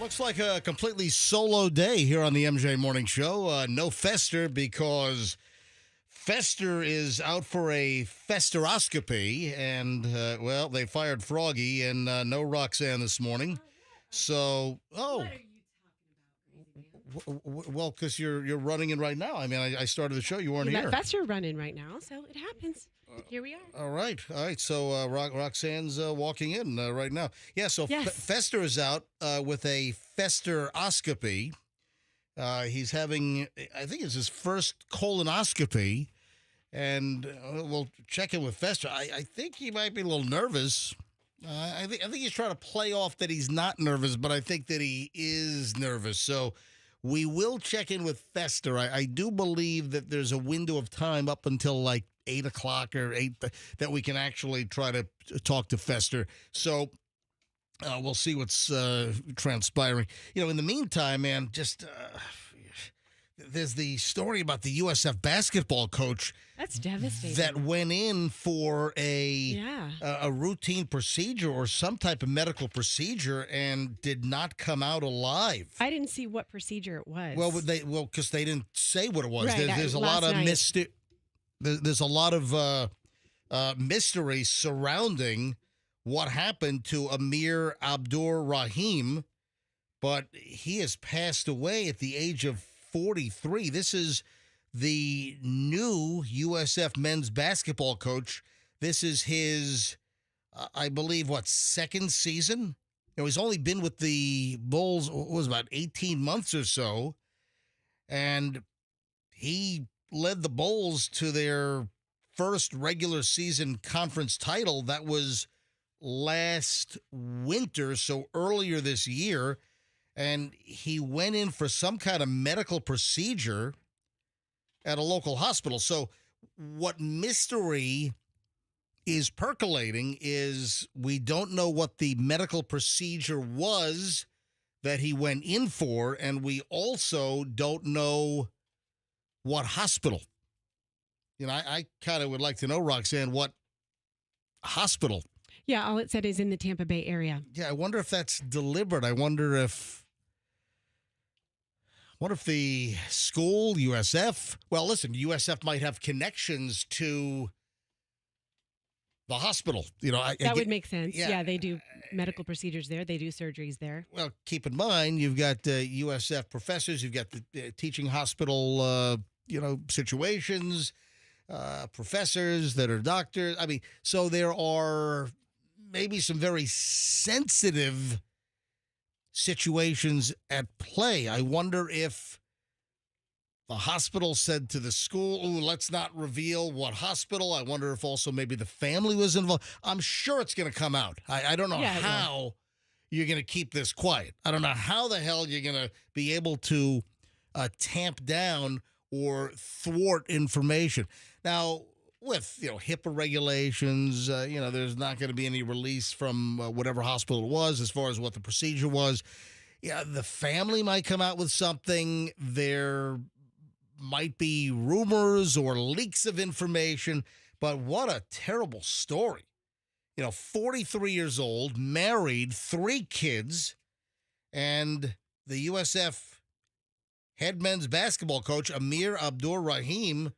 Looks like a completely solo day here on the MJ Morning Show. No Fester because Fester is out for a festeroscopy, and, well, they fired Froggy and no Roxanne this morning. So, What are you talking about, crazy man? well, because you're running in right now. I mean, I started the show. You weren't You here. let Fester run in right now, so it happens. Here we are. All right. So Roxanne's walking in right now. Yeah, so Yes. Fester is out with a festeroscopy. He's having, I think it's his first colonoscopy. And we'll check in with Fester. I think he might be a little nervous. I think he's trying to play off that he's not nervous, but I think that he is nervous. So we will check in with Fester. I do believe that there's a window of time up until like 8 o'clock or 8 that we can actually try to talk to Fester. So we'll see what's transpiring. In the meantime, man, just there's the story about the USF basketball coach. That's devastating. That went in for a routine procedure or some type of medical procedure and did not come out alive. I didn't see what procedure it was. Well, because they didn't say what it was. Right, There's a lot of There's a lot of mystery surrounding what happened to Amir Abdur Rahim, but he has passed away at the age of 43. This is the new USF men's basketball coach. This is his, I believe, second season? He's only been with the Bulls, about 18 months or so, and he led the Bulls to their first regular season conference title. That was last winter, so earlier this year, and he went in for some kind of medical procedure at a local hospital. So what mystery is percolating is we don't know what the medical procedure was that he went in for, and we also don't know what hospital. I kind of would like to know, Roxanne, what hospital. Yeah, all it said is in the Tampa Bay area. Yeah, I wonder if that's deliberate. I wonder if the school, USF, well, listen, USF might have connections to the hospital. That would make sense. Yeah, they do medical procedures there. They do surgeries there. Well, keep in mind, you've got USF professors. You've got the teaching hospital, situations, professors that are doctors. I mean, so there are maybe some very sensitive situations at play. I wonder if the hospital said to the school, let's not reveal what hospital. I wonder if also maybe the family was involved. I'm sure it's going to come out. I don't know how you're going to keep this quiet. I don't know how the hell you're going to be able to tamp down or thwart information. Now, with HIPAA regulations, there's not going to be any release from whatever hospital it was as far as what the procedure was. Yeah, the family might come out with something. There might be rumors or leaks of information, but what a terrible story. 43 years old, married, 3 kids, and the USF head men's basketball coach, Amir Abdur Rahim,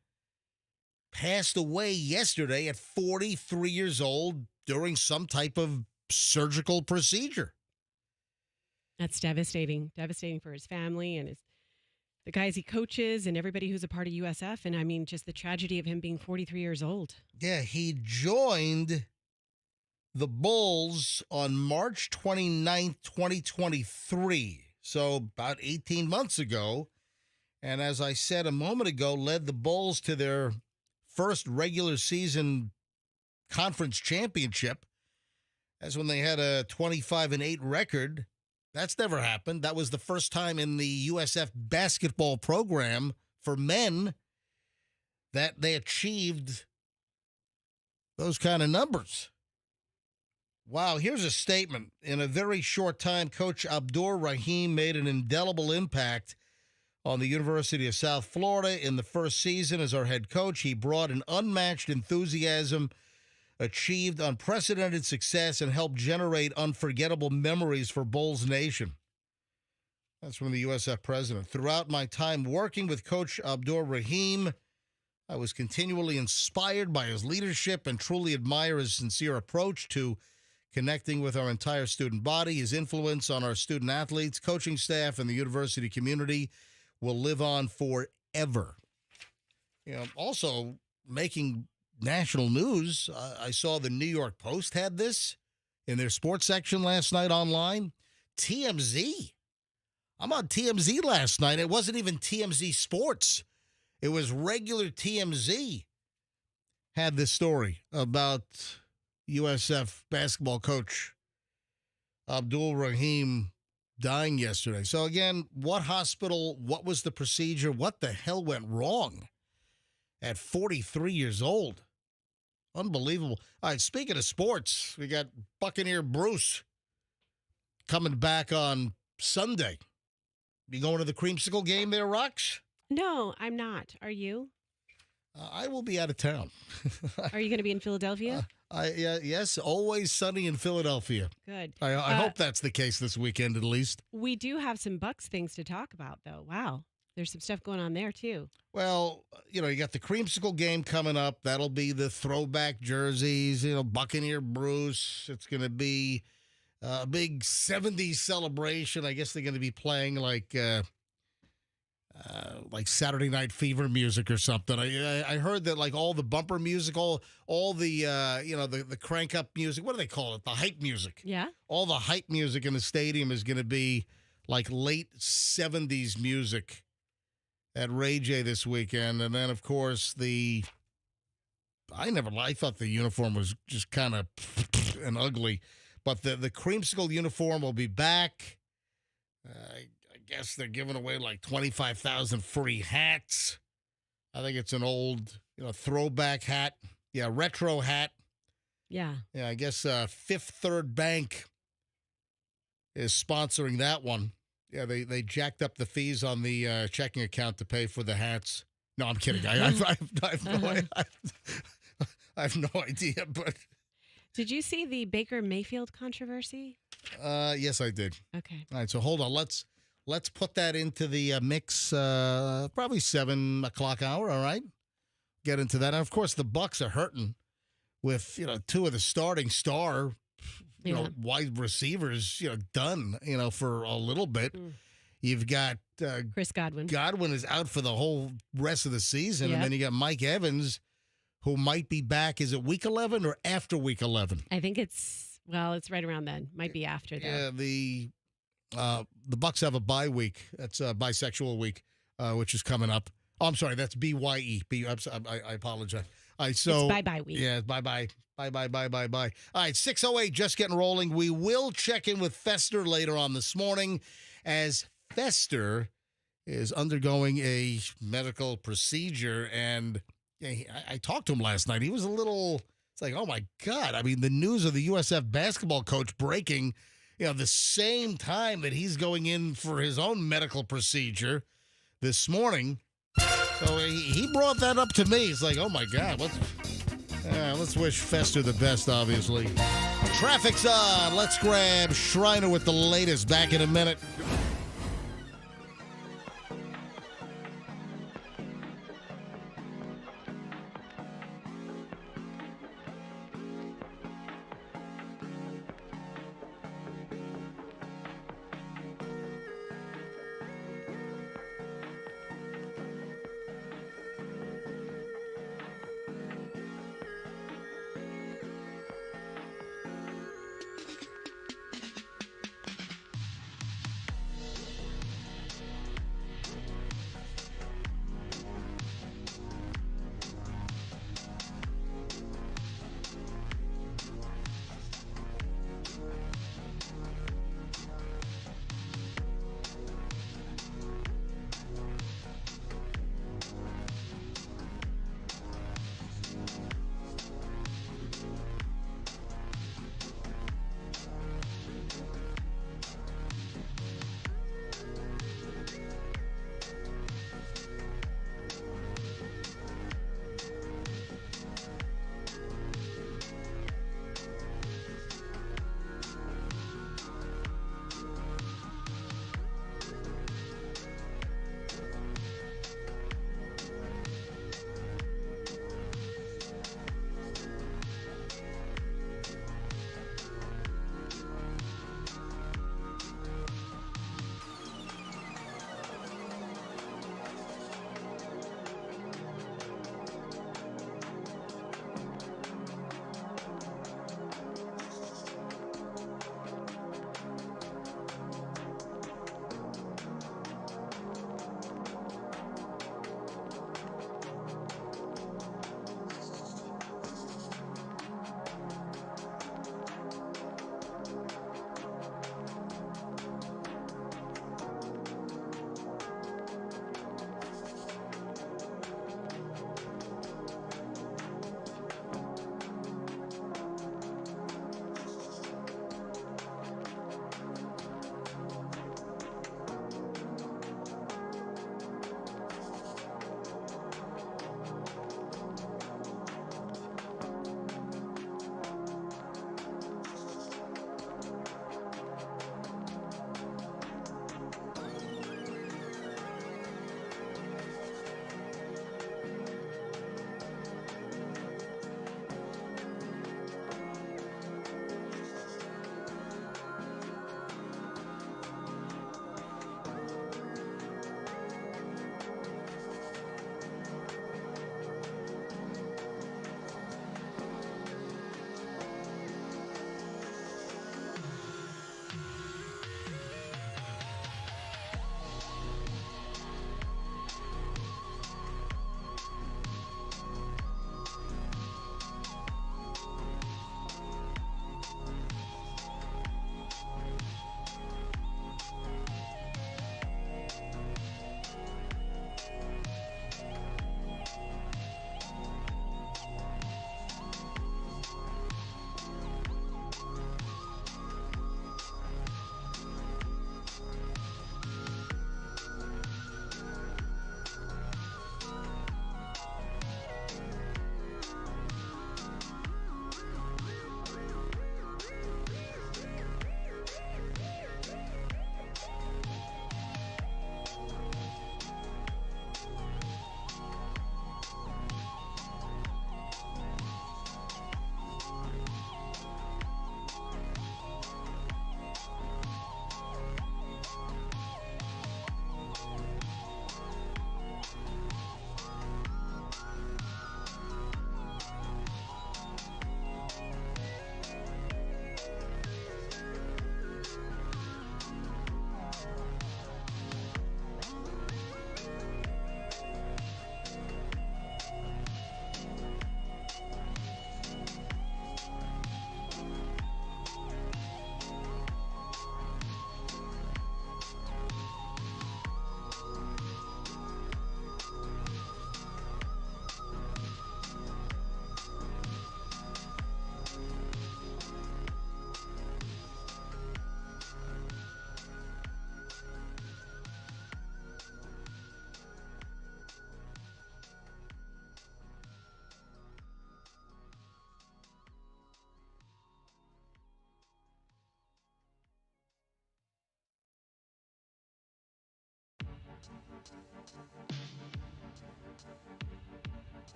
passed away yesterday at 43 years old during some type of surgical procedure. That's devastating. Devastating for his family and the guys he coaches and everybody who's a part of USF. And I mean, just the tragedy of him being 43 years old. Yeah, he joined the Bulls on March 29th, 2023. So about 18 months ago. And as I said a moment ago, led the Bulls to their first regular season conference championship. That's when they had a 25-8 record. That's never happened. That was the first time in the USF basketball program for men that they achieved those kind of numbers. Wow, here's a statement. In a very short time, Coach Abdur Rahim made an indelible impact on the University of South Florida. In the first season as our head coach, he brought an unmatched enthusiasm, achieved unprecedented success, and helped generate unforgettable memories for Bulls Nation. That's from the USF president. Throughout my time working with Coach Abdur Rahim, I was continually inspired by his leadership and truly admire his sincere approach to connecting with our entire student body. His influence on our student athletes, coaching staff, and the university community will live on forever. Also making national news, I saw the New York Post had this in their sports section last night online. TMZ. I'm on TMZ last night. It wasn't even TMZ Sports. It was regular TMZ had this story about USF basketball coach Abdul Rahim dying yesterday. So again, what hospital, what was the procedure, what the hell went wrong at 43 years old? Unbelievable. All right, speaking of sports, we got Buccaneer Bruce coming back on Sunday. You going to the creamsicle game there, Rox? No, I'm not. Are you? I will be out of town. Are you going to be in Philadelphia? Yes, always sunny in Philadelphia. Good. I hope that's the case this weekend at least. We do have some Bucks things to talk about, though. Wow. There's some stuff going on there, too. Well, you got the creamsicle game coming up. That'll be the throwback jerseys, Buccaneer Bruce. It's going to be a big 70s celebration. I guess they're going to be playing like Saturday Night Fever music or something. I heard that like all the bumper music, all the the crank up music. What do they call it? The hype music. Yeah. All the hype music in the stadium is going to be like late 70s music at Ray J this weekend. And then of course I thought the uniform was just kind of and ugly, but the creamsicle uniform will be back. I guess they're giving away like 25,000 free hats. I think it's an old, throwback hat. Yeah, retro hat. Yeah. Yeah, I guess Fifth Third Bank is sponsoring that one. Yeah, they jacked up the fees on the checking account to pay for the hats. No, I'm kidding. I have no idea. But did you see the Baker Mayfield controversy? Yes, I did. Okay. All right, so hold on. Let's put that into the mix. Probably 7 o'clock hour. All right, get into that. And of course, the Bucks are hurting with two of the starting star wide receivers done for a little bit. You've got Chris Godwin. Godwin is out for the whole rest of the season. And then you got Mike Evans, who might be back. Is it week 11 or after week 11? I think it's right around then. Might be after though. Yeah, the Bucks have a bye week. That's bisexual week, which is coming up. Oh, I'm sorry, that's BYE. I apologize. All right, so it's bye week. Yeah, bye. All right, 6:08, just getting rolling. We will check in with Fester later on this morning, as Fester is undergoing a medical procedure, and I talked to him last night. He was a little. It's like, oh my God! I mean, the news of the USF basketball coach breaking. The same time that he's going in for his own medical procedure this morning. So he brought that up to me. He's like, oh, my God. Let's wish Fester the best, obviously. Traffic's on. Let's grab Schreiner with the latest. Back in a minute.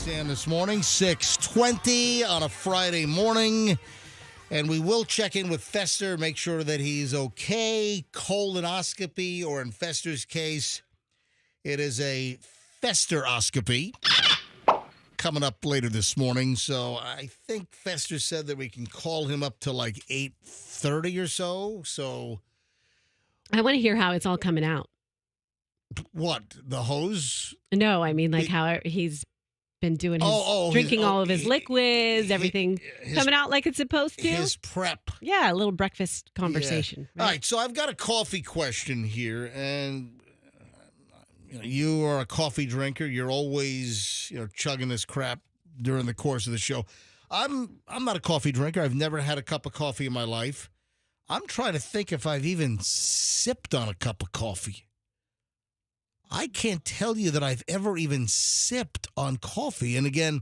Roxanne this morning, 6:20 on a Friday morning. And we will check in with Fester, make sure that he's okay. Colonoscopy, or in Fester's case, it is a Festeroscopy coming up later this morning. So I think Fester said that we can call him up to like 8:30 or so. So I want to hear how it's all coming out. what, the hose? No, I mean like how he's been doing his drinking all of his liquids, everything coming out like it's supposed to. His prep. Yeah, a little breakfast conversation. Yeah. Right? All right, so I've got a coffee question here, and you are a coffee drinker. You're always chugging this crap during the course of the show. I'm not a coffee drinker. I've never had a cup of coffee in my life. I'm trying to think if I've even sipped on a cup of coffee. I can't tell you that I've ever even sipped on coffee. And again,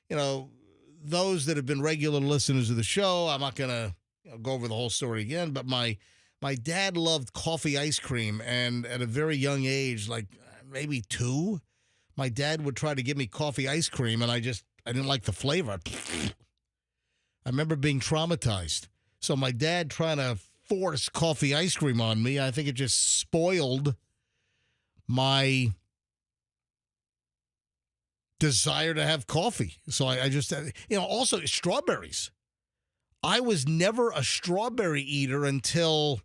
those that have been regular listeners of the show, I'm not going to go over the whole story again, but my dad loved coffee ice cream. And at a very young age, like maybe 2, my dad would try to give me coffee ice cream, and I didn't like the flavor. I remember being traumatized. So my dad trying to force coffee ice cream on me, I think it just spoiled my desire to have coffee. So I just, also strawberries. I was never a strawberry eater until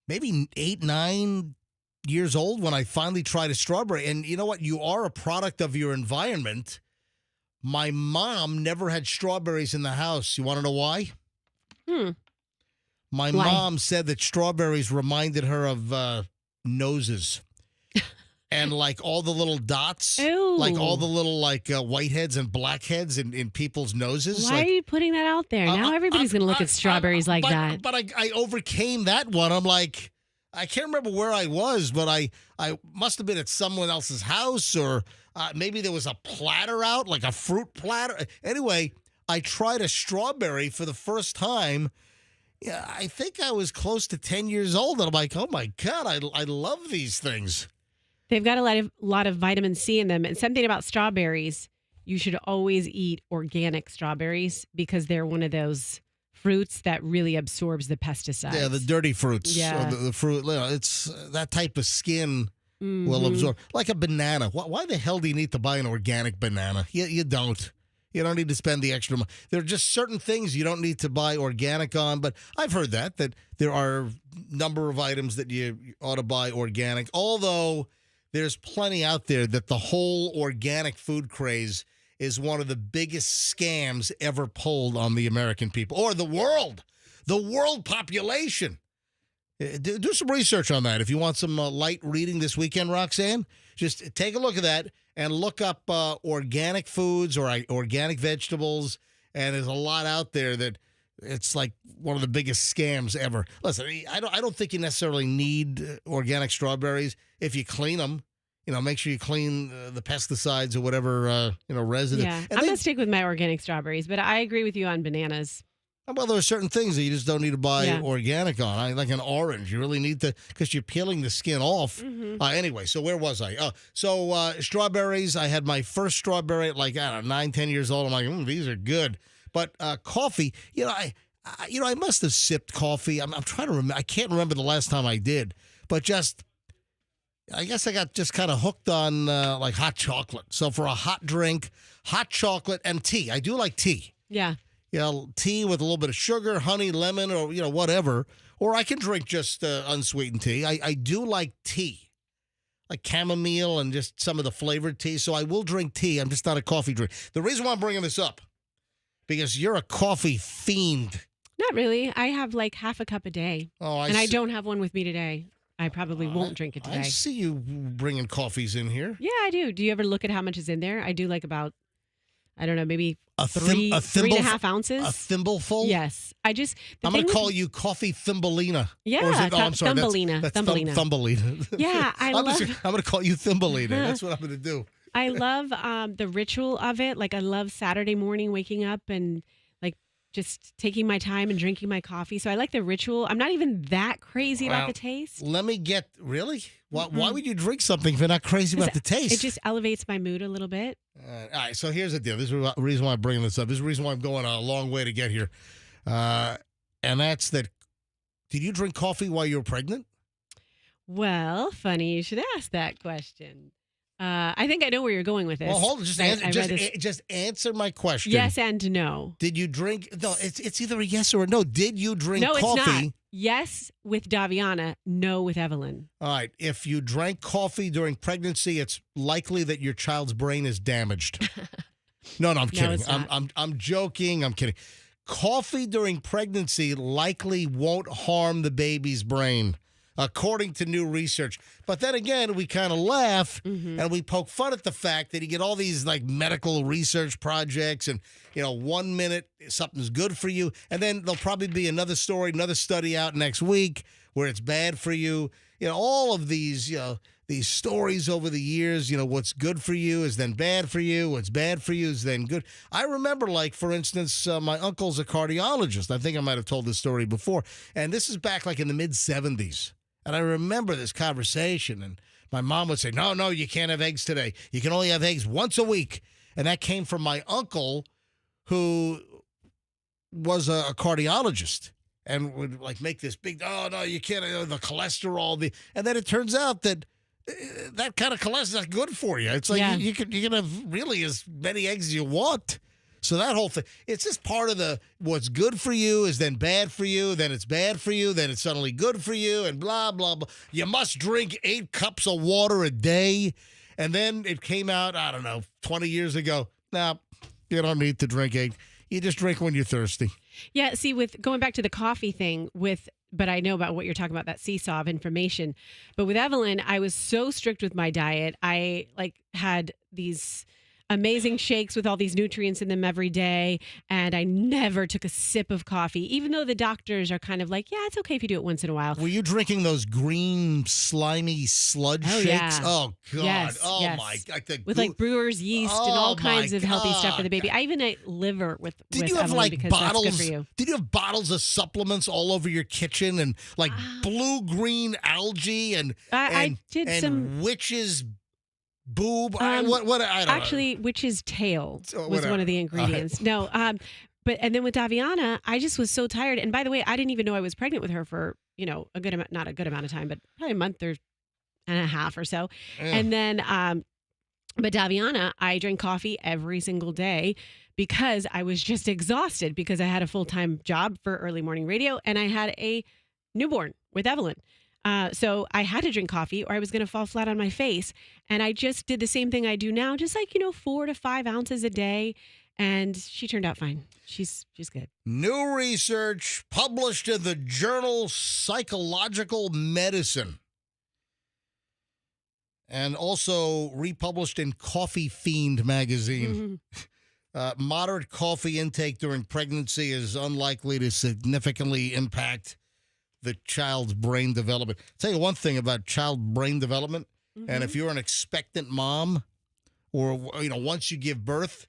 maybe 8, 9 years old when I finally tried a strawberry. And you know what? You are a product of your environment. My mom never had strawberries in the house. You want to know why? My mom said that strawberries reminded her of noses. And like all the little dots, Ew. like all the little whiteheads and blackheads in people's noses. Why are you putting that out there? Now everybody's going to look at strawberries like that. But I overcame that one. I'm like, I can't remember where I was, but I must have been at someone else's house, or maybe there was a platter out, like a fruit platter. Anyway, I tried a strawberry for the first time. Yeah, I think I was close to 10 years old, and I'm like, oh my God, I love these things. They've got a lot of vitamin C in them. And something about strawberries, you should always eat organic strawberries because they're one of those fruits that really absorbs the pesticides. Yeah, the dirty fruits. Yeah. The fruit, it's that type of skin will absorb. Like a banana. Why the hell do you need to buy an organic banana? You don't. You don't need to spend the extra money. There are just certain things you don't need to buy organic on, but I've heard that there are a number of items that you ought to buy organic, although there's plenty out there that the whole organic food craze is one of the biggest scams ever pulled on the American people, or the world population. Do some research on that. If you want some light reading this weekend, Roxanne, just take a look at that and look up organic foods or organic vegetables. And there's a lot out there that it's like one of the biggest scams ever. Listen, I don't think you necessarily need organic strawberries if you clean them. Make sure you clean the pesticides or whatever residue. Yeah, I'm going to stick with my organic strawberries, but I agree with you on bananas. Well, there are certain things that you just don't need to buy organic on. Like an orange. You really need to, because you're peeling the skin off. Anyway, so where was I? Strawberries. I had my first strawberry at 9, 10 years old. I'm like, these are good. But coffee, I must have sipped coffee. I'm trying to remember. I can't remember the last time I did. But I guess I got just kind of hooked on hot chocolate. So for a hot drink, hot chocolate and tea. I do like tea. Yeah. Tea with a little bit of sugar, honey, lemon, or, whatever. Or I can drink just unsweetened tea. I do like tea, like chamomile and just some of the flavored tea. So I will drink tea. I'm just not a coffee drinker. The reason why I'm bringing this up, because you're a coffee fiend. Not really. I have like half a cup a day. I don't have one with me today. I probably won't drink it today. I see you bringing coffees in here. Yeah, I do. Do you ever look at how much is in there? I do like about, I don't know, maybe a 3.5 ounces. A thimbleful? Yes. I'm going to call you Coffee Thumbelina. Yeah, I'm sorry. Thumbelina. That's Thumbelina. Yeah, I'm going to call you Thumbelina. That's what I'm going to do. I love the ritual of it. Like I love Saturday morning waking up and like just taking my time and drinking my coffee. So I like the ritual. I'm not even that crazy about the taste. Let me get really. Why would you drink something if you're not crazy about the taste? It just elevates my mood a little bit. All right. So here's the deal. This is the reason why I'm bringing this up. This is the reason why I'm going a long way to get here, and that's that. Did you drink coffee while you were pregnant? Well, funny you should ask that question. I think I know where you're going with this. Well, hold on. Just answer my question. Yes and no. Did you drink? No, it's either a yes or a no. Did you drink coffee? No, it's not. Yes with Daviana, no with Evelyn. All right. If you drank coffee during pregnancy, it's likely that your child's brain is damaged. No, I'm kidding. It's not. I'm joking. I'm kidding. Coffee during pregnancy likely won't harm the baby's brain, according to new research. But then again, we kind of laugh and we poke fun at the fact that you get all these like medical research projects and, 1 minute something's good for you. And then there'll probably be another story, another study out next week where it's bad for you. All of these, these stories over the years, what's good for you is then bad for you. What's bad for you is then good. I remember, like, for instance, my uncle's a cardiologist. I think I might have told this story before. And this is back like in the mid-'70s. And I remember this conversation, and my mom would say, no, you can't have eggs today. You can only have eggs once a week. And that came from my uncle, who was a cardiologist, and would like make this big, oh, no, you can't, the cholesterol. And then it turns out that that kind of cholesterol is not good for you. It's like you can have really as many eggs as you want. So that whole thing, it's just part of the what's good for you is then bad for you, then it's bad for you, then it's suddenly good for you, and blah, blah, blah. You must drink 8 cups of water a day. And then it came out, I don't know, 20 years ago. Nah, you don't need to drink 8. You just drink when you're thirsty. Yeah, see, with going back to the coffee thing but I know about what you're talking about, that seesaw of information. But with Evelyn, I was so strict with my diet. I had these amazing shakes with all these nutrients in them every day. And I never took a sip of coffee, even though the doctors are kind of like, yeah, it's okay if you do it once in a while. Were you drinking those green, slimy sludge shakes? Yeah. Oh, God. Yes, My God. With like brewer's yeast and all kinds of healthy stuff for the baby. I even ate liver with Did you have Evelyn like because bottles? that's good for you. Did you have bottles of supplements all over your kitchen and like blue-green algae and I did some witch's boob? I don't actually, know. witch's tail was one of the ingredients. No, and then with Daviana, I just was so tired. And by the way, I didn't even know I was pregnant with her for a good amount, not a good amount of time, but probably a month and a half or so. Yeah. And then, but Daviana, I drank coffee every single day because I was just exhausted because I had a full-time job for early morning radio and I had a newborn with Evelyn. So I had to drink coffee or I was going to fall flat on my face. And I just did the same thing I do now, just 4 to 5 ounces a day. And she turned out fine. She's good. New research published in the journal Psychological Medicine and also republished in Coffee Fiend magazine. Moderate coffee intake during pregnancy is unlikely to significantly impact the child's brain development. I'll tell you one thing about child brain development, and if you're an expectant mom or, once you give birth,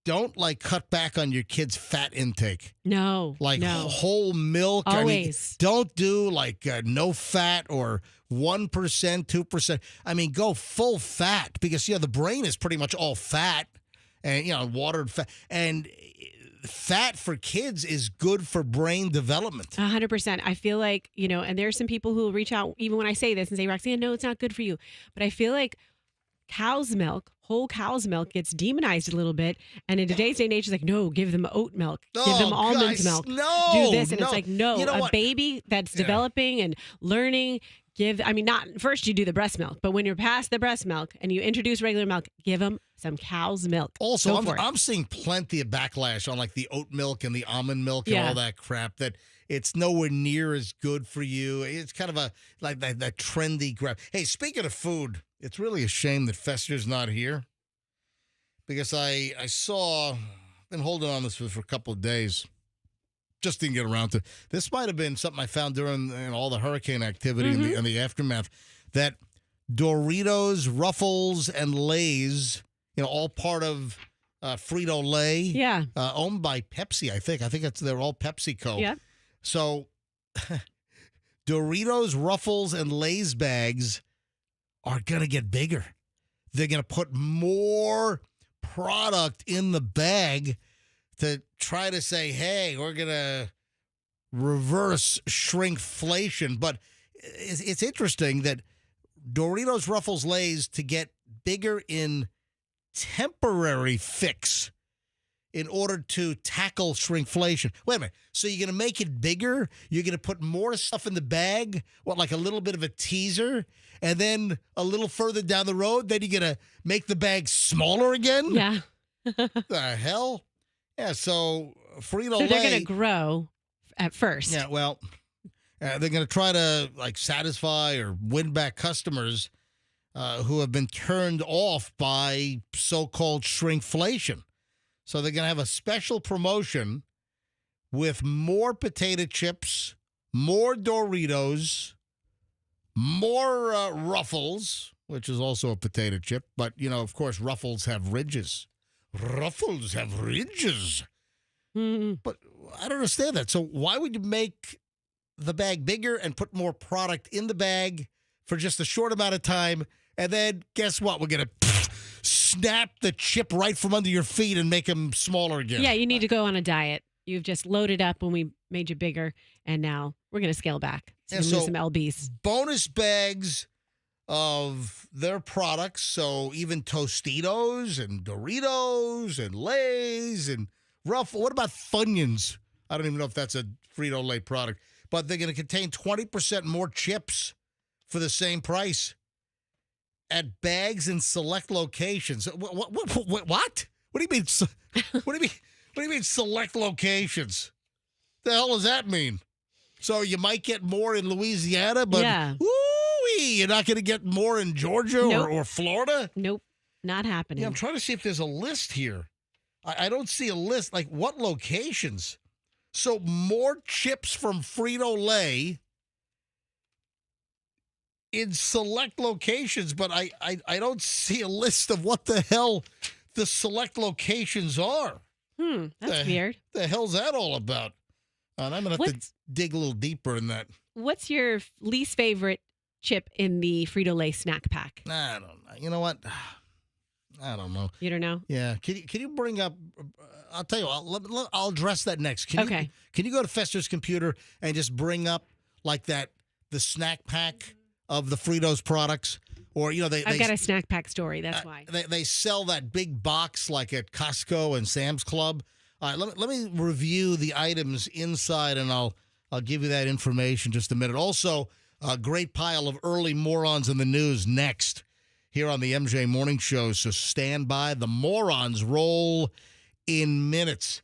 don't cut back on your kid's fat intake. No. Whole milk. Always. Don't do no fat or 1%, 2%. Go full fat because, the brain is pretty much all fat and, watered fat. And fat for kids is good for brain development. 100%. I feel like, and there's some people who will reach out even when I say this and say, Roxanne, no, it's not good for you. But I feel like whole cow's milk gets demonized a little bit. And in today's day and age, it's like, no, give them oat milk. Give them almond milk. No, do this. And it's like, no, a baby that's developing and learning, not first you do the breast milk, but when you're past the breast milk and you introduce regular milk, give them some cow's milk. Also, I'm seeing plenty of backlash on the oat milk and the almond milk and all that crap that it's nowhere near as good for you. It's kind of that trendy crap. Hey, speaking of food, it's really a shame that Fester's not here because I saw, been holding on this for a couple of days. Just didn't get around to. This might have been something I found during all the hurricane activity and the aftermath. That Doritos, Ruffles, and Lay's, all part of Frito-Lay. Yeah. Owned by Pepsi, I think. I think they're all PepsiCo. Yeah. So Doritos, Ruffles, and Lay's bags are going to get bigger. They're going to put more product in the bag to try to say, hey, we're going to reverse shrinkflation. But it's interesting that Doritos, Ruffles, Lay's to get bigger in temporary fix in order to tackle shrinkflation. Wait a minute. So you're going to make it bigger? You're going to put more stuff in the bag? What, like a little bit of a teaser? And then a little further down the road, then you're going to make the bag smaller again? Yeah. The hell? Yeah, so Frito-Lay. So they're going to grow at first. Yeah, well, they're going to try to like satisfy or win back customers who have been turned off by so-called shrinkflation. So they're going to have a special promotion with more potato chips, more Doritos, more Ruffles, which is also a potato chip. But, you know, of course, Ruffles have ridges. Ruffles have ridges. Mm-hmm. But I don't understand that. So why would you make the bag bigger and put more product in the bag for just a short amount of time? And then guess what? We're going to snap the chip right from under your feet and make them smaller again. Yeah, you need to go on a diet. You've just loaded up when we made you bigger, and now we're going to scale back. So you lose some lbs. Bonus bags of their products. So even Tostitos and Doritos and Lay's and Ruffles. What about Funyuns? I don't even know if that's a Frito-Lay product. But they're going to contain 20% more chips for the same price at bags in select locations. What? What do you mean? What do you mean select locations? The hell does that mean? So you might get more in Louisiana, but you're not going to get more in Georgia or Florida? Nope, not happening. Yeah, I'm trying to see if there's a list here. I don't see a list. Like what locations? So more chips from Frito-Lay in select locations, but I don't see a list of what the hell the select locations are. That's weird. The hell's that all about? And I'm going to have to dig a little deeper in that. What's your least favorite chip in the Frito-Lay snack pack? I don't know. You know what? I don't know. You don't know? Yeah. Can you bring up? I'll tell you. I'll address that next. Can you go to Fester's computer and just bring up like the snack pack of the Fritos products? Or I've got a snack pack story. That's why they sell that big box like at Costco and Sam's Club. All right, let me review the items inside, and I'll give you that information in just a minute. Also, a great pile of early morons in the news next here on the MJ Morning Show. So stand by. The morons roll in minutes.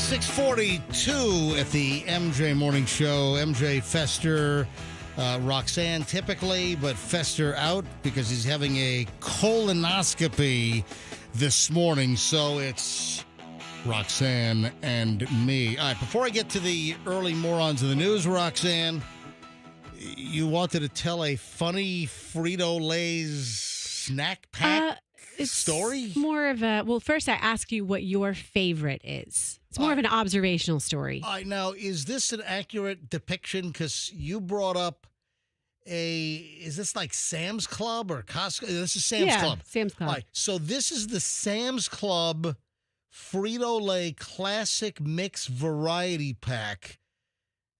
6:42 at the MJ Morning Show. MJ Fester, Roxanne typically, but Fester out because he's having a colonoscopy this morning. So it's Roxanne and me. All right, before I get to the early morons of the news, Roxanne, you wanted to tell a funny Frito-Lay's snack pack story? More of a, well, first I ask you what your favorite is. It's more of an observational story. Now, is this an accurate depiction? Because you brought up is this like Sam's Club or Costco? This is Sam's Club. Sam's Club. All right, so this is the Sam's Club Frito-Lay Classic Mix Variety Pack.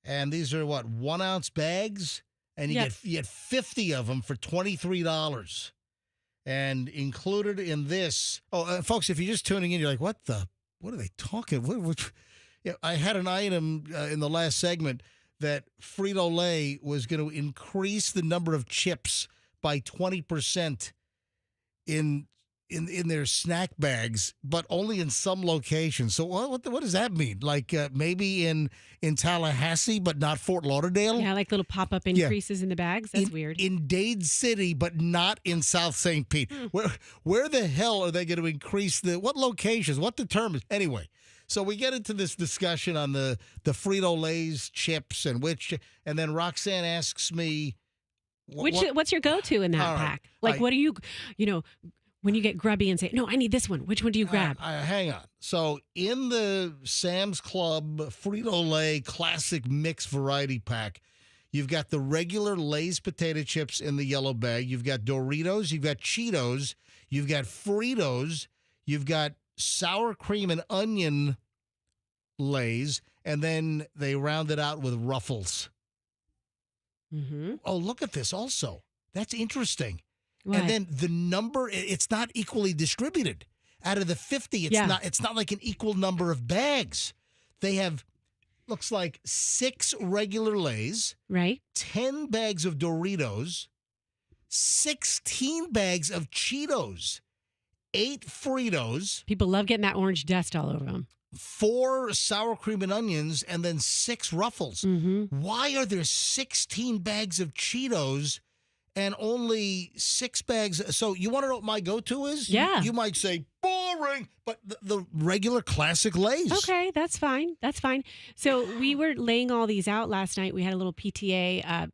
And these are, what, 1 ounce bags? And you get 50 of them for $23. And included in this, folks, if you're just tuning in, you're like, what are they talking? I had an item in the last segment that Frito-Lay was going to increase the number of chips by 20% in in their snack bags, but only in some locations. So what does that mean? Like maybe in Tallahassee, but not Fort Lauderdale? Yeah, like little pop-up increases in the bags. That's weird. In Dade City, but not in South St. Pete. Where the hell are they going to increase what locations? What determines? Anyway, so we get into this discussion on the Frito-Lay's chips and then Roxanne asks me, what's your go-to in that pack? Like, what do you when you get grubby and say, no, I need this one. Which one do you grab? Hang on. So in the Sam's Club Frito-Lay Classic Mix Variety Pack, you've got the regular Lay's potato chips in the yellow bag. You've got Doritos. You've got Cheetos. You've got Fritos. You've got sour cream and onion Lay's. And then they round it out with Ruffles. Mm-hmm. Oh, look at this also. That's interesting. What? And then the number, it's not equally distributed. Out of the 50, it's not like an equal number of bags. They have, looks like 6 regular Lay's, right? 10 bags of Doritos, 16 bags of Cheetos, 8 Fritos. People love getting that orange dust all over them. 4 sour cream and onions, and then 6 Ruffles. Mm-hmm. Why are there 16 bags of Cheetos and only 6 bags? So you want to know what my go-to is? Yeah. You might say, boring, but the regular classic Lay's. Okay, that's fine. That's fine. So we were laying all these out last night. We had a little PTA,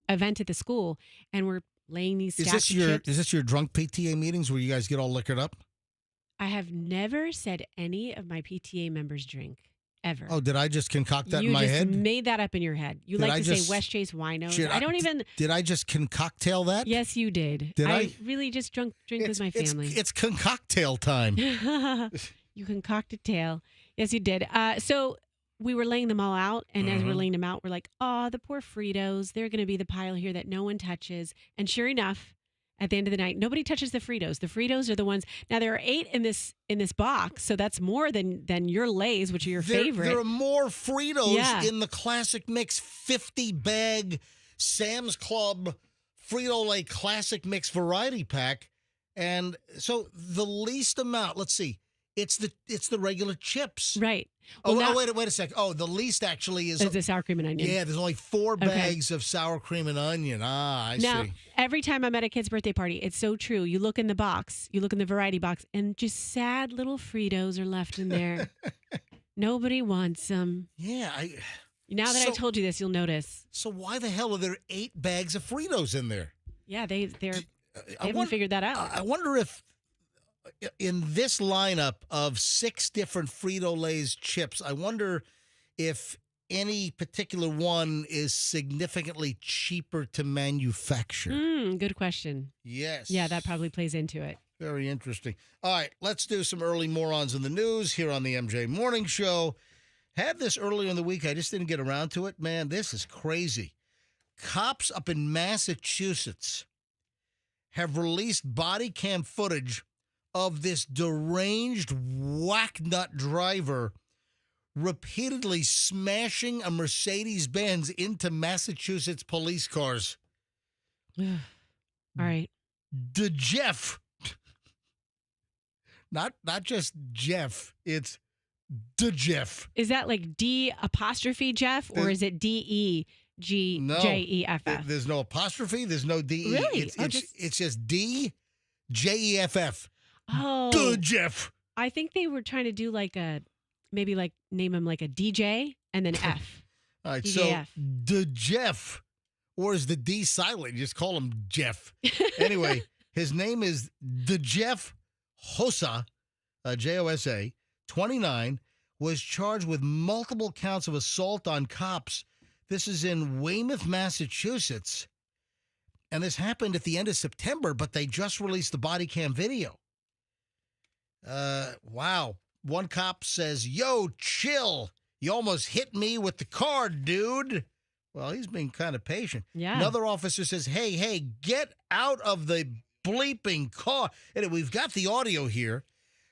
event at the school, and we're laying these stacks of chips. Is this your drunk PTA meetings where you guys get all liquored up? I have never said any of my PTA members drink, ever. Oh, did I just concoct that in my head? You just made that up in your head. You like to say West Chase winos. Did I just concocktail that? Yes, you did. I really just drink with my family. It's concocktail time. You concocted tail. Yes, you did. So we were laying them all out, and as we're laying them out, we're like, oh, the poor Fritos. They're going to be the pile here that no one touches. And sure enough, at the end of the night, nobody touches the Fritos. The Fritos are the ones. Now there are 8 in this box, so that's more than your Lay's, which are your favorite. There are more Fritos in the Classic Mix 50 bag Sam's Club Frito-Lay Classic Mix Variety Pack, and so the least amount. Let's see. It's the regular chips. Right. Well, wait a second. Oh, the least actually is the sour cream and onion. Yeah, there's only 4 bags of sour cream and onion. I see. Now, every time I'm at a kid's birthday party, it's so true. You look in the box, you look in the variety box, and just sad little Fritos are left in there. Nobody wants them. Yeah. Now that I told you this, you'll notice. So why the hell are there 8 bags of Fritos in there? Yeah, they haven't figured that out. I wonder if in this lineup of 6 different Frito-Lay's chips, I wonder if any particular one is significantly cheaper to manufacture. Good question. Yes. Yeah, that probably plays into it. Very interesting. All right, let's do some early morons in the news here on the MJ Morning Show. Had this earlier in the week. I just didn't get around to it. Man, this is crazy. Cops up in Massachusetts have released body cam footage of this deranged whacknut driver repeatedly smashing a Mercedes-Benz into Massachusetts police cars. All right. Jeff. Not just Jeff, it's Jeff. Is that like D apostrophe Jeff, or is it D-E-G-J-E-F-F? There's no apostrophe, there's no D-E. Really? It's just D-J-E-F-F. Oh, Jeff. I think they were trying to do maybe name him like a DJ and then F. All right, DJF. so Jeff, or is the D silent? You just call him Jeff. Anyway, his name is Jeff Hosa, J-O-S-A, 29, was charged with multiple counts of assault on cops. This is in Weymouth, Massachusetts. And this happened at the end of September, but they just released the body cam video. Wow. One cop says, "Yo, chill. You almost hit me with the car, dude." Well, he's being kind of patient. Yeah. Another officer says, hey, get out of the bleeping car. And we've got the audio here.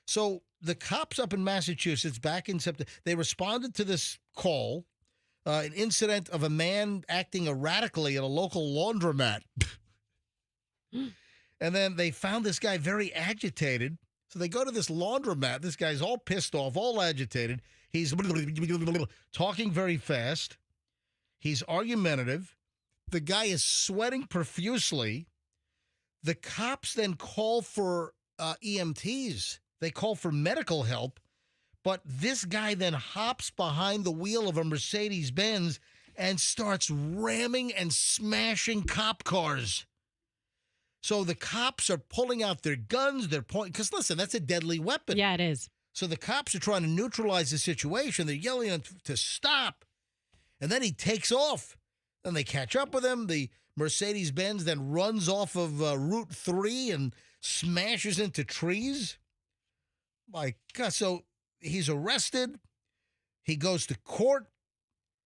So the cops up in Massachusetts back in September, they responded to this call, an incident of a man acting erratically at a local laundromat. And then they found this guy very agitated. So they go to this laundromat. This guy's all pissed off, all agitated. He's talking very fast. He's argumentative. The guy is sweating profusely. The cops then call for EMTs. They call for medical help. But this guy then hops behind the wheel of a Mercedes-Benz and starts ramming and smashing cop cars. So the cops are pulling out their guns. They're pointing, because listen, that's a deadly weapon. Yeah, it is. So the cops are trying to neutralize the situation. They're yelling at him to stop. And then he takes off. Then they catch up with him. The Mercedes-Benz then runs off of Route 3 and smashes into trees. My God. So he's arrested. He goes to court.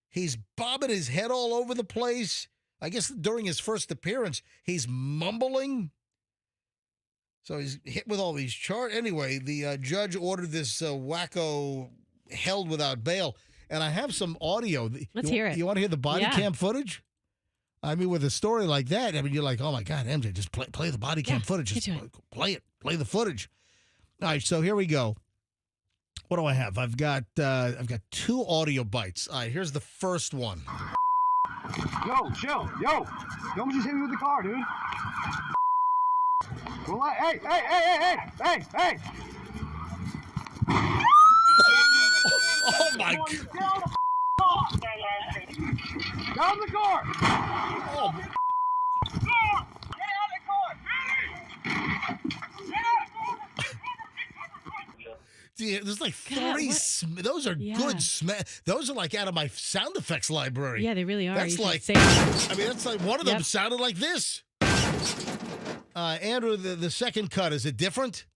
He's bobbing his head all over the place. I guess during his first appearance, he's mumbling. So he's hit with all these charges. Anyway, the judge ordered this wacko held without bail. And I have some audio. Let's hear it. You want to hear the body cam footage? I mean, with a story like that, I mean, you're like, oh, my God, MJ, just play the body cam footage. Just play it. Play the footage. All right, so here we go. What do I have? I've got 2 audio bites. All right, here's the first one. Yo, chill. Yo, don't just hit me with the car, dude. Hey. Oh, my God. Down the car. Oh, there's like 30. Those are good. Those are like out of my sound effects library. Yeah, they really are. That's like, that's like one of them sounded like this. Andrew, the second cut, is it different?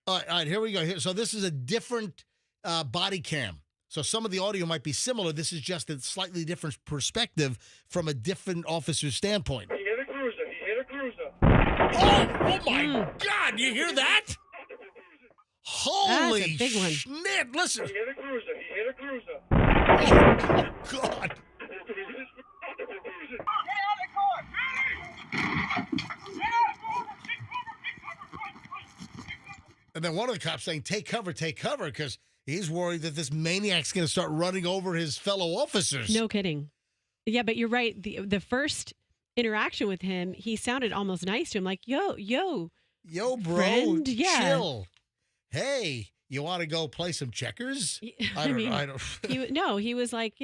All right, here we go. So this is a different body cam. So some of the audio might be similar. This is just a slightly different perspective from a different officer's standpoint. He hit a cruiser. Oh my God, you hear that? Holy That's a big one. Shit, listen. He hit a cruiser. Oh, God. And then one of the cops saying, take cover, because he's worried that this maniac's going to start running over his fellow officers. No kidding. Yeah, but you're right. The first interaction with him, he sounded almost nice to him, like, yo, bro, friend. Yeah. Chill. Hey, you want to go play some checkers? I don't. He was like,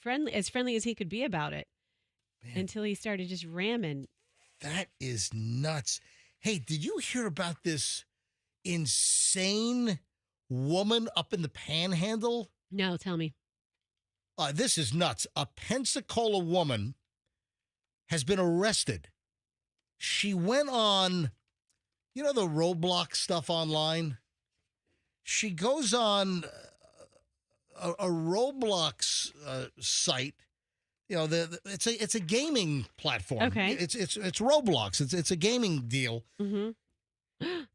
friendly as he could be about it. Man. Until he started just ramming. That is nuts. Hey, did you hear about this insane woman up in the Panhandle? No, tell me. This is nuts. A Pensacola woman has been arrested. She went on, the Roblox stuff online. She goes on a Roblox site. It's a gaming platform. Okay. It's Roblox. It's a gaming deal. Mm-hmm.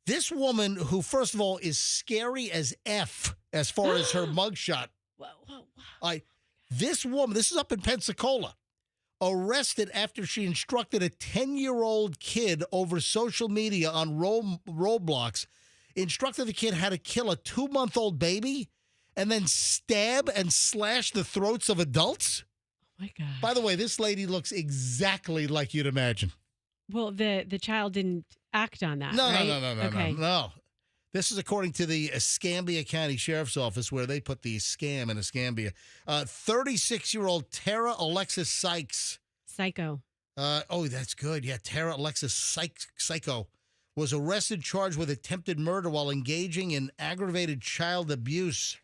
This woman, who first of all is scary as F as far as her mugshot. Whoa. This woman, this is up in Pensacola, arrested after she instructed a 10-year-old kid over social media on Roblox, instructed the kid how to kill a 2-month-old baby and then stab and slash the throats of adults. Oh, my God. By the way, this lady looks exactly like you'd imagine. Well, the child didn't act on that, right? No. This is according to the Escambia County Sheriff's Office, where they put the scam in Escambia. 36-year-old Tara Alexis Sykes. Psycho. That's good. Yeah, Tara Alexis Psycho was arrested, charged with attempted murder while engaging in aggravated child abuse.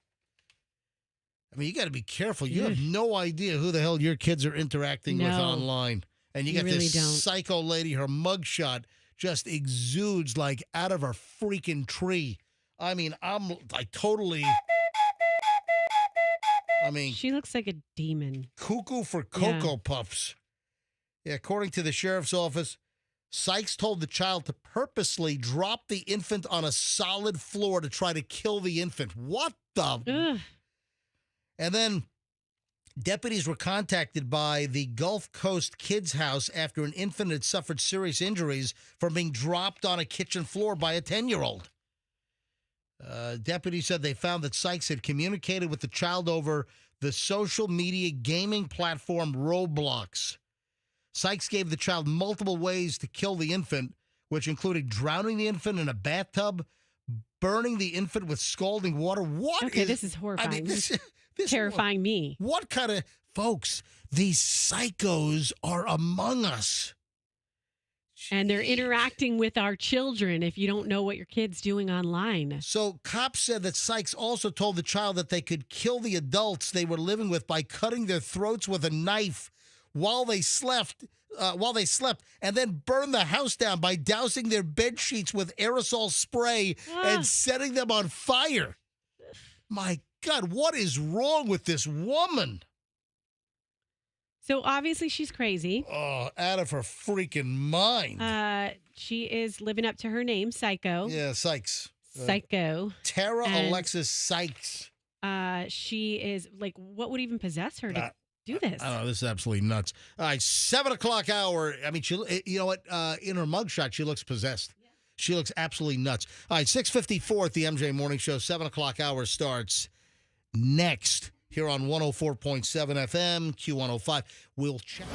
I mean, you got to be careful. You have no idea who the hell your kids are interacting with online. And you got really this don't. psycho lady, her mugshot just exudes like out of her freaking tree. I mean, I'm like totally. She looks like a demon. Cuckoo for Cocoa Puffs. Yeah, according to the sheriff's office, Sykes told the child to purposely drop the infant on a solid floor to try to kill the infant. What the? Ugh. And then Deputies were contacted by the Gulf Coast Kids House after an infant had suffered serious injuries from being dropped on a kitchen floor by a 10-year-old. Deputies said they found that Sykes had communicated with the child over the social media gaming platform Roblox. Sykes gave the child multiple ways to kill the infant, which included drowning the infant in a bathtub, burning the infant with scalding water. This is horrifying. I mean, this terrifying me. What kind of folks? These psychos are among us. And they're interacting with our children if you don't know what your kid's doing online. So cops said that Sykes also told the child that they could kill the adults they were living with by cutting their throats with a knife while they slept, and then burn the house down by dousing their bed sheets with aerosol spray and setting them on fire. My God, what is wrong with this woman? So obviously she's crazy. Oh, out of her freaking mind. She is living up to her name, Psycho. Yeah, Sykes. Psycho. Tara Alexis Sykes. She is like, what would even possess her to do this? I don't know. This is absolutely nuts. All right, 7 o'clock hour. I mean, you know what? In her mugshot, she looks possessed. Yeah. She looks absolutely nuts. All right, 6:54 at the MJ Morning Show. 7 o'clock hour starts next here on 104.7 FM, Q105. We'll check.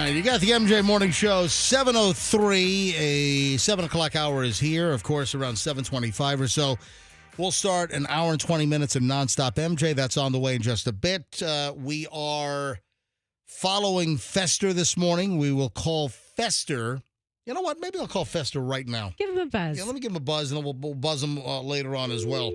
right, you got the MJ Morning Show, 7:03. A 7 o'clock hour is here, of course, around 7:25 or so. We'll start an hour and 20 minutes of nonstop MJ. That's on the way in just a bit. We are following Fester this morning. We will call Fester. You know what? Maybe I'll call Fester right now. Give him a buzz. Yeah, let me give him a buzz, and then we'll buzz him later on as well.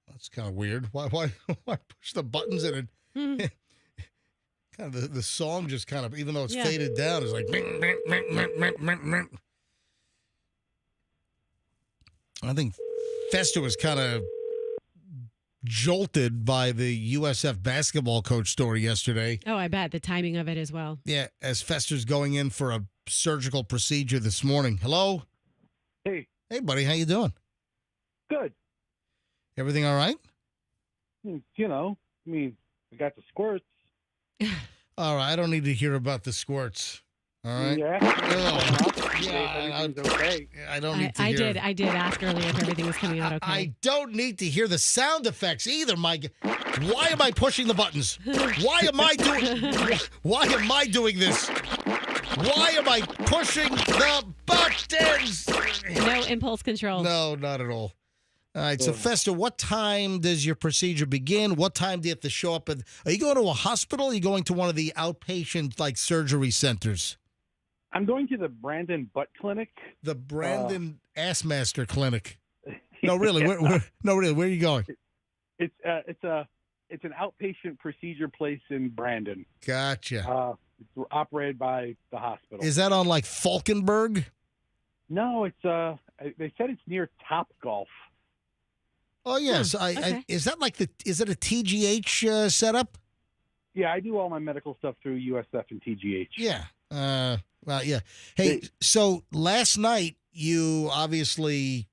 That's kind of weird. Why push the buttons and it kind of the song just kind of, even though it's faded down, it's like bing, bing, bing, bing, bing, bing, bing. I think Fester was kind of jolted by the USF basketball coach story yesterday. Oh, I bet. The timing of it as well. Yeah, as Fester's going in for a surgical procedure this morning. Hello? Hey. Hey, buddy. How you doing? Good. Everything all right? You know, I got the squirts. All right. I don't need to hear about the squirts. All right. Yeah. Everything's okay. I don't need to hear. I did ask earlier if everything was coming out okay. I don't need to hear the sound effects either, Mike. Why am I pushing the buttons? Why am I doing this? Why am I pushing the buttons? No impulse control. No, not at all. All right, so Fester, what time does your procedure begin? What time do you have to show up? Are you going to a hospital or are you going to one of the outpatient, surgery centers? I'm going to the Brandon Butt Clinic. The Brandon Assmaster Clinic. No, really. Where are you going? It's an outpatient procedure place in Brandon. Gotcha. It's operated by the hospital. Is that on Falkenberg? No, it's they said it's near Topgolf. Oh yes, okay. Is that is it a TGH setup? Yeah, I do all my medical stuff through USF and TGH. Yeah. Well, yeah. Hey, so last night you obviously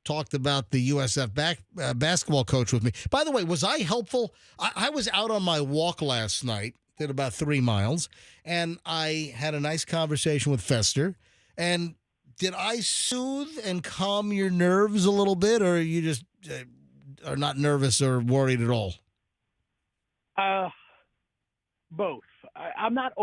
talked about the USF basketball coach with me. By the way, was I helpful? I was out on my walk last night, did about 3 miles, and I had a nice conversation with Fester. And did I soothe and calm your nerves a little bit, or you just are not nervous or worried at all? Both. I'm not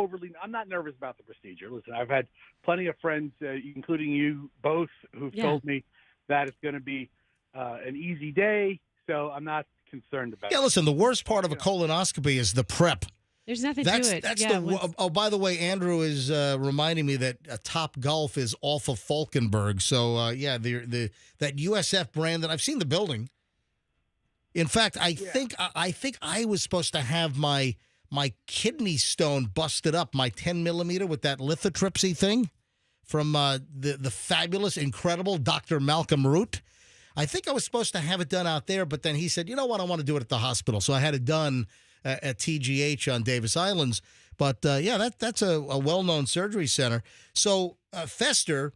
nervous about the procedure. Listen, I've had plenty of friends, including you both, who've told me that it's going to be an easy day, so I'm not concerned about it. Yeah, listen, the worst part of a colonoscopy is the prep. There's nothing to it. Oh, by the way, Andrew is reminding me that Top Golf is off of Falkenberg. So, that USF brand that I've seen the building. In fact, I think I was supposed to have my kidney stone busted up, my 10 millimeter with that lithotripsy thing from the fabulous, incredible Dr. Malcolm Root. I think I was supposed to have it done out there, but then he said, you know what, I want to do it at the hospital. So I had it done at TGH on Davis Islands. But, that's a well-known surgery center. So, Fester,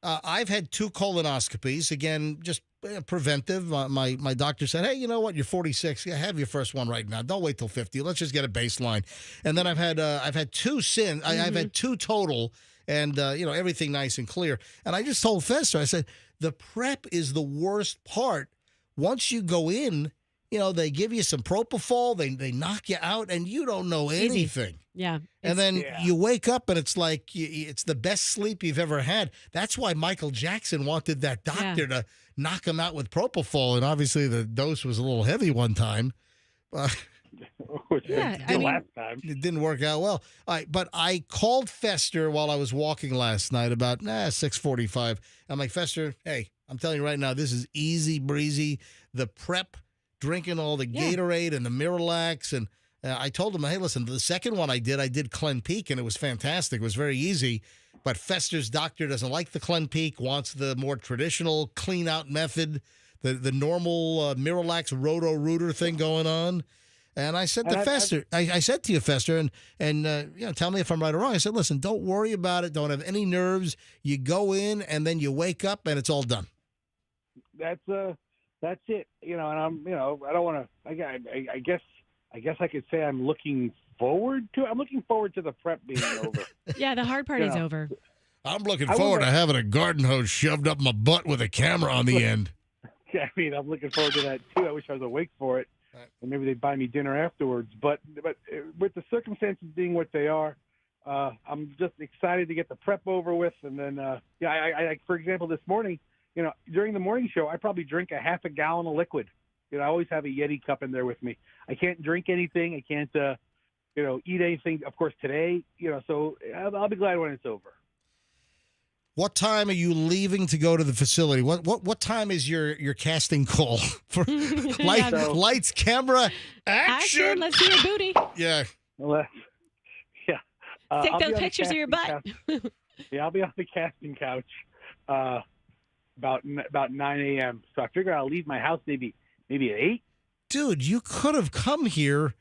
I've had 2 colonoscopies. Again, just preventive. My doctor said, hey, you know what? You're 46. Yeah, have your first one right now. Don't wait till 50. Let's just get a baseline. And then I've had 2 since. I've had 2 total, and everything nice and clear. And I just told Fester, I said, the prep is the worst part. Once you go in, they give you some propofol, they knock you out, and you don't know anything. Yeah. And then you wake up, and it's like it's the best sleep you've ever had. That's why Michael Jackson wanted that doctor to knock him out with propofol, and obviously the dose was a little heavy one time. Last time. It didn't work out well. All right, but I called Fester while I was walking last night about 6:45. I'm like, Fester, hey, I'm telling you right now, this is easy breezy. The prep, drinking all the Gatorade and the Miralax, and I told him, hey, listen, the second one I did Clenpeak, and it was fantastic. It was very easy, but Fester's doctor doesn't like the Clenpeak, wants the more traditional clean-out method, the normal Miralax Roto-Rooter thing going on. And I said to Fester, I said to you, Fester, and tell me if I'm right or wrong. I said, listen, don't worry about it. Don't have any nerves. You go in, and then you wake up, and it's all done. That's it. And I'm, I don't want to. I guess I could say I'm looking forward to the prep being over. Yeah, the hard part is over. I'm looking forward to having a garden hose shoved up my butt with a camera on the end. I mean, I'm looking forward to that too. I wish I was awake for it. And maybe they'd buy me dinner afterwards. But with the circumstances being what they are, I'm just excited to get the prep over with. And then, I for example, this morning, during the morning show, I probably drink a half a gallon of liquid. I always have a Yeti cup in there with me. I can't drink anything. I can't, eat anything. Of course, today, so I'll be glad when it's over. What time are you leaving to go to the facility? What time is your casting call for lights, camera, action? Let's see your booty. Yeah. Take those pictures of your butt. I'll be on the casting couch about 9 a.m. So I figure I'll leave my house maybe at 8. Dude, you could have come here.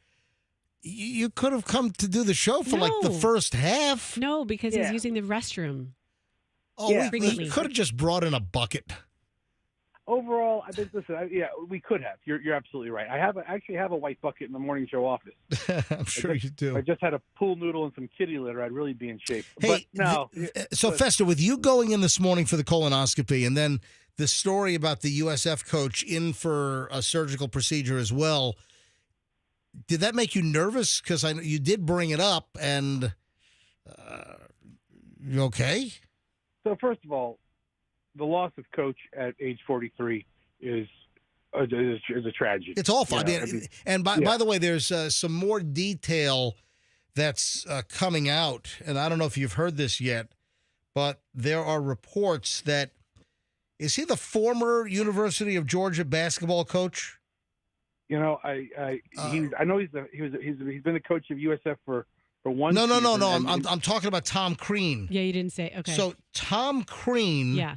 You could have come to do the show for the first half. No, because he's using the restroom. Oh, we could have just brought in a bucket. overall, I think. Listen, we could have. You're absolutely right. I actually have a white bucket in the morning show office. I'm sure you do. I just had a pool noodle and some kitty litter. I'd really be in shape. Hey, but no. So Fester, with you going in this morning for the colonoscopy, and then the story about the USF coach in for a surgical procedure as well, did that make you nervous? Because I know you did bring it up, and you okay? So first of all, the loss of coach at age 43 is a tragedy. It's awful. And by the way, there's some more detail that's coming out, and I don't know if you've heard this yet, but there are reports that is he the former University of Georgia basketball coach? I know he's been the coach of USF for one. No. I'm talking about Tom Crean. Yeah, you didn't say. Okay. So Tom Crean. Yeah.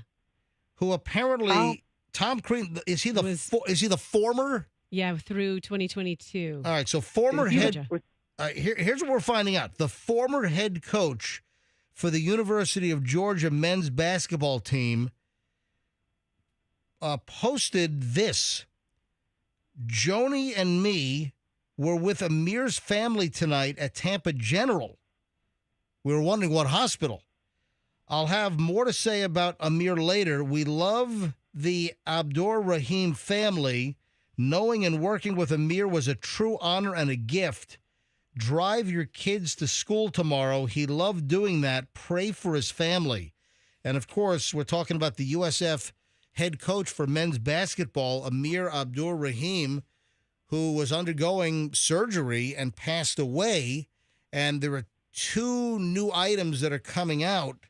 Who apparently Tom Crean is he the former? Yeah, through 2022. All right, so former head. Here's what we're finding out: the former head coach for the University of Georgia men's basketball team posted this. Joni and me were with Amir's family tonight at Tampa General. We were wondering what hospital. I'll have more to say about Amir later. We love the Abdur Rahim family. Knowing and working with Amir was a true honor and a gift. Drive your kids to school tomorrow. He loved doing that. Pray for his family. And, of course, we're talking about the USF head coach for men's basketball, Amir Abdur Rahim, who was undergoing surgery and passed away. And there are 2 new items that are coming out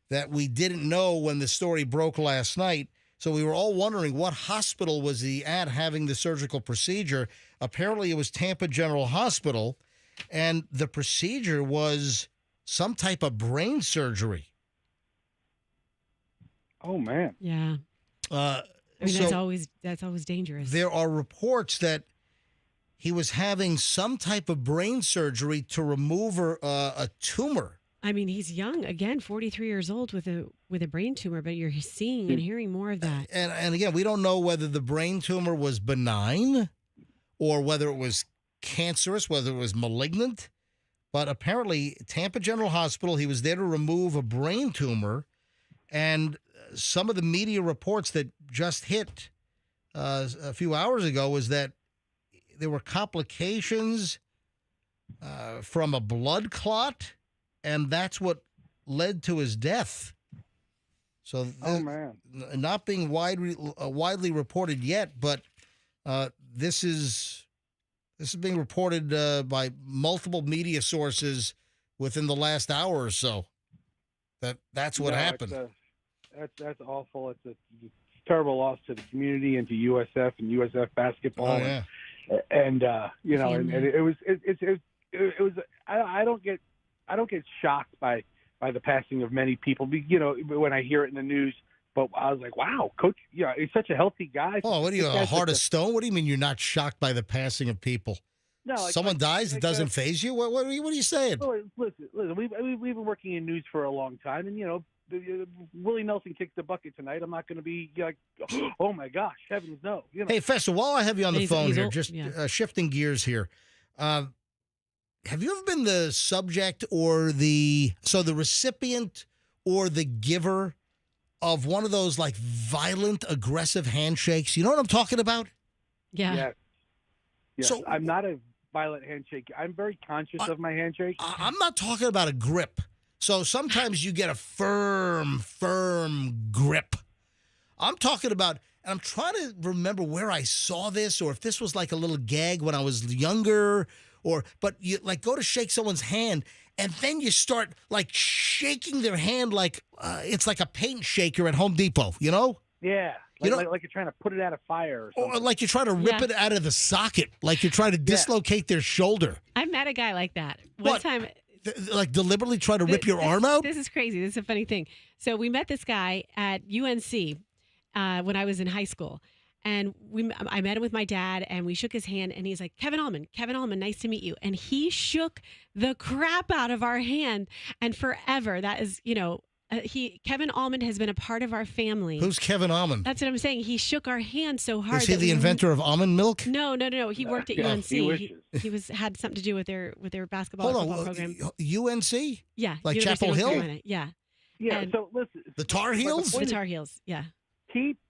that we didn't know when the story broke last night. So we were all wondering what hospital was he at having the surgical procedure. Apparently it was Tampa General Hospital, and the procedure was some type of brain surgery. Oh, man. Yeah. That's always dangerous. There are reports that he was having some type of brain surgery to remove a tumor. I mean, he's young, again, 43 years old with a brain tumor, but you're seeing and hearing more of that. And again, we don't know whether the brain tumor was benign or whether it was cancerous, whether it was malignant. But apparently, Tampa General Hospital, he was there to remove a brain tumor. And some of the media reports that just hit a few hours ago was that there were complications from a blood clot. And that's what led to his death. So, not being widely reported yet, but this is being reported by multiple media sources within the last hour or so. That's what happened. That's awful. It's a terrible loss to the community and to USF and USF basketball. Oh, yeah. And it was. I don't get shocked by the passing of many people, when I hear it in the news. But I was like, wow, coach, he's such a healthy guy. Oh, what are you, a heart of stone? What do you mean you're not shocked by the passing of people? No, someone dies, it doesn't faze you? What are you saying? Oh, listen, we've been working in news for a long time, and, Willie Nelson kicked the bucket tonight. I'm not going to be like, oh, my gosh, heavens no. Hey, Fester, while I have you on the phone here, just shifting gears here, have you ever been the subject or the recipient or the giver of one of those like violent, aggressive handshakes? You know what I'm talking about? Yeah. Yes. So I'm not a violent handshake. I'm very conscious of my handshake. I'm not talking about a grip. So sometimes you get a firm grip. I'm talking about, and I'm trying to remember where I saw this or if this was like a little gag when I was younger. But you like go to shake someone's hand and then you start like shaking their hand like it's like a paint shaker at Home Depot, Yeah, like you're trying to put it out of fire or like you're trying to rip it out of the socket, like you're trying to dislocate their shoulder. I met a guy like that one time. Like deliberately try to rip your arm out? This is crazy. This is a funny thing. So we met this guy at UNC when I was in high school. And I met him with my dad, and we shook his hand, and he's like, Kevin Allman, nice to meet you. And he shook the crap out of our hand. And forever, that is, Kevin Allman has been a part of our family. Who's Kevin Allman? That's what I'm saying. He shook our hand so hard. Is he the inventor of almond milk? No. He worked at UNC. He had something to do with their basketball football program. UNC? Yeah. Like University Chapel of North Hill? Carolina. Yeah. Yeah. And So listen, The Tar Heels? The Tar Heels. Yeah.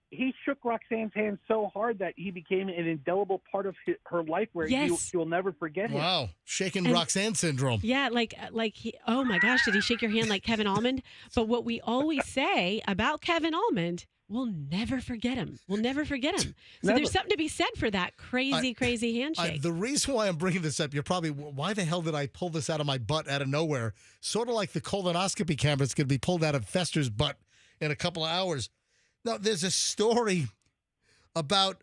He shook Roxanne's hand so hard that he became an indelible part of her life where you'll never forget him. Wow. Shaking Roxanne syndrome. Yeah, like he. Oh my gosh, did he shake your hand like Kevin Allman? But what we always say about Kevin Allman, we'll never forget him. We'll never forget him. So there's something to be said for that crazy handshake. The reason why I'm bringing this up, you're probably, why the hell did I pull this out of my butt out of nowhere? Sort of like the colonoscopy camera that's going to be pulled out of Fester's butt in a couple of hours. Now, there's a story about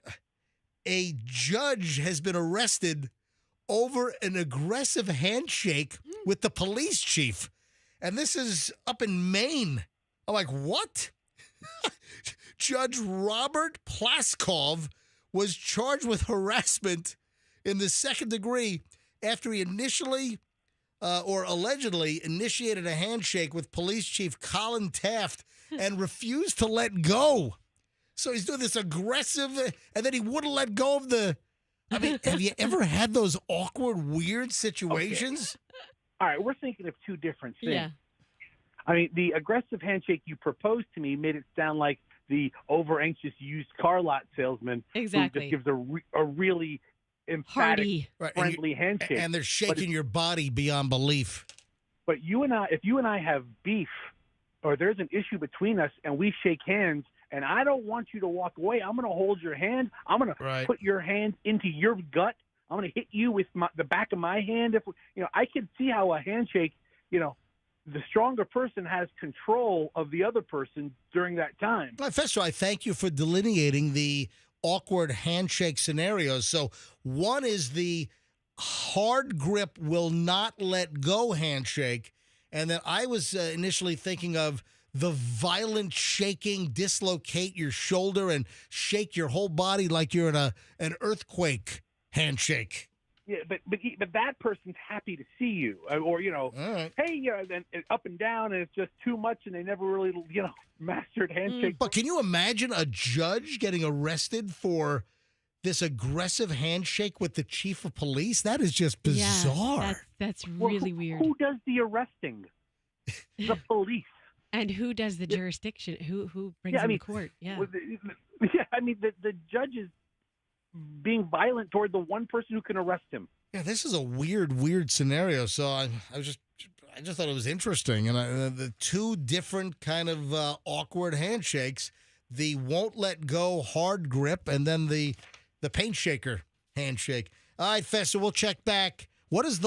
a judge has been arrested over an aggressive handshake with the police chief. And this is up in Maine. I'm like, what? Judge Robert Plaskov was charged with harassment in the second degree after he initially or allegedly initiated a handshake with police chief Colin Taft and refused to let go. So he's doing this aggressive, and then he wouldn't let go of the... I mean, have you ever had those awkward, weird situations? Okay. All right, we're thinking of two different things. Yeah. I mean, the aggressive handshake you proposed to me made it sound like the over-anxious used car lot salesman who just gives a really emphatic, friendly handshake. And they're shaking your body beyond belief. But if you and I have beef, or there's an issue between us and we shake hands and I don't want you to walk away, I'm going to hold your hand. I'm going to put your hand into your gut. I'm going to hit you with the back of my hand. I could see how a handshake, the stronger person has control of the other person during that time. Well, Fester, I thank you for delineating the awkward handshake scenarios. So one is the hard grip will not let go handshake. And then I was initially thinking of the violent shaking, dislocate your shoulder and shake your whole body like you're in an earthquake handshake. Yeah, but that person's happy to see you, or hey, then up and down, and it's just too much, and they never really mastered handshake. But can you imagine a judge getting arrested for this aggressive handshake with the chief of police? That is just bizarre. Yeah, that's really weird. Who does the arresting? The police. And who does the jurisdiction? Who brings them to court? Yeah. I mean, the judge is being violent toward the one person who can arrest him. Yeah, this is a weird scenario. So I just thought it was interesting. And the two different kind of awkward handshakes, the won't let go hard grip, and then the paint shaker handshake. All right, Fester, we'll check back. What is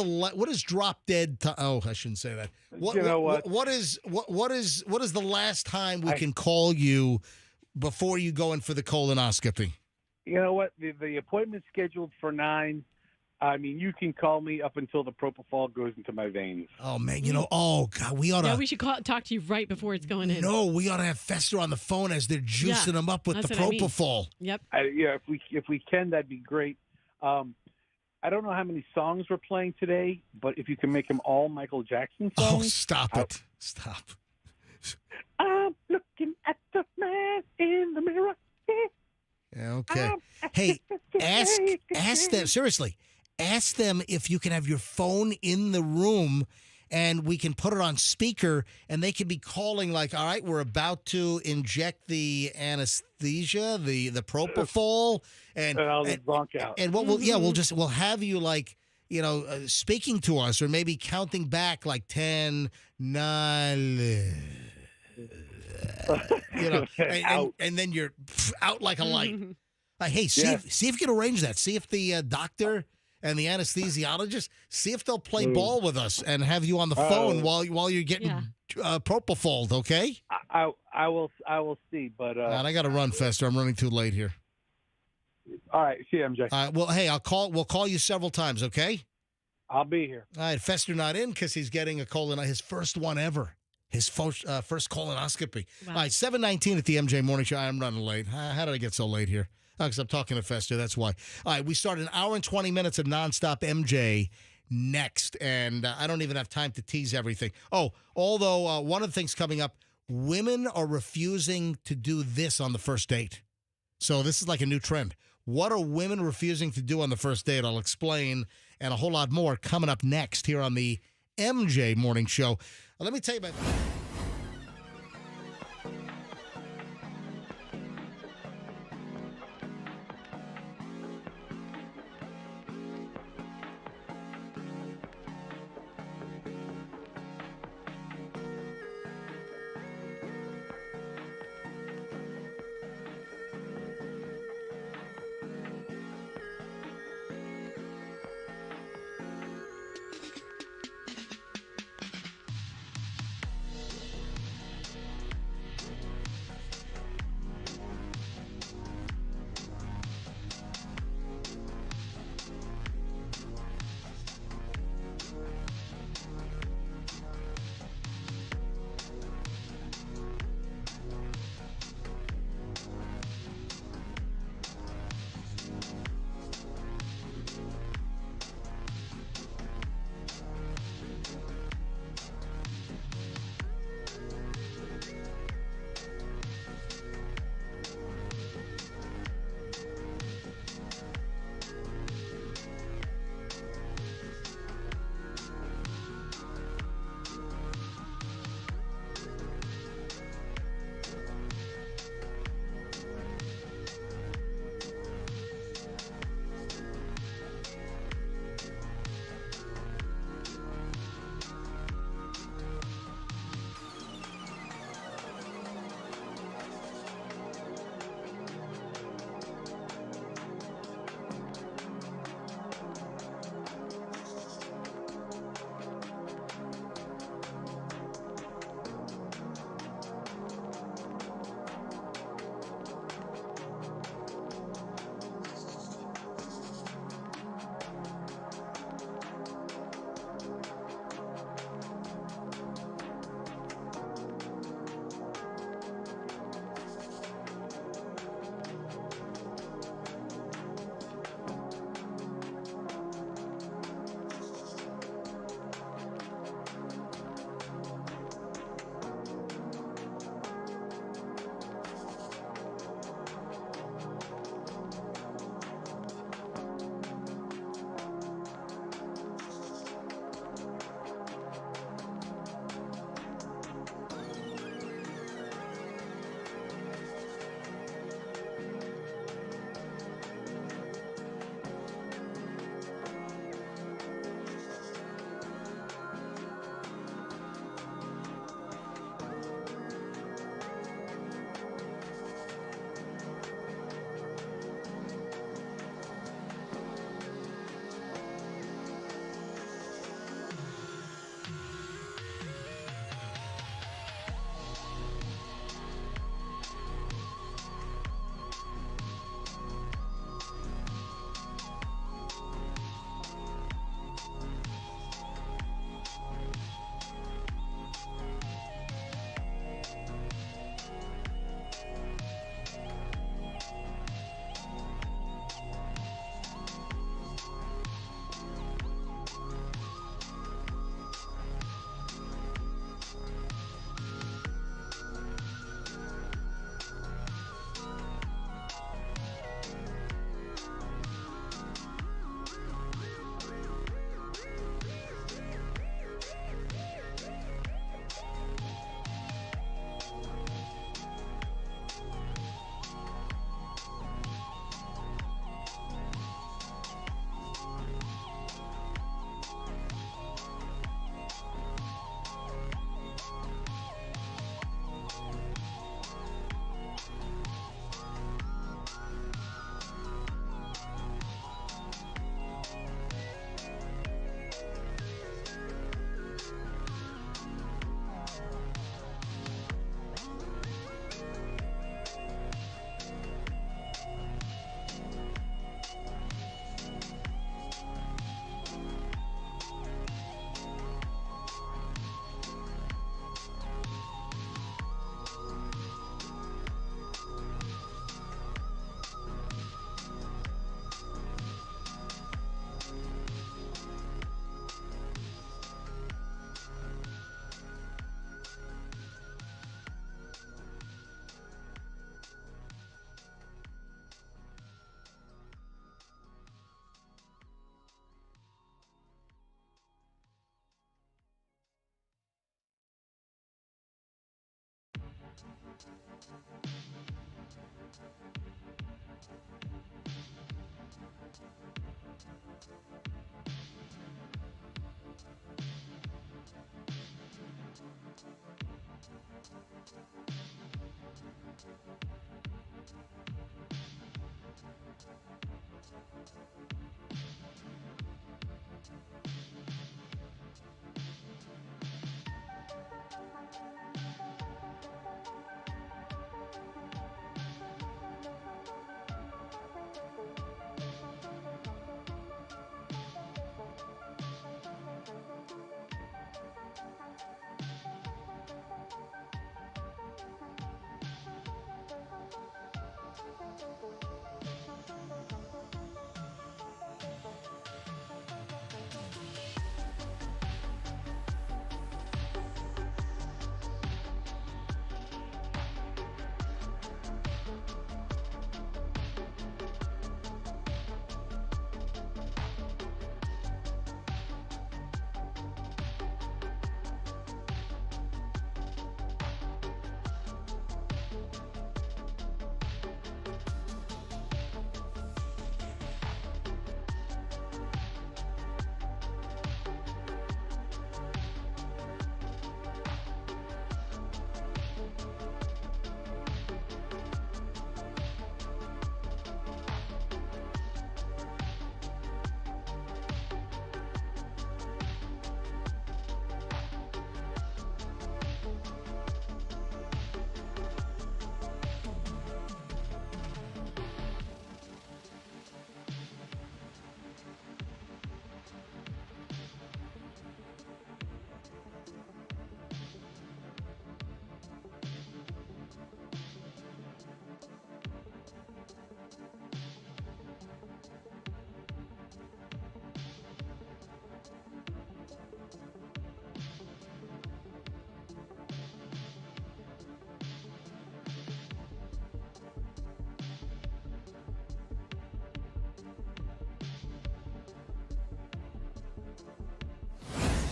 drop dead? I shouldn't say that. What is the last time we can call you before you go in for the colonoscopy? You know what? The appointment's scheduled for 9. I mean, you can call me up until the propofol goes into my veins. Oh man, oh God, we ought to. Yeah, we should talk to you right before it's going in. No, we ought to have Fester on the phone as they're juicing him up with the propofol. Yep. If we can, that'd be great. I don't know how many songs we're playing today, but if you can make them all Michael Jackson songs. Oh, stop it! Stop. I'm looking at the man in the mirror. Yeah, okay. Hey, ask them seriously. Ask them if you can have your phone in the room and we can put it on speaker and they can be calling like, all right, we're about to inject the anesthesia, the propofol, and I'll just bonk out. And what we'll have you like, speaking to us or maybe counting back like 10, 9, and then you're out like a light. Hey, see if you can arrange that. See if the doctor and the anesthesiologist, see if they'll play ball with us and have you on the phone while you're getting propofol, okay? I will see, but I got to run, Fester. I'm running too late here. All right, see you, MJ. Well, hey, we'll call you several times, okay? I'll be here. All right, Fester not in because he's getting his first one ever. His first colonoscopy. Wow. All right, 7:19 at the MJ Morning Show. I'm running late. How did I get so late here? Because I'm talking to Fester, that's why. All right, we start an hour and 20 minutes of nonstop MJ next, and I don't even have time to tease everything. Oh, although one of the things coming up, women are refusing to do this on the first date. So this is like a new trend. What are women refusing to do on the first date? I'll explain, and a whole lot more coming up next here on the MJ Morning Show. Let me tell you about...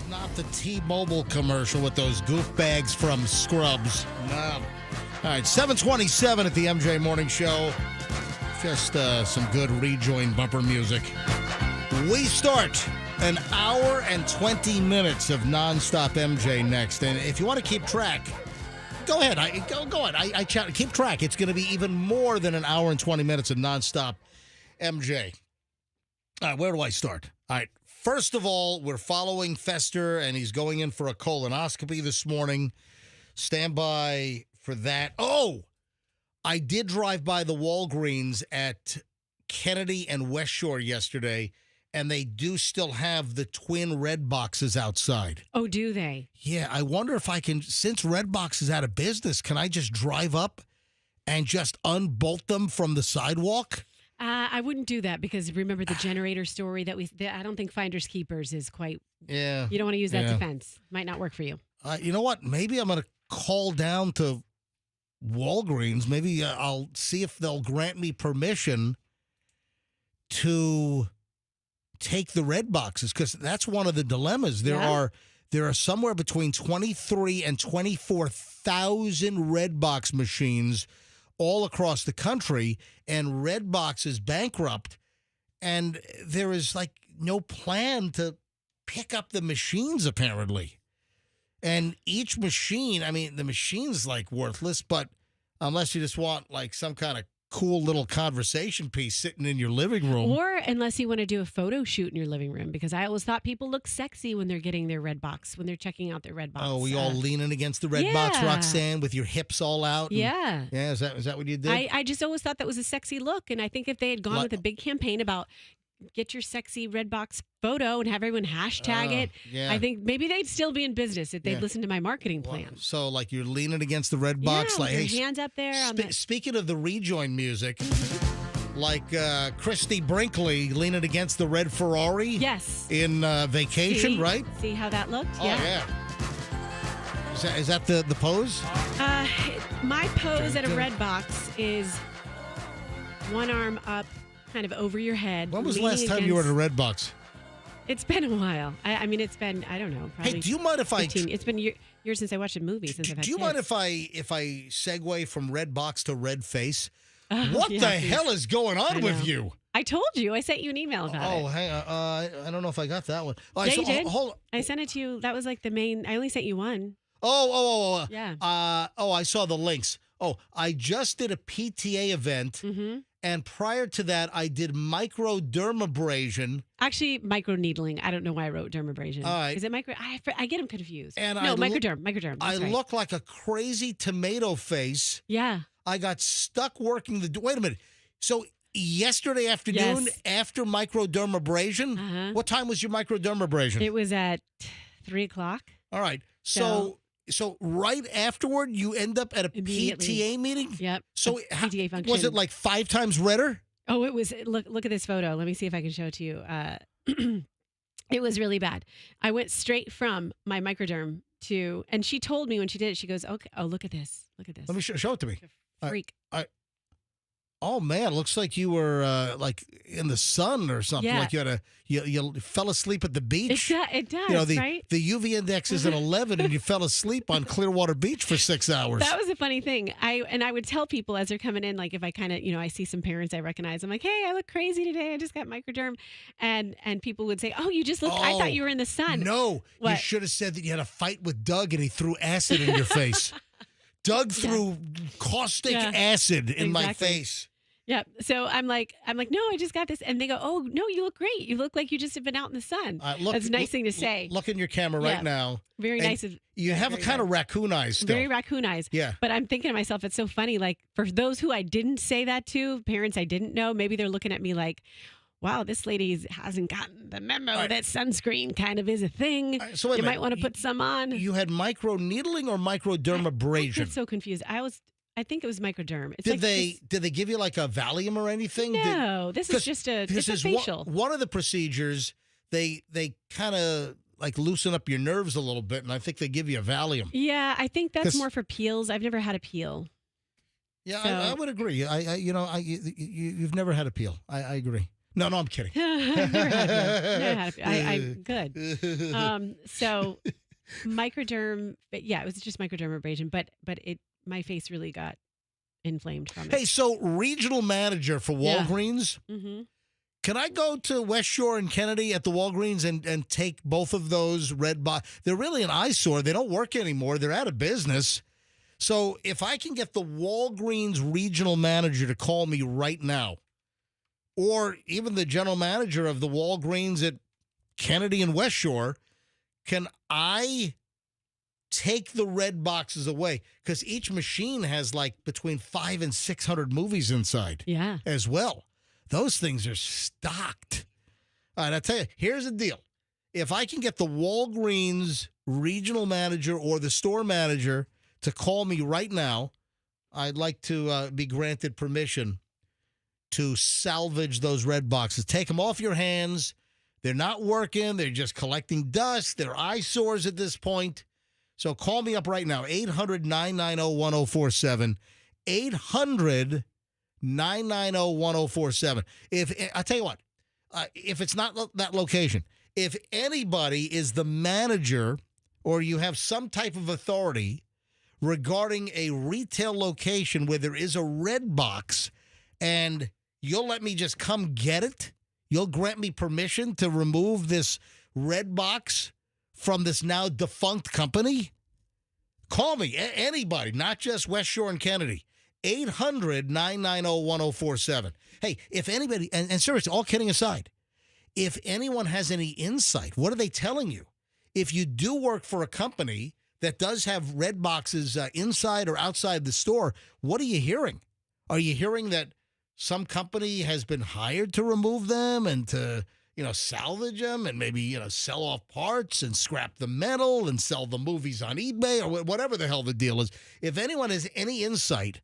Not the T-Mobile commercial with those goof bags from Scrubs. No. All right, 727 at the MJ Morning Show. Just some good rejoin bumper music. We start an hour and 20 minutes of nonstop MJ next. And if you want to keep track, go ahead. Go ahead. Keep track. It's going to be even more than an hour and 20 minutes of nonstop MJ. All right, where do I start? All right. First of all, we're following Fester, and he's going in for a colonoscopy this morning. Stand by for that. Oh, I did drive by the Walgreens at Kennedy and West Shore yesterday, and they do still have the twin Redboxes outside. Oh, do they? Yeah, I wonder if I can, since Redbox is out of business, can I just drive up and just unbolt them from the sidewalk? I wouldn't do that because remember the generator story that I don't think finders keepers is quite. Yeah. You don't want to use that defense. Might not work for you. You know what? Maybe I'm going to call down to Walgreens. Maybe I'll see if they'll grant me permission to take the red boxes because that's one of the dilemmas. There are somewhere between 23 and 24,000 Redbox machines all across the country, and Redbox is bankrupt, and there is like no plan to pick up the machines apparently. And each machine, I mean, the machine's like worthless, but unless you just want like some kind of cool little conversation piece sitting in your living room. Or unless you want to do a photo shoot in your living room, because I always thought people look sexy when they're getting their Redbox, when they're checking out their Redbox. Oh, we all leaning against the Redbox, Roxanne, with your hips all out? Yeah. Yeah, is that what you did? I just always thought that was a sexy look, and I think if they had gone with a big campaign about get your sexy Redbox photo and have everyone hashtag it, I think maybe they'd still be in business if they'd listen to my marketing plan. So, like, you're leaning against the Redbox, like, with your hands up there. Speaking of the rejoin music, like Christy Brinkley leaning against the red Ferrari. Yes. In Vacation, right? See how that looked? Oh, yeah. Is that the pose? My pose at a Redbox is one arm up, kind of over your head. When was the last time you were at a Redbox? It's been a while. I mean, it's been, I don't know, probably. Hey, do you mind if 15, it's been years since I watched a movie. Since I've had Do you kids. mind if I segue from Redbox to Red Face? What yeah, the please. hell is going on with you? I told you. I sent you an email about it. Oh, hang on. I don't know if I got that one. Yeah, you did. Hold on. I sent it to you. That was like the main. I only sent you one. Oh. Yeah. I saw the links. Oh, I just did a PTA event, and prior to that, I did microdermabrasion. Actually, microneedling. I don't know why I wrote dermabrasion. All right. Is it micro? I get them confused. And microderm. That's I right. look like a crazy tomato face. Yeah. I got stuck working the. Wait a minute. So yesterday afternoon, after microdermabrasion, what time was your microdermabrasion? It was at 3:00. All right. So right afterward, you end up at a PTA meeting? Yep. So PTA function. Was it like 5 times redder? Oh, it was. Look at this photo. Let me see if I can show it to you. It was really bad. I went straight from my microderm to, and she told me when she did it, she goes, "Okay, oh, look at this. Look at this. Let me show it to me. Freak." Oh man, looks like you were like in the sun or something. Yeah. Like you fell asleep at the beach. It does, You know, right? the UV index is an 11, and you fell asleep on Clearwater Beach for 6 hours. That was a funny thing. I would tell people as they're coming in, like if I kind of, I see some parents I recognize, I'm like, "Hey, I look crazy today. I just got microderm," and people would say, "Oh, you just look. I thought you were in the sun." No, What? you should have said that you had a fight with Doug and he threw acid in your face. Doug threw caustic acid in my face. Yeah. So I'm like, no, I just got this. And they go, "Oh, no, you look great. You look like you just have been out in the sun." That's a nice thing to say. Look in your camera right now. Very nice. You have a kind of raccoon eyes still. Very raccoon eyes. Yeah. But I'm thinking to myself, it's so funny. Like for those who I didn't say that to, parents I didn't know, maybe they're looking at me like, "Wow, this lady hasn't gotten the memo that sunscreen kind of is a thing. So wait a you minute. might want to put some on." You had microneedling or microdermabrasion? I get so confused. I think it was microderm. It's did they give you like a Valium or anything? No, this is just a facial. One of the procedures, they kind of like loosen up your nerves a little bit, and I think they give you a Valium. Yeah, I think that's more for peels. I've never had a peel. Yeah, so. I would agree. You've never had a peel. I agree. No, I'm kidding. I've never had a peel. Good. So microderm, yeah, it was just microdermabrasion, but my face really got inflamed from it. Hey, so regional manager for Walgreens. Mm-hmm. Can I go to West Shore and Kennedy at the Walgreens and take both of those Redbox? They're really an eyesore. They don't work anymore. They're out of business. So if I can get the Walgreens regional manager to call me right now, or even the general manager of the Walgreens at Kennedy and West Shore, can I take the red boxes away? Because each machine has like between 500 and 600 movies inside as well. Those things are stocked. All right, I'll tell you, here's the deal. If I can get the Walgreens regional manager or the store manager to call me right now, I'd like to be granted permission to salvage those red boxes. Take them off your hands. They're not working. They're just collecting dust. They're eyesores at this point. So call me up right now, 800-990-1047, 800-990-1047. I'll tell you what, if it's not that location, if anybody is the manager or you have some type of authority regarding a retail location where there is a red box and you'll let me just come get it, you'll grant me permission to remove this red box from this now defunct company, call me. Anybody, not just West Shore and Kennedy. 800-990-1047. Hey, if anybody, and seriously, all kidding aside, if anyone has any insight, what are they telling you? If you do work for a company that does have red boxes inside or outside the store, what are you hearing? Are you hearing that some company has been hired to remove them and to, salvage them and maybe, sell off parts and scrap the metal and sell the movies on eBay or whatever the hell the deal is? If anyone has any insight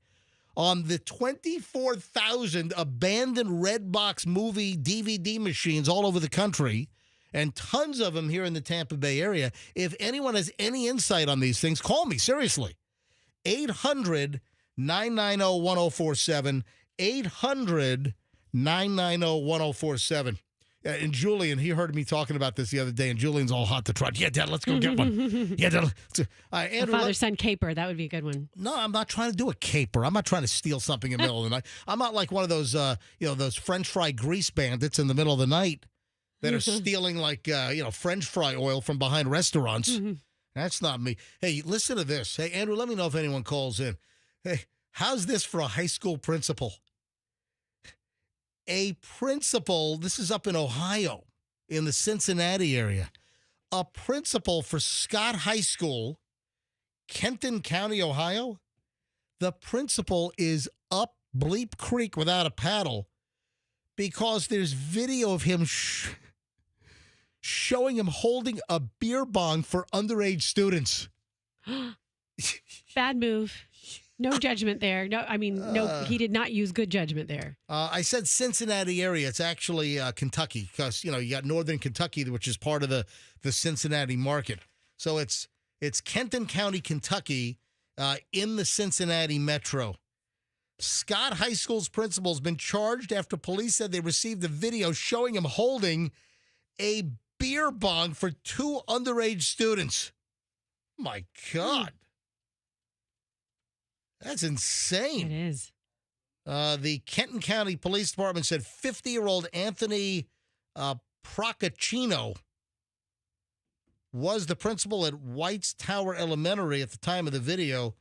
on the 24,000 abandoned Redbox movie DVD machines all over the country, and tons of them here in the Tampa Bay area, if anyone has any insight on these things, call me, seriously. 800-990-1047, 800-990-1047. And Julian, he heard me talking about this the other day, and Julian's all hot to trot. Yeah, Dad, let's go get one. Yeah, Dad. Andrew, father-son caper. That would be a good one. No, I'm not trying to do a caper. I'm not trying to steal something in the middle of the night. I'm not like one of those, those French fry grease bandits in the middle of the night that are stealing French fry oil from behind restaurants. That's not me. Hey, listen to this. Hey, Andrew, let me know if anyone calls in. Hey, how's this for a high school principal? A principal, this is up in Ohio, in the Cincinnati area. A principal for Scott High School, Kenton County, Ohio. The principal is up Bleep Creek without a paddle because there's video of him showing him holding a beer bong for underage students. Bad move. No judgment there. No, he did not use good judgment there. I said Cincinnati area. It's actually Kentucky because, you got northern Kentucky, which is part of the Cincinnati market. So it's Kenton County, Kentucky, in the Cincinnati metro. Scott High School's principal has been charged after police said they received a video showing him holding a beer bong for 2 underage students. My God. That's insane. It is. The Kenton County Police Department said 50-year-old Anthony Procaccino was the principal at White's Tower Elementary at the time of the video,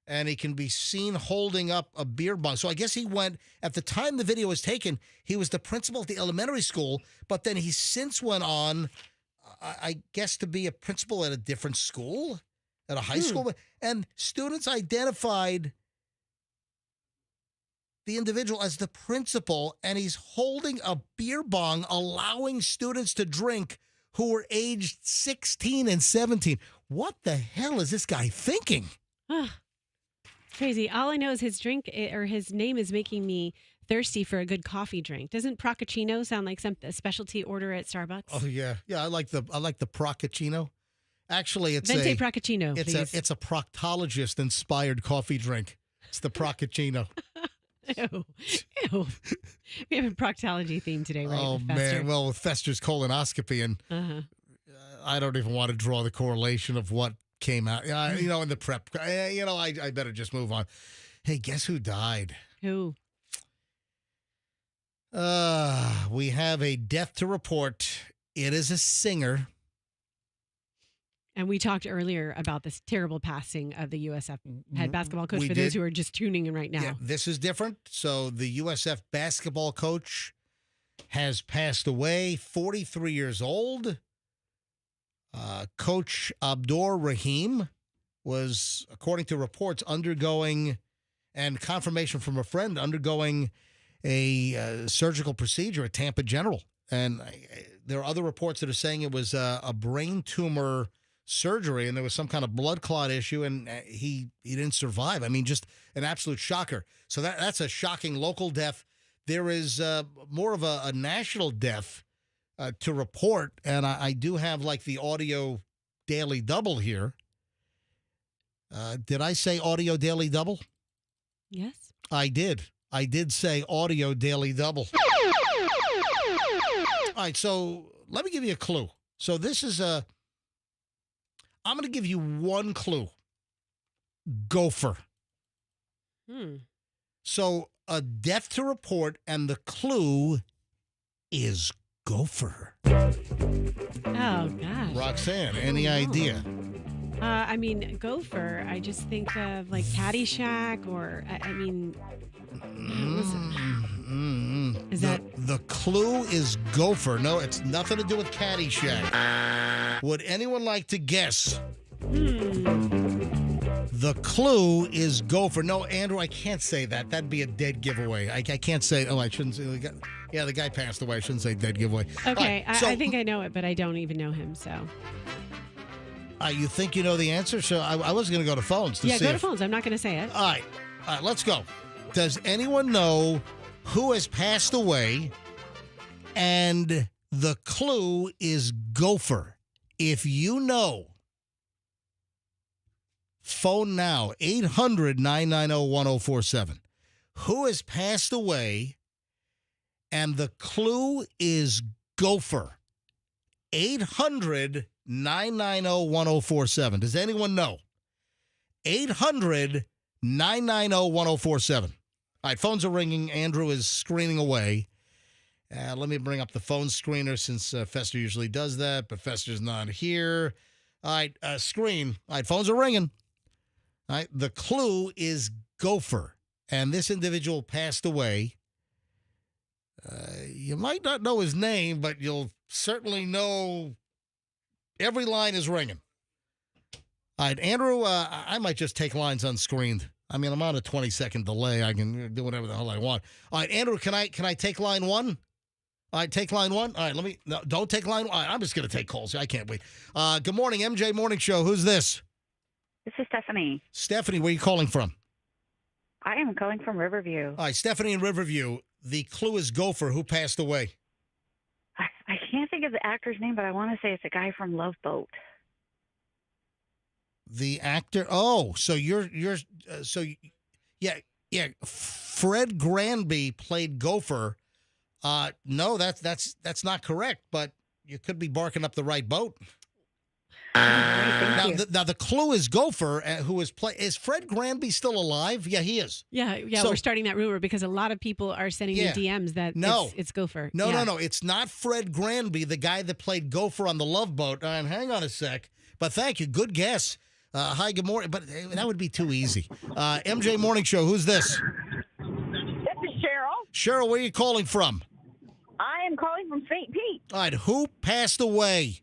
and he can be seen holding up a beer bong. So I guess he went, at the time the video was taken, he was the principal at the elementary school, but then he since went on, I guess, to be a principal at a different school, at a high school. And students identified the individual as the principal, and he's holding a beer bong, allowing students to drink who were aged 16 and 17. What the hell is this guy thinking? Crazy. All I know is his name is making me thirsty for a good coffee drink. Doesn't Procaccino sound like a specialty order at Starbucks? Oh yeah, I like the Procaccino. Actually, it's Venti Procaccino. It's a proctologist inspired coffee drink. It's the Procaccino. Ew. We have a proctology theme today, right? Oh man, well, with Fester's colonoscopy, and I don't even want to draw the correlation of what came out. In the prep. I better just move on. Hey, guess who died? Who? We have a death to report. It is a singer. And we talked earlier about this terrible passing of the USF head basketball coach for those who are just tuning in right now. Yeah, this is different. So the USF basketball coach has passed away, 43 years old. Coach Abdur Rahim was, according to reports, undergoing, and confirmation from a friend, undergoing a surgical procedure at Tampa General. And there are other reports that are saying it was a brain tumor surgery, and there was some kind of blood clot issue, and he didn't survive. I mean, just an absolute shocker. So that's a shocking local death. There is more of a national death to report, and I do have the audio daily double here. Did I say audio daily double? Yes. I did. I did say audio daily double. All right, so let me give you a clue. So this is I'm going to give you one clue. Gopher. So a death to report, and the clue is gopher. Oh, gosh. Roxanne, any idea? Gopher. I just think of Caddyshack, or is that the clue is gopher? No, it's nothing to do with Caddyshack. Would anyone like to guess? The clue is gopher. No, Andrew, I can't say that. That'd be a dead giveaway. I can't say. Oh, I shouldn't say. The guy passed away. I shouldn't say dead giveaway. Okay, right, I think I know it, but I don't even know him. So. You think you know the answer? So I was going to go to phones to see. Yeah, go to phones. I'm not going to say it. All right, let's go. Does anyone know who has passed away? And the clue is gopher. If you know, phone now, 800-990-1047. Who has passed away? And the clue is gopher? 800-990-1047. Does anyone know? 800-990-1047. All right, phones are ringing. Andrew is screening away. Let me bring up the phone screener since Fester usually does that, but Fester's not here. All right, screen. All right, phones are ringing. All right, the clue is gopher, and this individual passed away. You might not know his name, but you'll certainly know every line is ringing. All right, Andrew, I might just take lines unscreened. I mean, I'm on a 20-second delay. I can do whatever the hell I want. All right, Andrew, can I take line one? All right, take line one. All right, don't take line one. All right, I'm just going to take calls. I can't wait. Good morning, MJ Morning Show. Who's this? This is Stephanie. Stephanie, where are you calling from? I am calling from Riverview. All right, Stephanie in Riverview. The clue is gopher. Who passed away? I can't think of the actor's name, but I want to say it's a guy from Love Boat. The actor. Oh, so yeah. Fred Granby played Gopher. No, that's not correct. But you could be barking up the right boat. Now the clue is Gopher, who is Fred Granby still alive? Yeah, he is. Yeah. So, we're starting that rumor because a lot of people are sending me DMs that it's Gopher. No, it's not Fred Granby, the guy that played Gopher on the Love Boat. And hang on a sec. But thank you. Good guess. Hi, good morning. But that would be too easy. MJ Morning Show, who's this? This is Cheryl. Cheryl, where are you calling from? I am calling from St. Pete. All right, who passed away?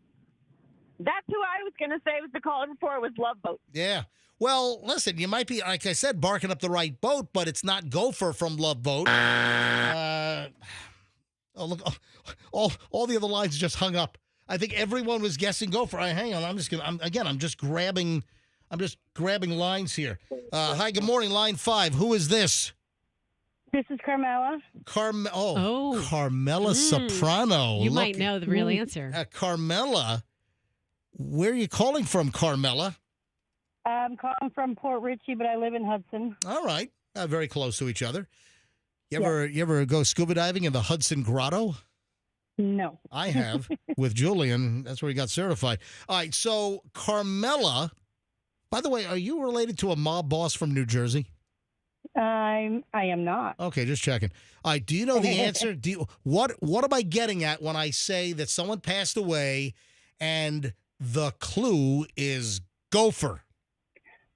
That's who I was going to say was the caller before was Love Boat. Yeah. Well, listen, you might be, like I said, barking up the right boat, but it's not Gopher from Love Boat. Look, all the other lines just hung up. I think everyone was guessing Gopher. Hang on, I'm just grabbing lines here. Hi, good morning, line 5. Who is this? This is Carmela. Carmela Soprano. You might know the real answer. Carmela, where are you calling from, Carmela? I'm calling from Port Richey, but I live in Hudson. All right, very close to each other. You ever go scuba diving in the Hudson Grotto? No. I have with Julian. That's where he got certified. All right, so Carmela, by the way, are you related to a mob boss from New Jersey? I am not. Okay, just checking. All right, do you know the answer? What am I getting at when I say that someone passed away and the clue is Gopher?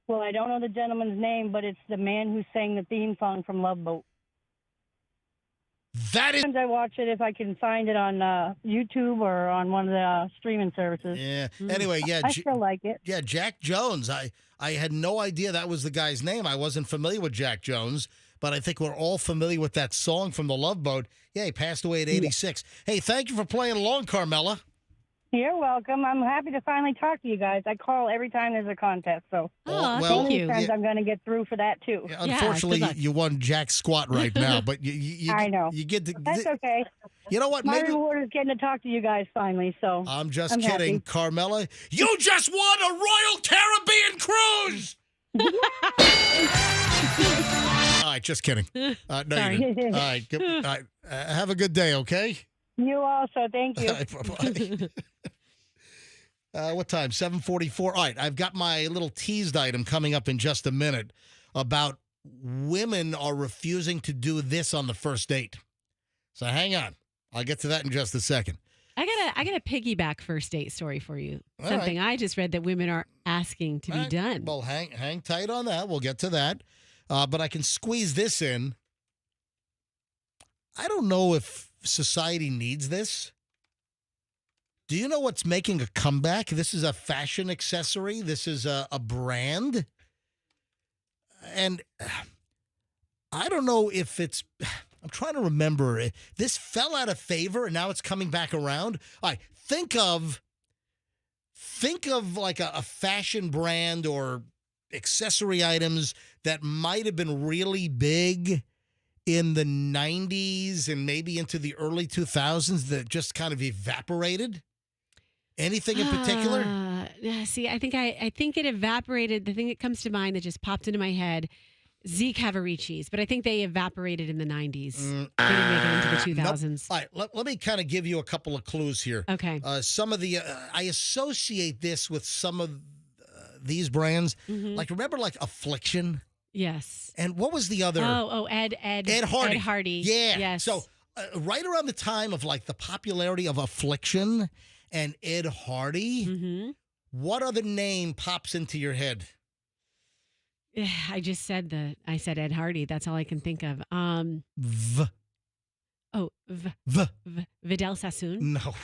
Well, I don't know the gentleman's name, but it's the man who sang the theme song from Love Boat. That is. Sometimes I watch it if I can find it on YouTube or on one of the streaming services. Yeah. Anyway, yeah. I still like it. Yeah, Jack Jones. I had no idea that was the guy's name. I wasn't familiar with Jack Jones, but I think we're all familiar with that song from the Love Boat. Yeah, he passed away at 86. Yeah. Hey, thank you for playing along, Carmela. You're welcome. I'm happy to finally talk to you guys. I call every time there's a contest, so thank you. I'm going to get through for that too. Yeah, unfortunately, you won Jack Squat right now, but you I know you get to. That's okay. You know what? My Maybe reward is getting to talk to you guys finally. So I'm just I'm kidding, happy. Carmela. You just won a Royal Caribbean cruise. All right, just kidding. No, Sorry. you didn't. All right, all right. Have a good day, okay? You also. Thank you. All right, bye-bye. What time? 7:44. All right, I've got my little teased item coming up in just a minute about women are refusing to do this on the first date. So hang on. I'll get to that in just a second. I got a piggyback first date story for you. All Something right. I just read that women are asking to be done. Well, hang tight on that. We'll get to that. But I can squeeze this in. I don't know if society needs this. Do you know what's making a comeback? This is a fashion accessory. This is a brand. And I don't know if it's, I'm trying to remember. This fell out of favor and now it's coming back around. All right, think of like a fashion brand or accessory items that might have been really big in the 90s and maybe into the early 2000s that just kind of evaporated. Anything in particular? See, I think it evaporated. The thing that comes to mind that just popped into my head Z Cavaricis, but I think they evaporated in the 90s. They didn't make it into the 2000s. Nope. All right, let me kind of give you a couple of clues here. Okay. Some of the, I associate this with some of these brands. Like, remember, like, Affliction? Yes. And what was the other? Ed Hardy. Ed Hardy. Yeah. Yes. So right around the time of like the popularity of Affliction and Ed Hardy, what other name pops into your head? I just said I said Ed Hardy. That's all I can think of. V. Vidal Sassoon. No.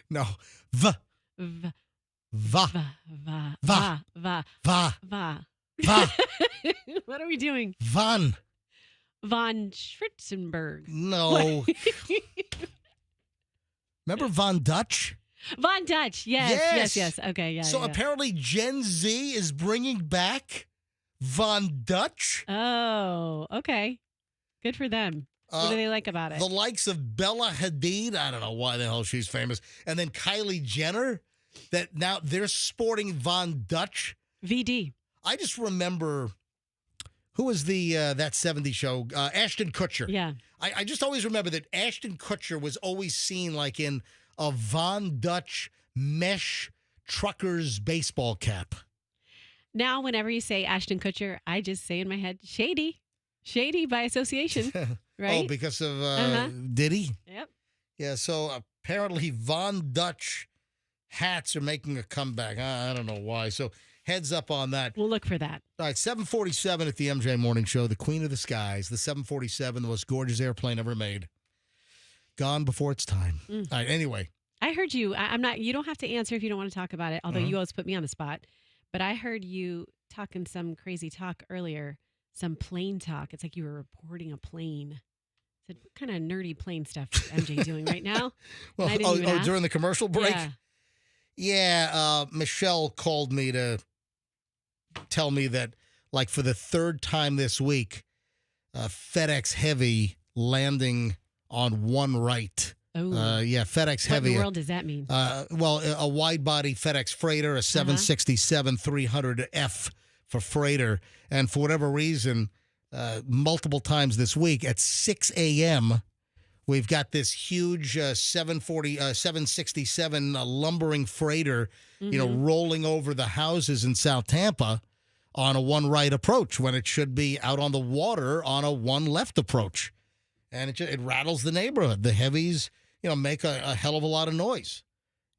No. V. V. Va. Va. Va. Va. Va. Va. Va. What are we doing? Von Schritzenberg. No. Remember Von Dutch? Von Dutch. Yes. Okay, yeah. So yeah. apparently Gen Z is bringing back Von Dutch. Oh, okay. Good for them. What do they like about it? The likes of Bella Hadid. I don't know why the hell she's famous. And then Kylie Jenner. That now they're sporting Von Dutch. VD. I just remember, who was the that 70s show? Ashton Kutcher. Yeah. I just always remember that Ashton Kutcher was always seen like in a Von Dutch mesh trucker's baseball cap. Now, whenever you say Ashton Kutcher, I just say in my head, shady. Shady by association, right? Oh, because of Diddy? Yep. Yeah, so apparently Von Dutch hats are making a comeback. I don't know why. So heads up on that. We'll look for that. All right, 747 at the MJ Morning Show, the Queen of the Skies, the 747, the most gorgeous airplane ever made. Gone before its time. All right, anyway. I heard you. I'm not. You don't have to answer if you don't want to talk about it, although you always put me on the spot. But I heard you talking some crazy talk earlier, some plane talk. It's like you were reporting a plane. I said, what kind of nerdy plane stuff is MJ doing right now? Well, during the commercial break? Yeah. Yeah, Michelle called me to tell me that, like, for the third time this week, FedEx Heavy landing on one right. Oh. Yeah, FedEx Heavy. What in the world does that mean? Well, a wide-body FedEx freighter, a 767-300F for freighter. And for whatever reason, multiple times this week at 6 a.m., we've got this huge 767 lumbering freighter, rolling over the houses in South Tampa on a one right approach when it should be out on the water on a one left approach. And it rattles the neighborhood. The heavies, make a hell of a lot of noise.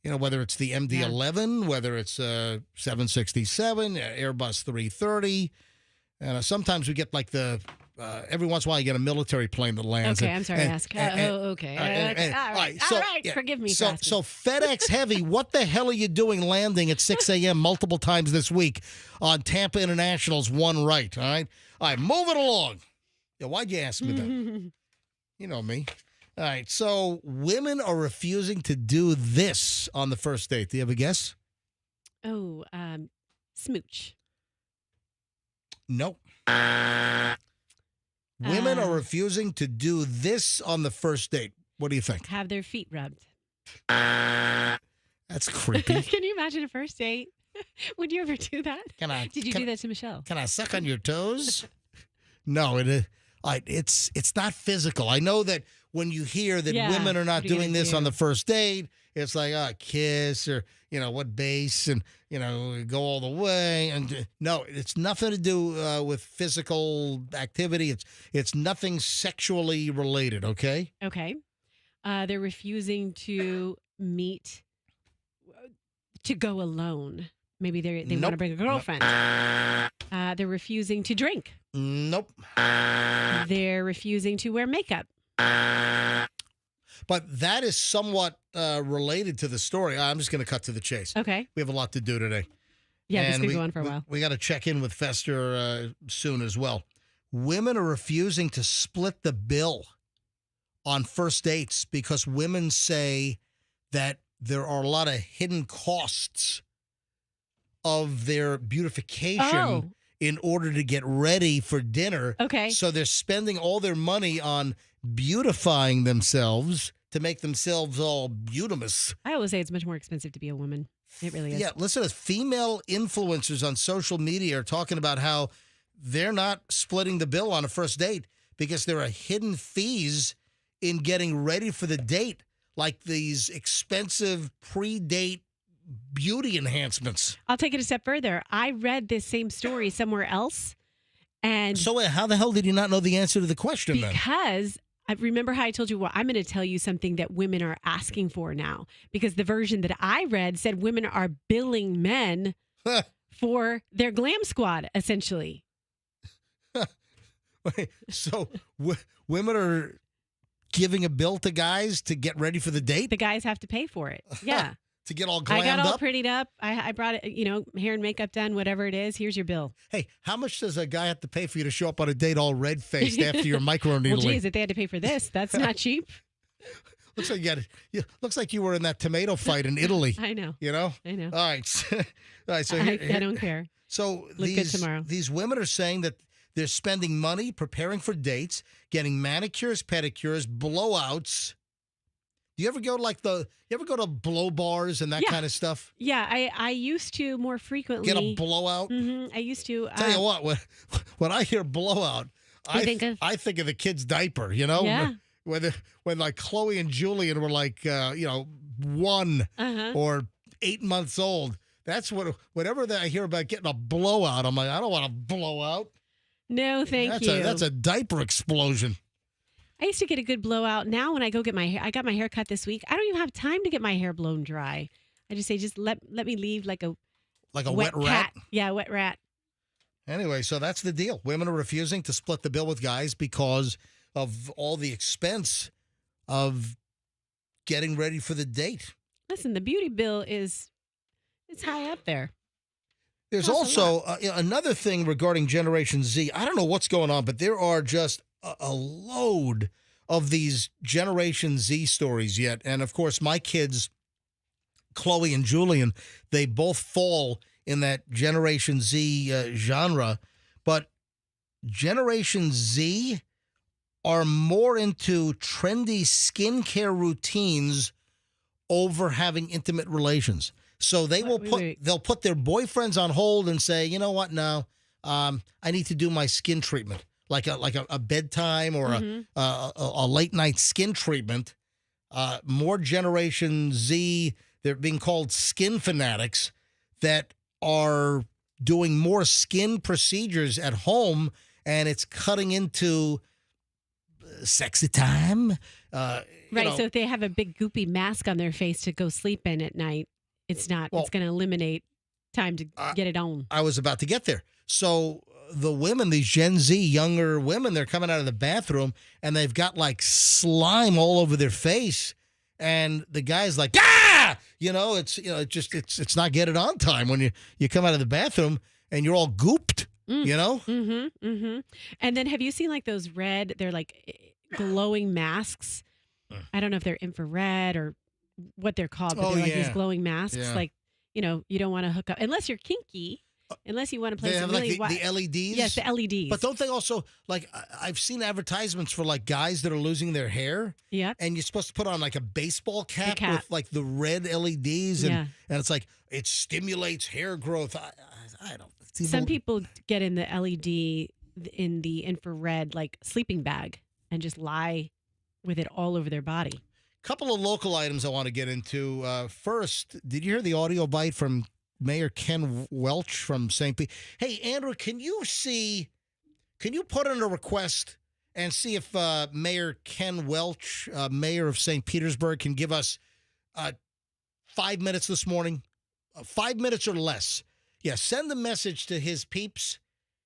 Whether it's the MD-11, whether it's 767, Airbus 330. And sometimes we get like every once in a while you get a military plane that lands. Okay, I'm sorry to ask. Okay. All right. Forgive me. So FedEx Heavy, what the hell are you doing landing at 6 a.m. multiple times this week on Tampa International's one right? All right, move it along. Yeah, why'd you ask me that? You know me. All right, so women are refusing to do this on the first date. Do you have a guess? Oh, smooch. Nope. Women are refusing to do this on the first date. What do you think? Have their feet rubbed. That's creepy. Can you imagine a first date? Would you ever do that? Did you do that to Michelle? Can I suck on your toes? No, it's not physical. I know that when you hear that women are not doing this on the first date, it's like kiss or what base and go all the way. And no, it's nothing to do with physical activity. It's nothing sexually related. Okay. Okay. They're refusing to meet, to go alone. Maybe they want to bring a girlfriend. They're refusing to drink. Nope. They're refusing to wear makeup. But that is somewhat related to the story. I'm just going to cut to the chase. Okay. We have a lot to do today. Yeah, this could go on for a while. We got to check in with Fester soon as well. Women are refusing to split the bill on first dates because women say that there are a lot of hidden costs of their beautification in order to get ready for dinner. Okay. So they're spending all their money on beautifying themselves to make themselves all beautimous. I always say it's much more expensive to be a woman. It really is. Yeah, listen, female influencers on social media are talking about how they're not splitting the bill on a first date because there are hidden fees in getting ready for the date, like these expensive pre-date beauty enhancements. I'll take it a step further. I read this same story somewhere else. And so how the hell did you not know the answer to the question then? Because I remember how I told you, well, I'm going to tell you something that women are asking for now. Because the version that I read said women are billing men for their glam squad, essentially. Wait, so women are giving a bill to guys to get ready for the date? The guys have to pay for it. Yeah. To get all glammed up? I got all prettied up. I brought it, hair and makeup done, whatever it is. Here's your bill. Hey, how much does a guy have to pay for you to show up on a date all red-faced after your microneedling? Well, geez, if they had to pay for this, that's not cheap. Looks like looks like you were in that tomato fight in Italy. I know. You know? I know. All right. All right. So I don't care. So Look good tomorrow. These women are saying that they're spending money preparing for dates, getting manicures, pedicures, blowouts. Do you ever go to blow bars and that kind of stuff? Yeah, I used to more frequently. Get a blowout? Mm-hmm. I used to. Tell you what, when I hear blowout, I think of the kid's diaper, you know? Yeah. When like Chloe and Julian were like, 1 or 8 months old. That's whenever I hear about getting a blowout, I'm like, I don't want a blowout. No, thank you. That's a diaper explosion. I used to get a good blowout. Now when I go get my hair, I got my hair cut this week. I don't even have time to get my hair blown dry. I just say, let me leave like a wet rat. Yeah, wet rat. Anyway, so that's the deal. Women are refusing to split the bill with guys because of all the expense of getting ready for the date. Listen, the beauty bill it's high up there. There's also another thing regarding Generation Z. I don't know what's going on, but there are just a load of these Generation Z stories yet. And, of course, my kids, Chloe and Julian, they both fall in that Generation Z genre. But Generation Z are more into trendy skincare routines over having intimate relations. So they'll put their boyfriends on hold and say, you know what, no, I need to do my skin treatment, like a bedtime or a late night skin treatment. More Generation Z, they're being called skin fanatics, that are doing more skin procedures at home, and it's cutting into sexy time. Right. So if they have a big goopy mask on their face to go sleep in at night, it's going to eliminate time to get it on. I was about to get there. So the women, these Gen Z younger women, they're coming out of the bathroom and they've got like slime all over their face. And the guy's like, ah! It's not get it on time when you come out of the bathroom and you're all gooped, you know? Mm-hmm, mm-hmm. And then have you seen like those they're like glowing masks? I don't know if they're infrared or what they're called, but they're like these glowing masks. Yeah. Like, you don't want to hook up unless you're kinky, unless you want to play some really the LEDs. Yes, the LEDs. But don't they also, like, I've seen advertisements for like guys that are losing their hair. Yeah. And you're supposed to put on like a baseball cap with like the red LEDs, and it's like it stimulates hair growth. I don't. Some people get in the LED in the infrared like sleeping bag and just lie with it all over their body. Couple of local items I want to get into. First, did you hear the audio bite from Mayor Ken Welch from St. Pete? Hey, Andrew, can you put in a request and see if Mayor Ken Welch, mayor of St. Petersburg, can give us 5 minutes this morning? 5 minutes or less. Yeah, send a message to his peeps,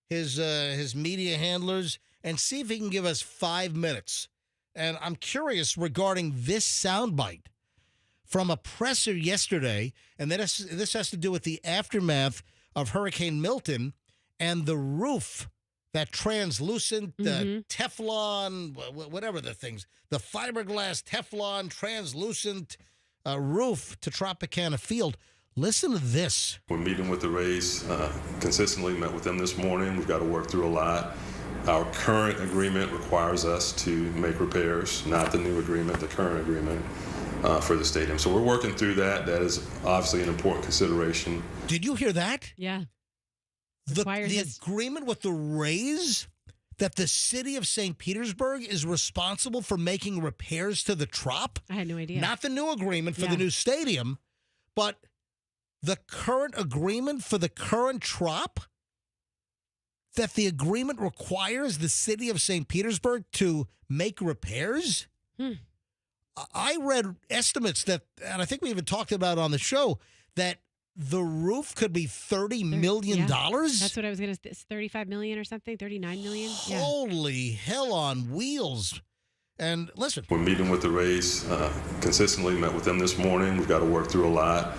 his media handlers, and see if he can give us 5 minutes. And I'm curious regarding this soundbite from a presser yesterday, and this has to do with the aftermath of Hurricane Milton and the roof, that translucent Teflon, whatever the things, the fiberglass Teflon translucent roof to Tropicana Field. Listen to this. We're meeting with the Rays consistently, met with them this morning. We've got to work through a lot. Our current agreement requires us to make repairs, not the new agreement, the current agreement for the stadium. So we're working through that. That is obviously an important consideration. Did you hear that? Yeah. requires the us. agreement with the Rays that the city of St. Petersburg is responsible for making repairs to the Trop? I had no idea. Not the new agreement for the new stadium, but the current agreement for the current Trop? That the agreement requires the city of St. Petersburg to make repairs? I read estimates that, and I think we even talked about on the show, that the roof could be $30 million. That's what I was going to say. 35 million or something, 39 million. Holy hell on wheels. And listen, we're meeting with the Rays consistently, met with them this morning. We've got to work through a lot.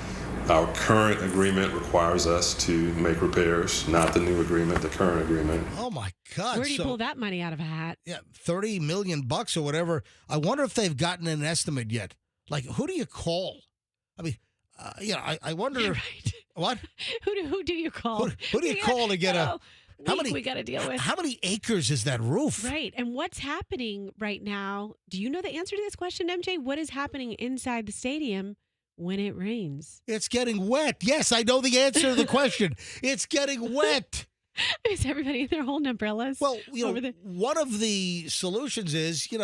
Our current agreement requires us to make repairs, not the new agreement, the current agreement. Oh, my God. Where do you pull that money out of a hat? Yeah, $30 million or whatever. I wonder if they've gotten an estimate yet. Like, who do you call? I mean, I wonder. Right. What? Who do you call? Who do you call to get how many we got to deal with? How many acres is that roof? Right. And what's happening right now? Do you know the answer to this question, MJ? What is happening inside the stadium when it rains? It's getting wet. Yes, I know the answer to the question. It's getting wet. Is everybody in their whole umbrellas? Well, one of the solutions is, you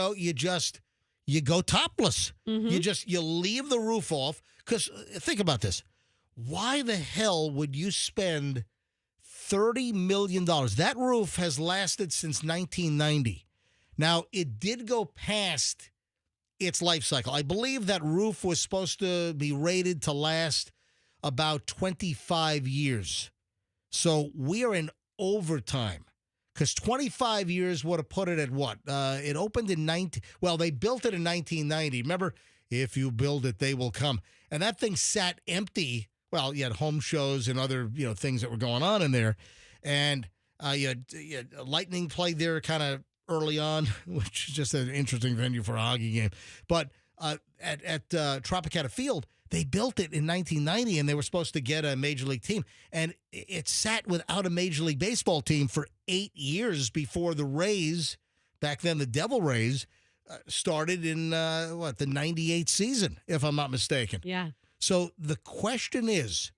go topless. You leave the roof off. Because think about this. Why the hell would you spend $30 million? That roof has lasted since 1990. Now, it did go past its life cycle. I believe that roof was supposed to be rated to last about 25 years. So we are in overtime. Because 25 years would have put it at what? It opened in they built it in 1990. Remember, if you build it, they will come. And that thing sat empty. Well, you had home shows and other, things that were going on in there. And you had Lightning played there kind of early on, which is just an interesting venue for a hockey game. But at Tropicana Field, they built it in 1990, and they were supposed to get a Major League team. And it sat without a Major League Baseball team for 8 years before the Rays, back then the Devil Rays, started in, the 98 season, if I'm not mistaken. Yeah. So the question is,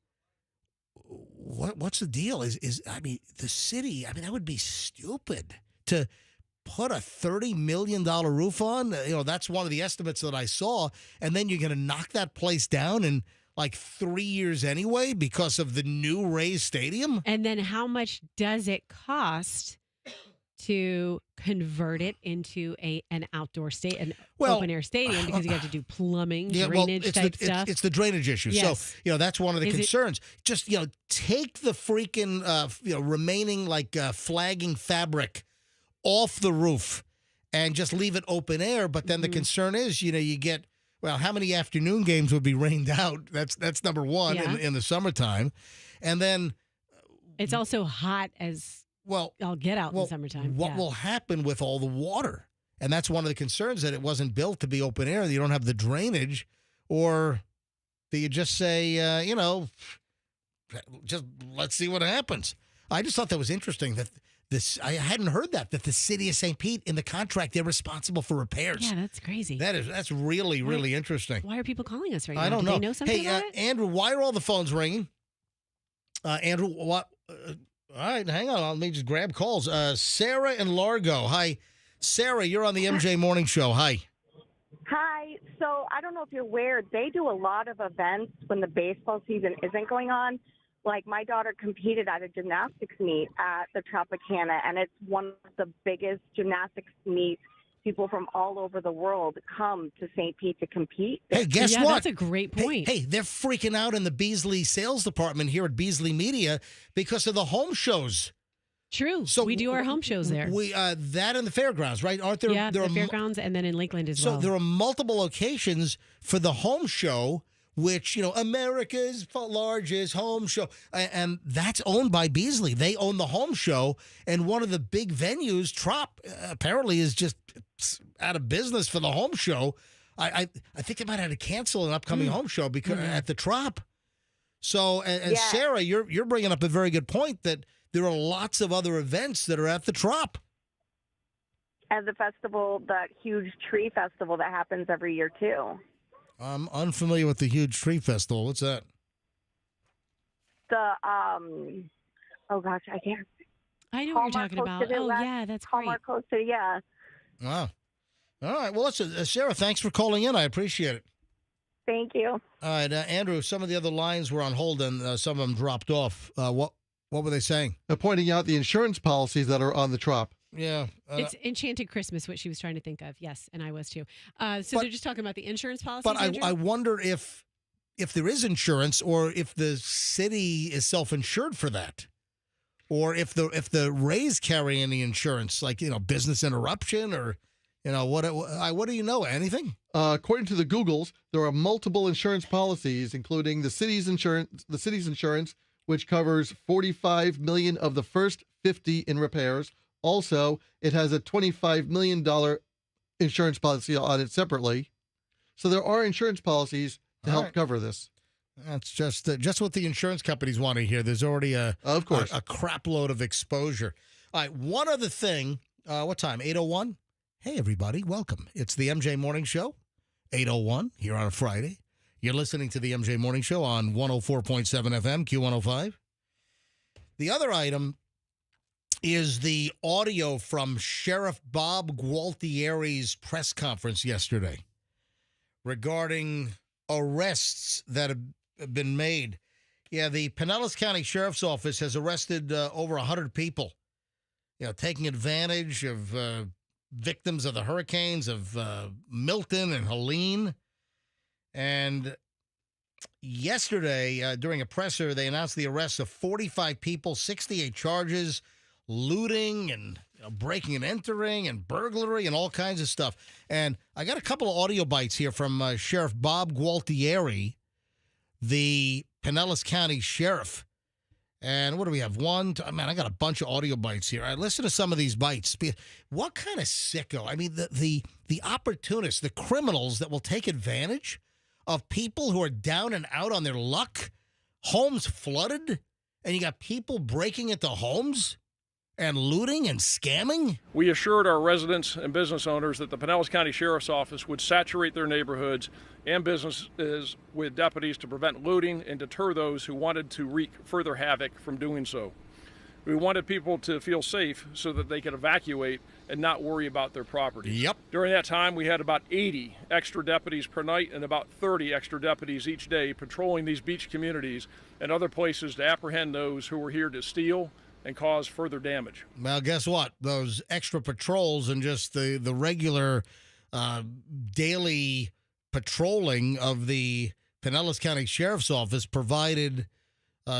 what's the deal? The city, that would be stupid to put a $30 million roof on. That's one of the estimates that I saw. And then you're going to knock that place down in like 3 years anyway because of the new Rays Stadium. And then how much does it cost to convert it into an outdoor open air stadium, because you have to do plumbing, drainage type stuff. It's the drainage issue. Yes. So, that's one of the concerns. Just, take the freaking, remaining flagging fabric off the roof and just leave it open air. But then the concern is, you get, how many afternoon games would be rained out? That's number one in the summertime. And then it's also hot as I'll get out in the summertime. What will happen with all the water? And that's one of the concerns, that it wasn't built to be open air. You don't have the drainage, or do you just say, just let's see what happens? I just thought that was interesting that I hadn't heard that the city of St. Pete, in the contract, they're responsible for repairs. Yeah, that's crazy. That's really, really interesting. Why are people calling us right now? I don't know. Do they know something about it? Andrew, why are all the phones ringing? Andrew, what? All right, hang on. Let me just grab calls. Sarah in Largo. Hi. Sarah, you're on the MJ Morning Show. Hi. Hi. So I don't know if you're aware, they do a lot of events when the baseball season isn't going on. Like, my daughter competed at a gymnastics meet at the Tropicana, and it's one of the biggest gymnastics meets. People from all over the world come to St. Pete to compete. Hey, guess what? That's a great point. Hey, they're freaking out in the Beasley sales department here at Beasley Media because of the home shows. True. So we do our home shows there. We that and the fairgrounds, right? Aren't there? Yeah, the fairgrounds, and then in Lakeland as well. So there are multiple locations for the home show, which, America's largest home show. And that's owned by Beasley. They own the home show. And one of the big venues, Trop, apparently is just out of business for the home show. I think they might have to cancel an upcoming home show because at the Trop. So, and Sarah, you're bringing up a very good point that there are lots of other events that are at the Trop. And the festival, that huge tree festival that happens every year, too. I'm unfamiliar with the huge tree festival. What's that? Oh gosh, I can't. I know what you're talking about. Oh, West, yeah, that's great. Hallmark hosted, yeah. Wow. All right. Well, listen, Sarah, thanks for calling in. I appreciate it. Thank you. All right, Andrew, some of the other lines were on hold and some of them dropped off. What were they saying? Pointing out the insurance policies that are on the Trop. Yeah. It's Enchanted Christmas, what she was trying to think of. Yes, and I was too. They're just talking about the insurance policies. But I wonder if there is insurance or if the city is self-insured for that. Or if the Rays carry any insurance, like, business interruption or, what do you know? Anything? According to the Googles, there are multiple insurance policies, including the city's insurance, which covers $45 million of the first 50 in repairs. Also, it has a $25 million insurance policy on it separately. So there are insurance policies to help cover this. That's just what the insurance companies want to hear. There's already of course a crap load of exposure. All right, one other thing. What time? 8:01. Hey everybody, welcome. It's the MJ Morning Show. 8:01 here on a Friday. You're listening to the MJ Morning Show on 104.7 FM Q105. The other item is the audio from Sheriff Bob Gualtieri's press conference yesterday regarding arrests that have been made. Yeah, the Pinellas County Sheriff's Office has arrested over 100 people, taking advantage of victims of the hurricanes of Milton and Helene. And yesterday, during a presser, they announced the arrest of 45 people, 68 charges, looting and breaking and entering and burglary and all kinds of stuff. And I got a couple of audio bites here from Sheriff Bob Gualtieri, the Pinellas County Sheriff. And what do we have? I got a bunch of audio bites here. All right, listen to some of these bites. What kind of sicko? I mean, the opportunists, the criminals that will take advantage of people who are down and out on their luck, homes flooded, and you got people breaking into homes and looting and scamming? We assured our residents and business owners that the Pinellas County Sheriff's Office would saturate their neighborhoods and businesses with deputies to prevent looting and deter those who wanted to wreak further havoc from doing so. We wanted people to feel safe so that they could evacuate and not worry about their property. Yep. During that time, we had about 80 extra deputies per night and about 30 extra deputies each day patrolling these beach communities and other places to apprehend those who were here to steal and cause further damage. Well, guess what? Those extra patrols and just the regular daily patrolling of the Pinellas County Sheriff's Office provided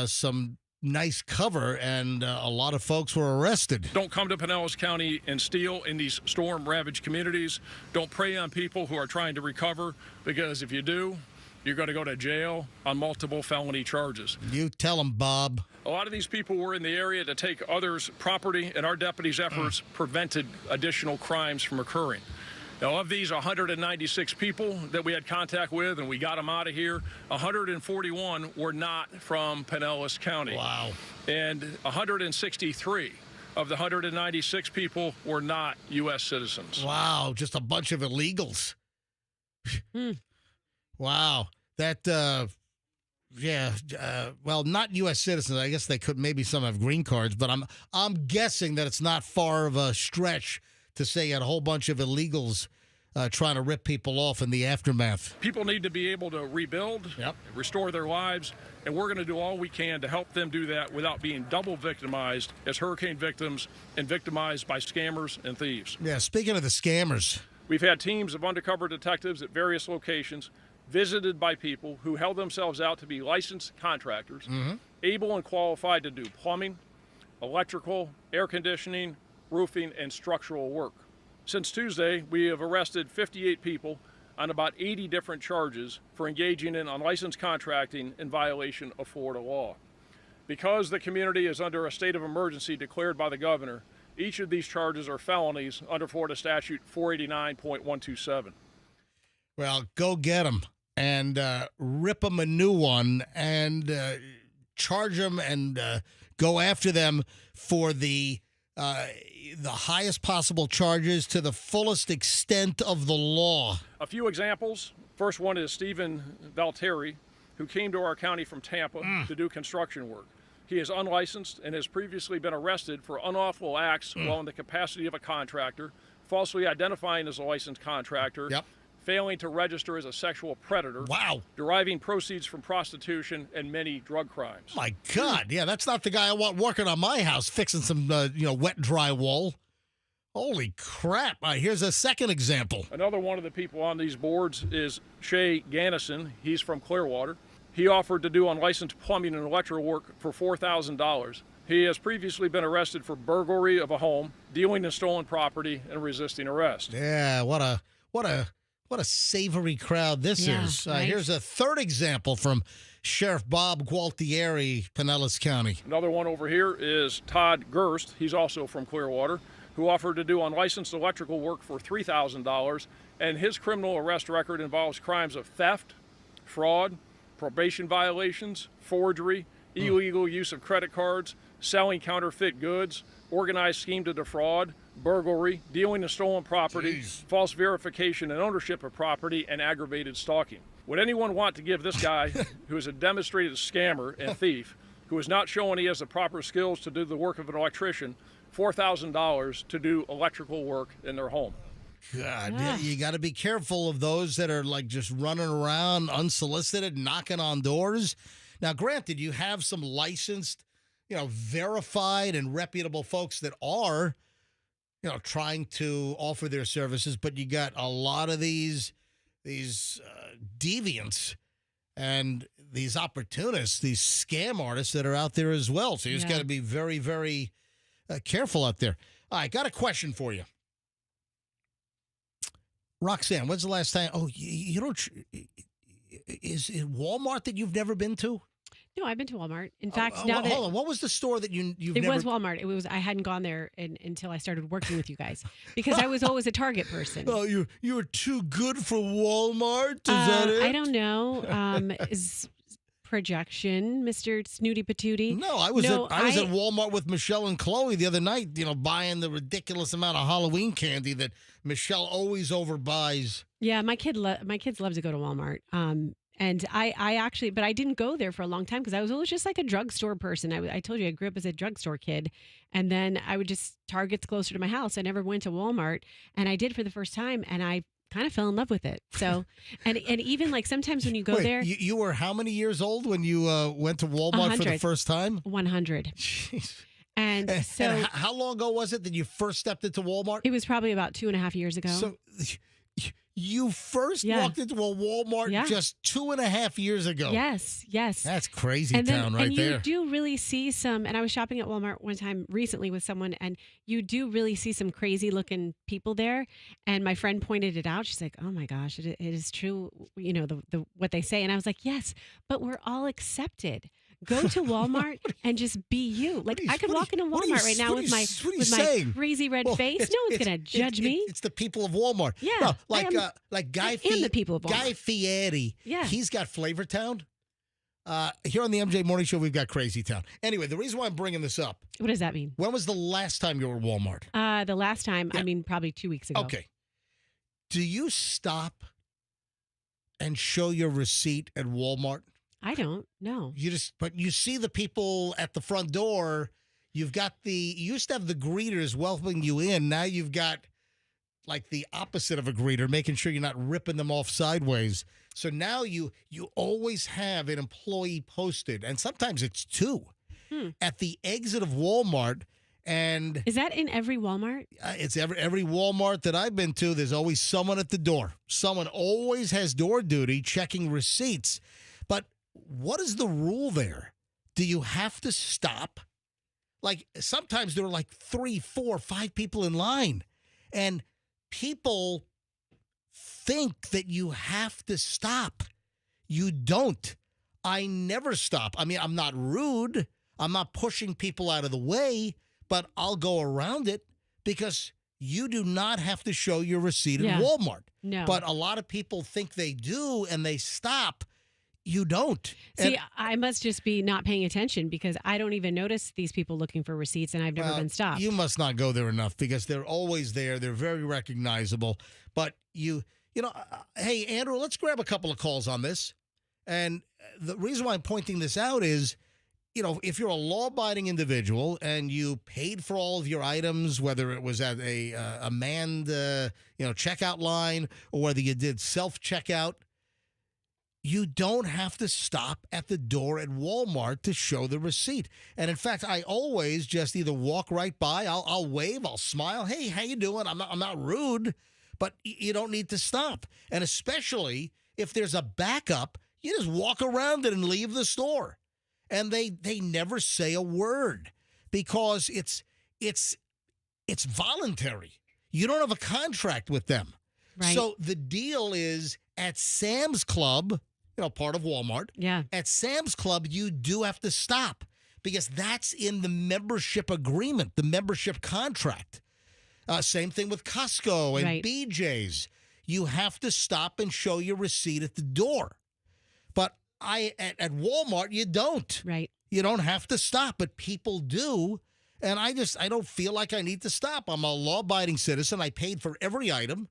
some nice cover, and a lot of folks were arrested. Don't come to Pinellas County and steal in these storm-ravaged communities. Don't prey on people who are trying to recover, because if you do, you're going to go to jail on multiple felony charges. You tell them, Bob. A lot of these people were in the area to take others' property, and our deputies' efforts prevented additional crimes from occurring. Now, of these 196 people that we had contact with and we got them out of here, 141 were not from Pinellas County. Wow. And 163 of the 196 people were not U.S. citizens. Wow, just a bunch of illegals. Wow. That, well, not U.S. citizens. I guess they could, maybe some have green cards, but I'm guessing that it's not far of a stretch to say you had a whole bunch of illegals trying to rip people off in the aftermath. People need to be able to rebuild, restore their lives, and we're going to do all we can to help them do that without being double victimized as hurricane victims and victimized by scammers and thieves. Yeah, speaking of the scammers. We've had teams of undercover detectives at various locations visited by people who held themselves out to be licensed contractors, able and qualified to do plumbing, electrical, air conditioning, roofing, and structural work. Since Tuesday, we have arrested 58 people on about 80 different charges for engaging in unlicensed contracting in violation of Florida law. Because the community is under a state of emergency declared by the governor, each of these charges are felonies under Florida statute 489.127. Well, go get them and rip them a new one and charge them and go after them for the highest possible charges to the fullest extent of the law. A few examples. First one is Stephen Valteri, who came to our county from Tampa to do construction work. He is unlicensed and has previously been arrested for unlawful acts while in the capacity of a contractor, falsely identifying as a licensed contractor, failing to register as a sexual predator, deriving proceeds from prostitution, and many drug crimes. My God, yeah, that's not the guy I want working on my house, fixing some, wet drywall. Holy crap. All right, here's a second example. Another one of the people on these boards is Shay Gannison. He's from Clearwater. He offered to do unlicensed plumbing and electrical work for $4,000. He has previously been arrested for burglary of a home, dealing in stolen property, and resisting arrest. Yeah, what a savory crowd this is. Right? Here's a third example from Sheriff Bob Gualtieri, Pinellas County. Another one over here is Todd Gerst. He's also from Clearwater, who offered to do unlicensed electrical work for $3,000, and his criminal arrest record involves crimes of theft, fraud, probation violations, forgery, illegal use of credit cards, selling counterfeit goods, organized scheme to defraud, burglary, dealing in stolen property, false verification and ownership of property, and aggravated stalking. Would anyone want to give this guy, who is a demonstrated scammer and thief, who is not showing he has the proper skills to do the work of an electrician, $4,000 to do electrical work in their home? God, you got to be careful of those that are like just running around unsolicited, knocking on doors. Now, granted, you have some licensed, verified and reputable folks that are, trying to offer their services, but you got a lot of these deviants and these opportunists, these scam artists that are out there as well. So you just got to be very, very careful out there. All right, got a question for you. Roxanne, when's the last time? Oh, you don't. Is it Walmart that you've never been to? No, I've been to Walmart. In fact, hold on. What was the store that you've It never? was Walmart. It was. I hadn't gone there until I started working with you guys because I was always a Target person. Oh, you were too good for Walmart. Is that it? I don't know. Is projection, Mr. Snooty Patootie? No, I was at Walmart with Michelle and Chloe the other night. Buying the ridiculous amount of Halloween candy that Michelle always overbuys. Yeah, my kids love to go to Walmart. And I actually, but I didn't go there for a long time because I was always just like a drugstore person. I told you I grew up as a drugstore kid, and then I would just Target's closer to my house. I never went to Walmart, and I did for the first time, and I kind of fell in love with it. So, and even like sometimes when you go there, you were how many years old when you went to Walmart 100. for the first time? 100. Jeez. And so, and how long ago was it that you first stepped into Walmart? It was probably about 2.5 years ago. So you first walked into a Walmart just 2.5 years ago. Yes. That's crazy and town right there. And you do really see some, and I was shopping at Walmart one time recently with someone, and you do really see some crazy looking people there. And my friend pointed it out. She's like, oh my gosh, it is true, the what they say. And I was like, yes, but we're all accepted. Go to Walmart and just be you. Like I could walk into Walmart right now with my crazy red face. No one's gonna judge me. It's the people of Walmart. Yeah, no, like Guy the people of Walmart. Guy Fieri. Yeah, he's got Flavor Town. Here on the MJ Morning Show, we've got Crazy Town. Anyway, the reason why I'm bringing this up. What does that mean? When was the last time you were at Walmart? The last time, I mean, probably 2 weeks ago. Okay. Do you stop and show your receipt at Walmart? I don't know. But you see the people at the front door. You used to have the greeters welcoming you in. Now you've got like the opposite of a greeter, making sure you're not ripping them off sideways. So now you always have an employee posted, and sometimes it's two at the exit of Walmart. And is that in every Walmart? It's every Walmart that I've been to. There's always someone at the door. Someone always has door duty checking receipts. But what is the rule there? Do you have to stop? Like sometimes there are like 3, 4, 5 people in line, and people think that you have to stop. You don't. I never stop. I mean, I'm not rude. I'm not pushing people out of the way, but I'll go around it because you do not have to show your receipt at Walmart. No. But a lot of people think they do, and they stop. You don't. See, I must just be not paying attention because I don't even notice these people looking for receipts, and I've never been stopped. You must not go there enough because they're always there. They're very recognizable. But hey, Andrew, let's grab a couple of calls on this. And the reason why I'm pointing this out is if you're a law-abiding individual and you paid for all of your items, whether it was at a manned, checkout line or whether you did self-checkout, you don't have to stop at the door at Walmart to show the receipt. And in fact, I always just either walk right by, I'll wave, I'll smile. Hey, how you doing? I'm not rude, but you don't need to stop. And especially if there's a backup, you just walk around it and leave the store. And they never say a word because it's voluntary. You don't have a contract with them. Right. So the deal is at Sam's Club, part of Walmart. Yeah. At Sam's Club, you do have to stop because that's in the membership agreement, the membership contract. Same thing with Costco and Right. BJ's. You have to stop and show your receipt at the door. But at Walmart, you don't. Right. You don't have to stop, but people do. And I don't feel like I need to stop. I'm a law-abiding citizen. I paid for every item,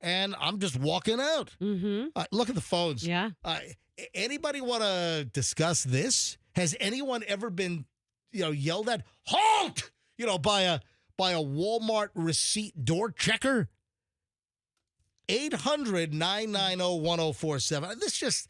and I'm just walking out. Mm-hmm. Look at the phones. Yeah. Anybody want to discuss this? Has anyone ever been, yelled at, halt, by a Walmart receipt door checker? 800-990-1047. This just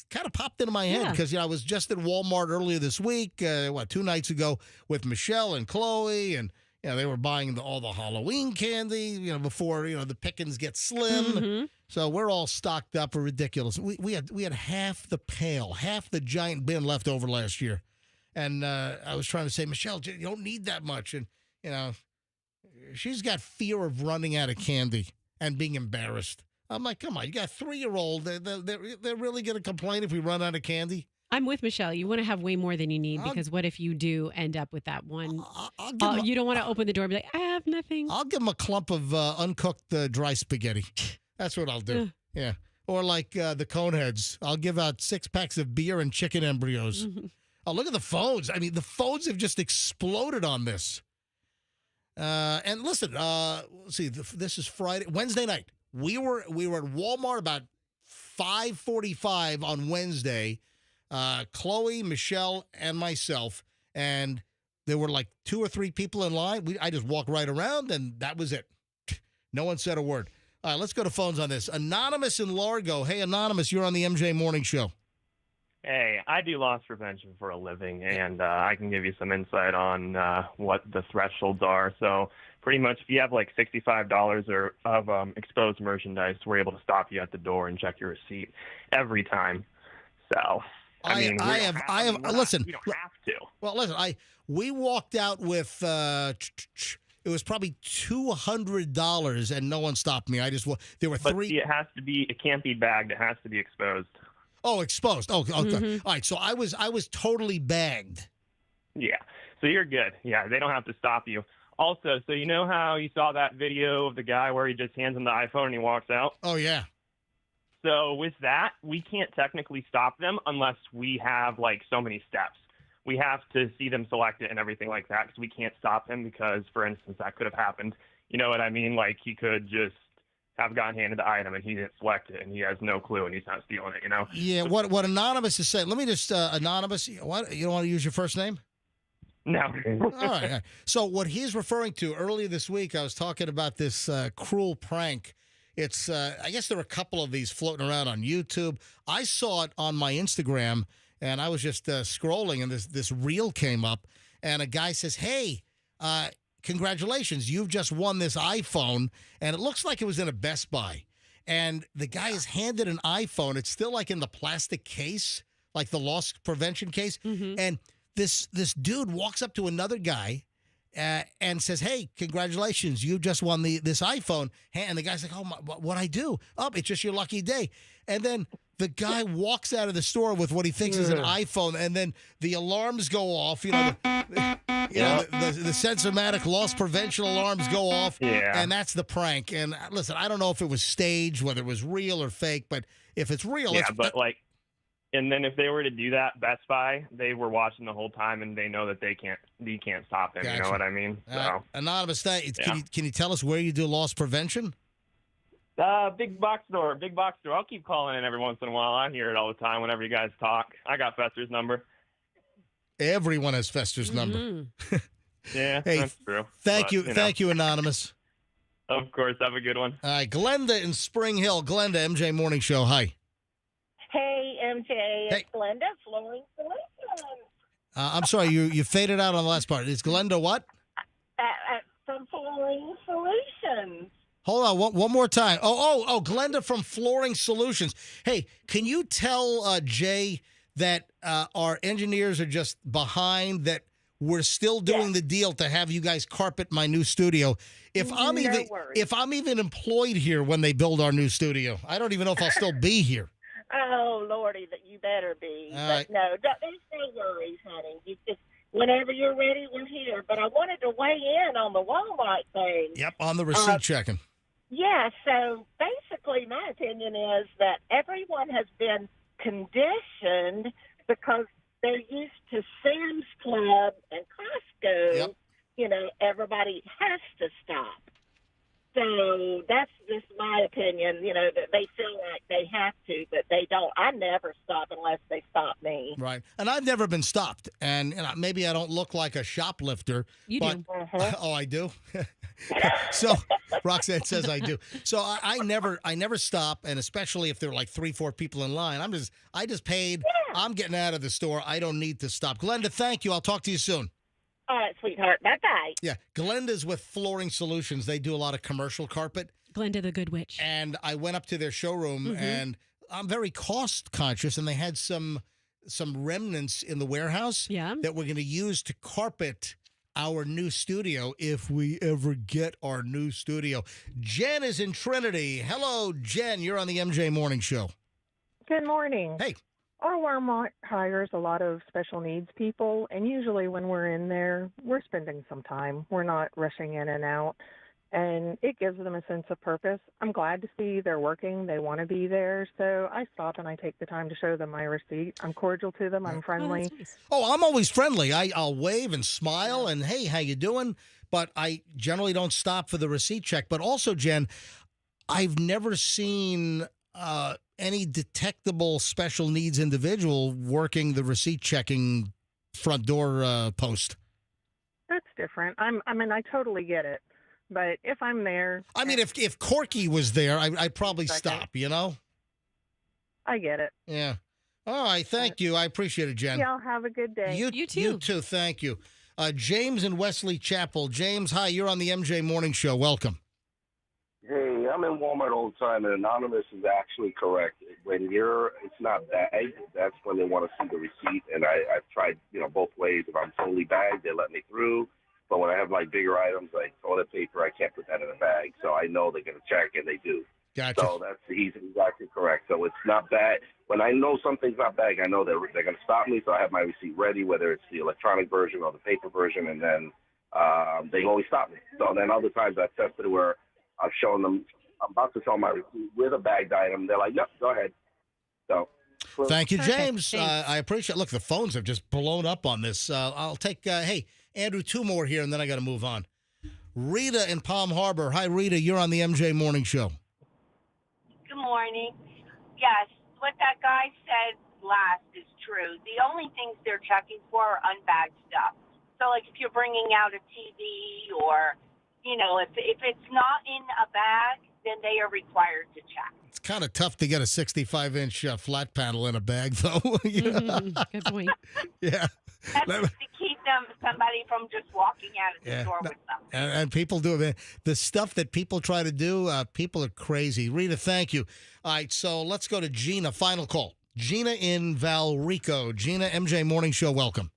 kind of popped into my head because I was just at Walmart earlier this week, 2 nights ago with Michelle and Chloe, and they were buying all the Halloween candy, before the pickings get slim. Mm-hmm. So we're all stocked up for ridiculous. We had half the pail, half the giant bin left over last year, and I was trying to say, Michelle, you don't need that much, and she's got fear of running out of candy and being embarrassed. I'm like, come on, you got a 3-year-old. They're really going to complain if we run out of candy? I'm with Michelle. You want to have way more than you need because what if you do end up with that one? You don't want to open the door and be like, I have nothing. I'll give them a clump of uncooked dry spaghetti. That's what I'll do. Yeah. Or like the Coneheads. I'll give out 6 packs of beer and chicken embryos. Mm-hmm. Oh, look at the phones. I mean, the phones have just exploded on this. And listen, let's see. This is Wednesday night. We were at Walmart about 5:45 on Wednesday. Chloe, Michelle, and myself, and there were like 2 or 3 people in line. I just walked right around, and that was it. No one said a word. All right, let's go to phones on this. Anonymous in Largo. Hey, Anonymous, you're on the MJ Morning Show. Hey, I do loss prevention for a living, and I can give you some insight on what the thresholds are. So pretty much if you have like $65 of exposed merchandise, we're able to stop you at the door and check your receipt every time. So, Listen. We don't have to. Well, listen, we walked out with it was probably $200 and no one stopped me. There were 3. It can't be bagged. It has to be exposed. Oh, exposed. Oh, okay. Mm-hmm. All right. So I was totally bagged. Yeah. So you're good. Yeah, they don't have to stop you. Also, so you know how you saw that video of the guy where he just hands him the iPhone and he walks out? Oh, yeah. So with that, we can't technically stop them unless we have like so many steps. We have to see them select it and everything like that because we can't stop him because, for instance, that could have happened. You know what I mean? Like he could just have gotten handed the item and he didn't select it and he has no clue and he's not stealing it, Yeah, what Anonymous is saying. Let me just, Anonymous, what, you don't want to use your first name? No. All right. So what he's referring to, earlier this week, I was talking about this cruel prank. It's, I guess there are a couple of these floating around on YouTube. I saw it on my Instagram, and I was just scrolling, and this reel came up, and a guy says, hey, congratulations, you've just won this iPhone, and it looks like it was in a Best Buy. And the guy is handed an iPhone. It's still like in the plastic case, like the loss prevention case. Mm-hmm. And this dude walks up to another guy and says, hey, congratulations, you just won this iPhone. And the guy's like, oh, what'd I do? Oh, it's just your lucky day. And then the guy walks out of the store with what he thinks is an iPhone, and then the alarms go off. The Sensormatic loss prevention alarms go off, and that's the prank. And listen, I don't know if it was staged, whether it was real or fake, but if it's real, and then if they were to do that, Best Buy, they were watching the whole time, and they know that you can't stop them. Gotcha. You know what I mean? So, Anonymous, can you tell us where you do loss prevention? Big box store. I'll keep calling in every once in a while. I hear it all the time whenever you guys talk. I got Fester's number. Everyone has Fester's number. Yeah, Hey, that's true. Thank But, you. Thank you, Anonymous. Of course. Have a good one. All right, Glenda in Spring Hill. Glenda, MJ Morning Show. Hi. Hey, MJ, it's Hey. Glenda, Flooring Solutions. I'm sorry, you faded out on the last part. Is Glenda what? From Flooring Solutions. Hold on, one more time. Oh, Glenda from Flooring Solutions. Hey, can you tell Jay that our engineers are just behind, that we're still doing the deal to have you guys carpet my new studio? If I'm even employed here when they build our new studio, I don't even know if I'll still be here. Oh, Lordy, that you better be. All But right. no, there's no worries, honey. You just, whenever you're ready, we're here. But I wanted to weigh in on the Walmart thing. Yep, on the receipt checking. Yeah, so basically my opinion is that everyone has been conditioned because they're used to Sam's Club and Costco. Yep. You know, everybody has to stop. So that's just my opinion, you know, that they feel like they have to, but they don't. I never stop unless they stop me. Right. And I've never been stopped. And maybe I don't look like a shoplifter. You but, do. Oh, I do? So Roxanne says I do. So I never stop, and especially if there are like 3-4 people in line. I just paid. Yeah. I'm getting out of the store. I don't need to stop. Glenda, thank you. I'll talk to you soon. All right, sweetheart. Bye-bye. Yeah. Glenda's with Flooring Solutions. They do a lot of commercial carpet. Glenda the Good Witch. And I went up to their showroom, and I'm very cost conscious, and they had some remnants in the warehouse that we're going to use to carpet our new studio if we ever get our new studio. Jen is in Trinity. Hello, Jen. You're on the MJ Morning Show. Good morning. Hey. Our Walmart hires a lot of special needs people, and usually when we're in there, we're spending some time. We're not rushing in and out, and it gives them a sense of purpose. I'm glad to see they're working. They want to be there, so I stop and I take the time to show them my receipt. I'm cordial to them. I'm friendly. Oh, I'm always friendly. I'll wave and smile and, hey, how you doing? But I generally don't stop for the receipt check. But also, Jen, I've never seen any detectable special needs individual working the receipt checking front door post. That's different. I mean, I totally get it. But if I'm there... I mean, if Corky was there, I'd probably stop, you know? I get it. Yeah. All right. Thank you. I appreciate it, Jen. Y'all have a good day. You too. You too. Thank you. James in Wesley Chapel. James, hi. You're on the MJ Morning Show. Welcome. Hey, I'm in Walmart all the time, and Anonymous is actually correct. When it's not bagged, that's when they want to see the receipt. And I've tried, both ways. If I'm totally bagged, they let me through. But when I have like bigger items like toilet paper, I can't put that in a bag. So I know they're going to check, and they do. Gotcha. So he's exactly correct. So it's not bad. When I know something's not bagged, I know they're going to stop me. So I have my receipt ready, whether it's the electronic version or the paper version, and then they always stop me. So then other times I've tested where I've shown them I'm about to sell my receipt with a bagged item. They're like, "Yep, go ahead." So, thank you, James. I appreciate it. Look, the phones have just blown up on this. I'll take, hey, Andrew, 2 more here, and then I got to move on. Rita in Palm Harbor. Hi, Rita. You're on the MJ Morning Show. Good morning. Yes, what that guy said last is true. The only things they're checking for are unbagged stuff. So, like, if you're bringing out a TV or, if it's not in a bag, then they are required to check. It's kind of tough to get a 65-inch flat panel in a bag, though. Good point. Yeah. That's to keep somebody from just walking out of the store with them. And people do it. The stuff that people try to do, people are crazy. Rita, thank you. All right, so let's go to Gina. Final call. Gina in Valrico. Gina, MJ Morning Show, welcome.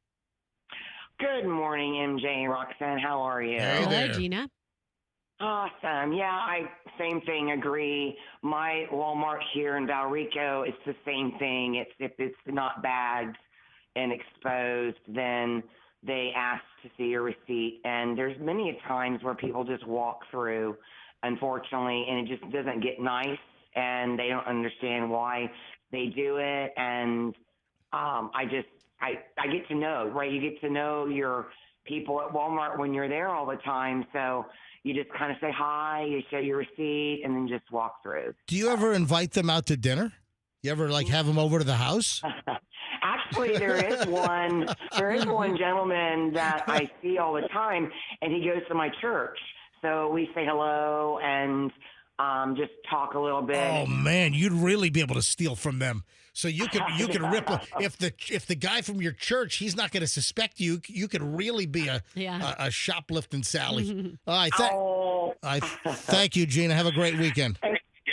Good morning, MJ and Roxanne. How are you? Hey there. Hi, Gina. Awesome. Yeah, same thing. Agree. My Walmart here in Valrico, it's the same thing. If it's not bagged and exposed, then they ask to see your receipt. And there's many times where people just walk through, unfortunately, and it just doesn't get nice, and they don't understand why they do it. And I get to know, right? You get to know your people at Walmart when you're there all the time. So you just kind of say hi, you show your receipt, and then just walk through. Do you ever invite them out to dinner? You ever have them over to the house? actually, there is one. There is one gentleman that I see all the time, and he goes to my church. So we say hello and just talk a little bit. Oh man, you'd really be able to steal from them. So you could rip if the guy from your church, he's not going to suspect you. You could really be a shoplifting Sally. Thank you, Gina. Have a great weekend.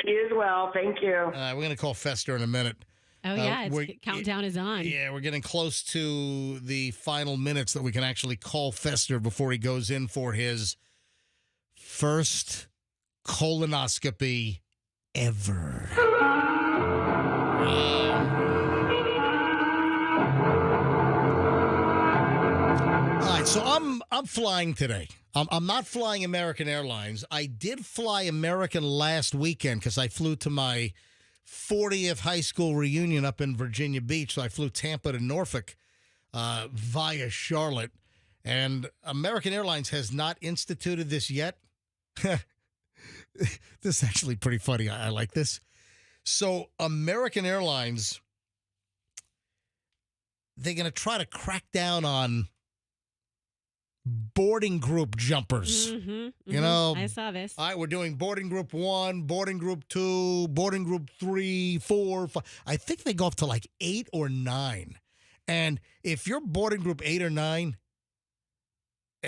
You as well. Thank you. We're going to call Fester in a minute. Oh yeah, countdown is on. Yeah, we're getting close to the final minutes that we can actually call Fester before he goes in for his first colonoscopy ever. All right, so I'm flying today. I'm not flying American Airlines. I did fly American last weekend because I flew to my 40th high school reunion up in Virginia Beach. So I flew Tampa to Norfolk via Charlotte. And American Airlines has not instituted this yet. This is actually pretty funny. I like this. So American Airlines, they're going to try to crack down on boarding group jumpers. You know, I saw this. All right, we're doing boarding group 1, boarding group 2, boarding group 3, 4, 5. I think they go up to like 8 or 9. And if you're boarding group 8 or 9,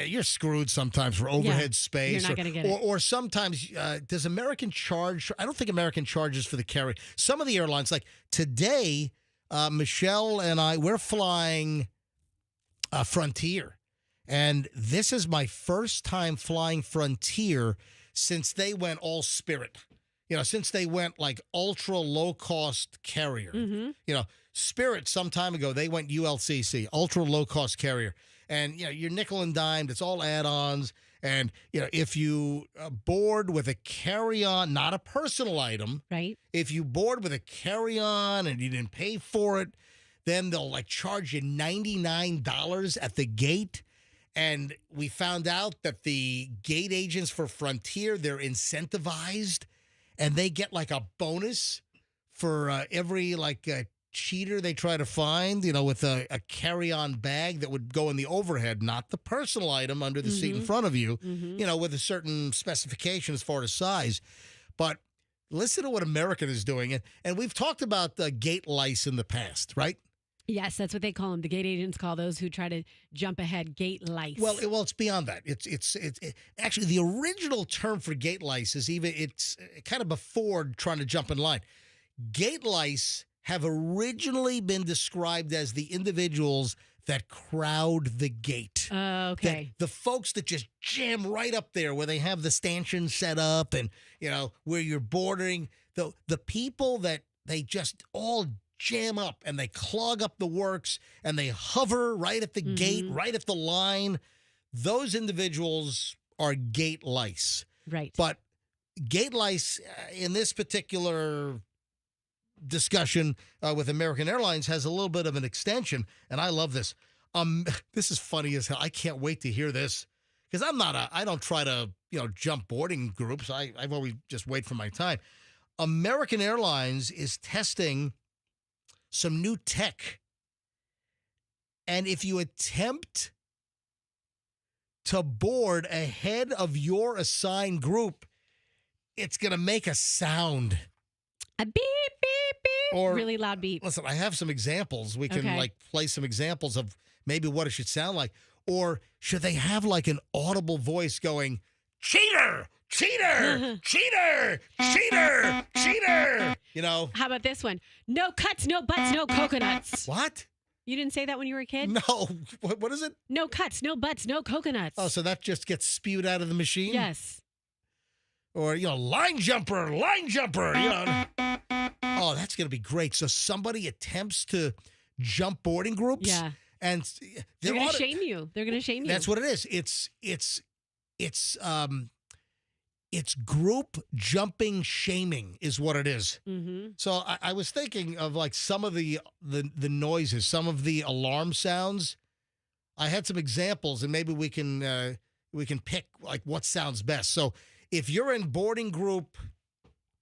you're screwed sometimes for overhead space. You're not going to get it. Or sometimes, does American charge? I don't think American charges for the carry. Some of the airlines, like today, Michelle and I, we're flying Frontier. And this is my first time flying Frontier since they went all Spirit. You know, since they went like ultra low cost carrier. You know, Spirit some time ago, they went ULCC, ultra low cost carrier. And, you know, you're nickel and dimed. It's all add-ons. And, you know, if you board with a carry-on, not a personal item. Right. If you board with a carry-on and you didn't pay for it, then they'll, like, charge you $99 at the gate. And we found out that the gate agents for Frontier, they're incentivized. And they get, like, a bonus for every, like, cheater they try to find, you know, with a carry-on bag that would go in the overhead, not the personal item under the seat in front of you, you know, with a certain specification as far as size. But listen to what American is doing. And we've talked about gate lice in the past, right? Yes, that's what they call them. The gate agents call those who try to jump ahead gate lice. Well, it's beyond that. It's actually the original term for gate lice is it's kind of before trying to jump in line. Gate lice have originally been described as the individuals that crowd the gate. Okay. The folks that just jam right up there where they have the stanchion set up and, you know, where you're bordering. The people that they just all jam up and they clog up the works and they hover right at the gate, right at the line. Those individuals are gate lice. Right. But gate lice in this particular discussion with American Airlines has a little bit of an extension, and I love this. This is funny as hell. I can't wait to hear this because I don't try to, you know, jump boarding groups. I've always just wait for my time. American Airlines is testing some new tech, and if you attempt to board ahead of your assigned group, it's going to make a sound. A beep, beep, beep. Or really loud beep. Listen, I have some examples. We can like play some examples of maybe what it should sound like. Or should they have like an audible voice going, cheater, cheater, cheater, cheater, cheater? You know? How about this one? No cuts, no butts, no coconuts. What? You didn't say that when you were a kid? No. What is it? No cuts, no butts, no coconuts. Oh, so that just gets spewed out of the machine? Yes. Or, you know, line jumper, you know. Oh, that's going to be great. So somebody attempts to jump boarding groups. Yeah. And they're going to shame you. They're going to shame you. That's what it is. It's group jumping shaming is what it is. So I was thinking of like some of the noises, some of the alarm sounds. I had some examples, and maybe we can pick like what sounds best. So if you're in boarding group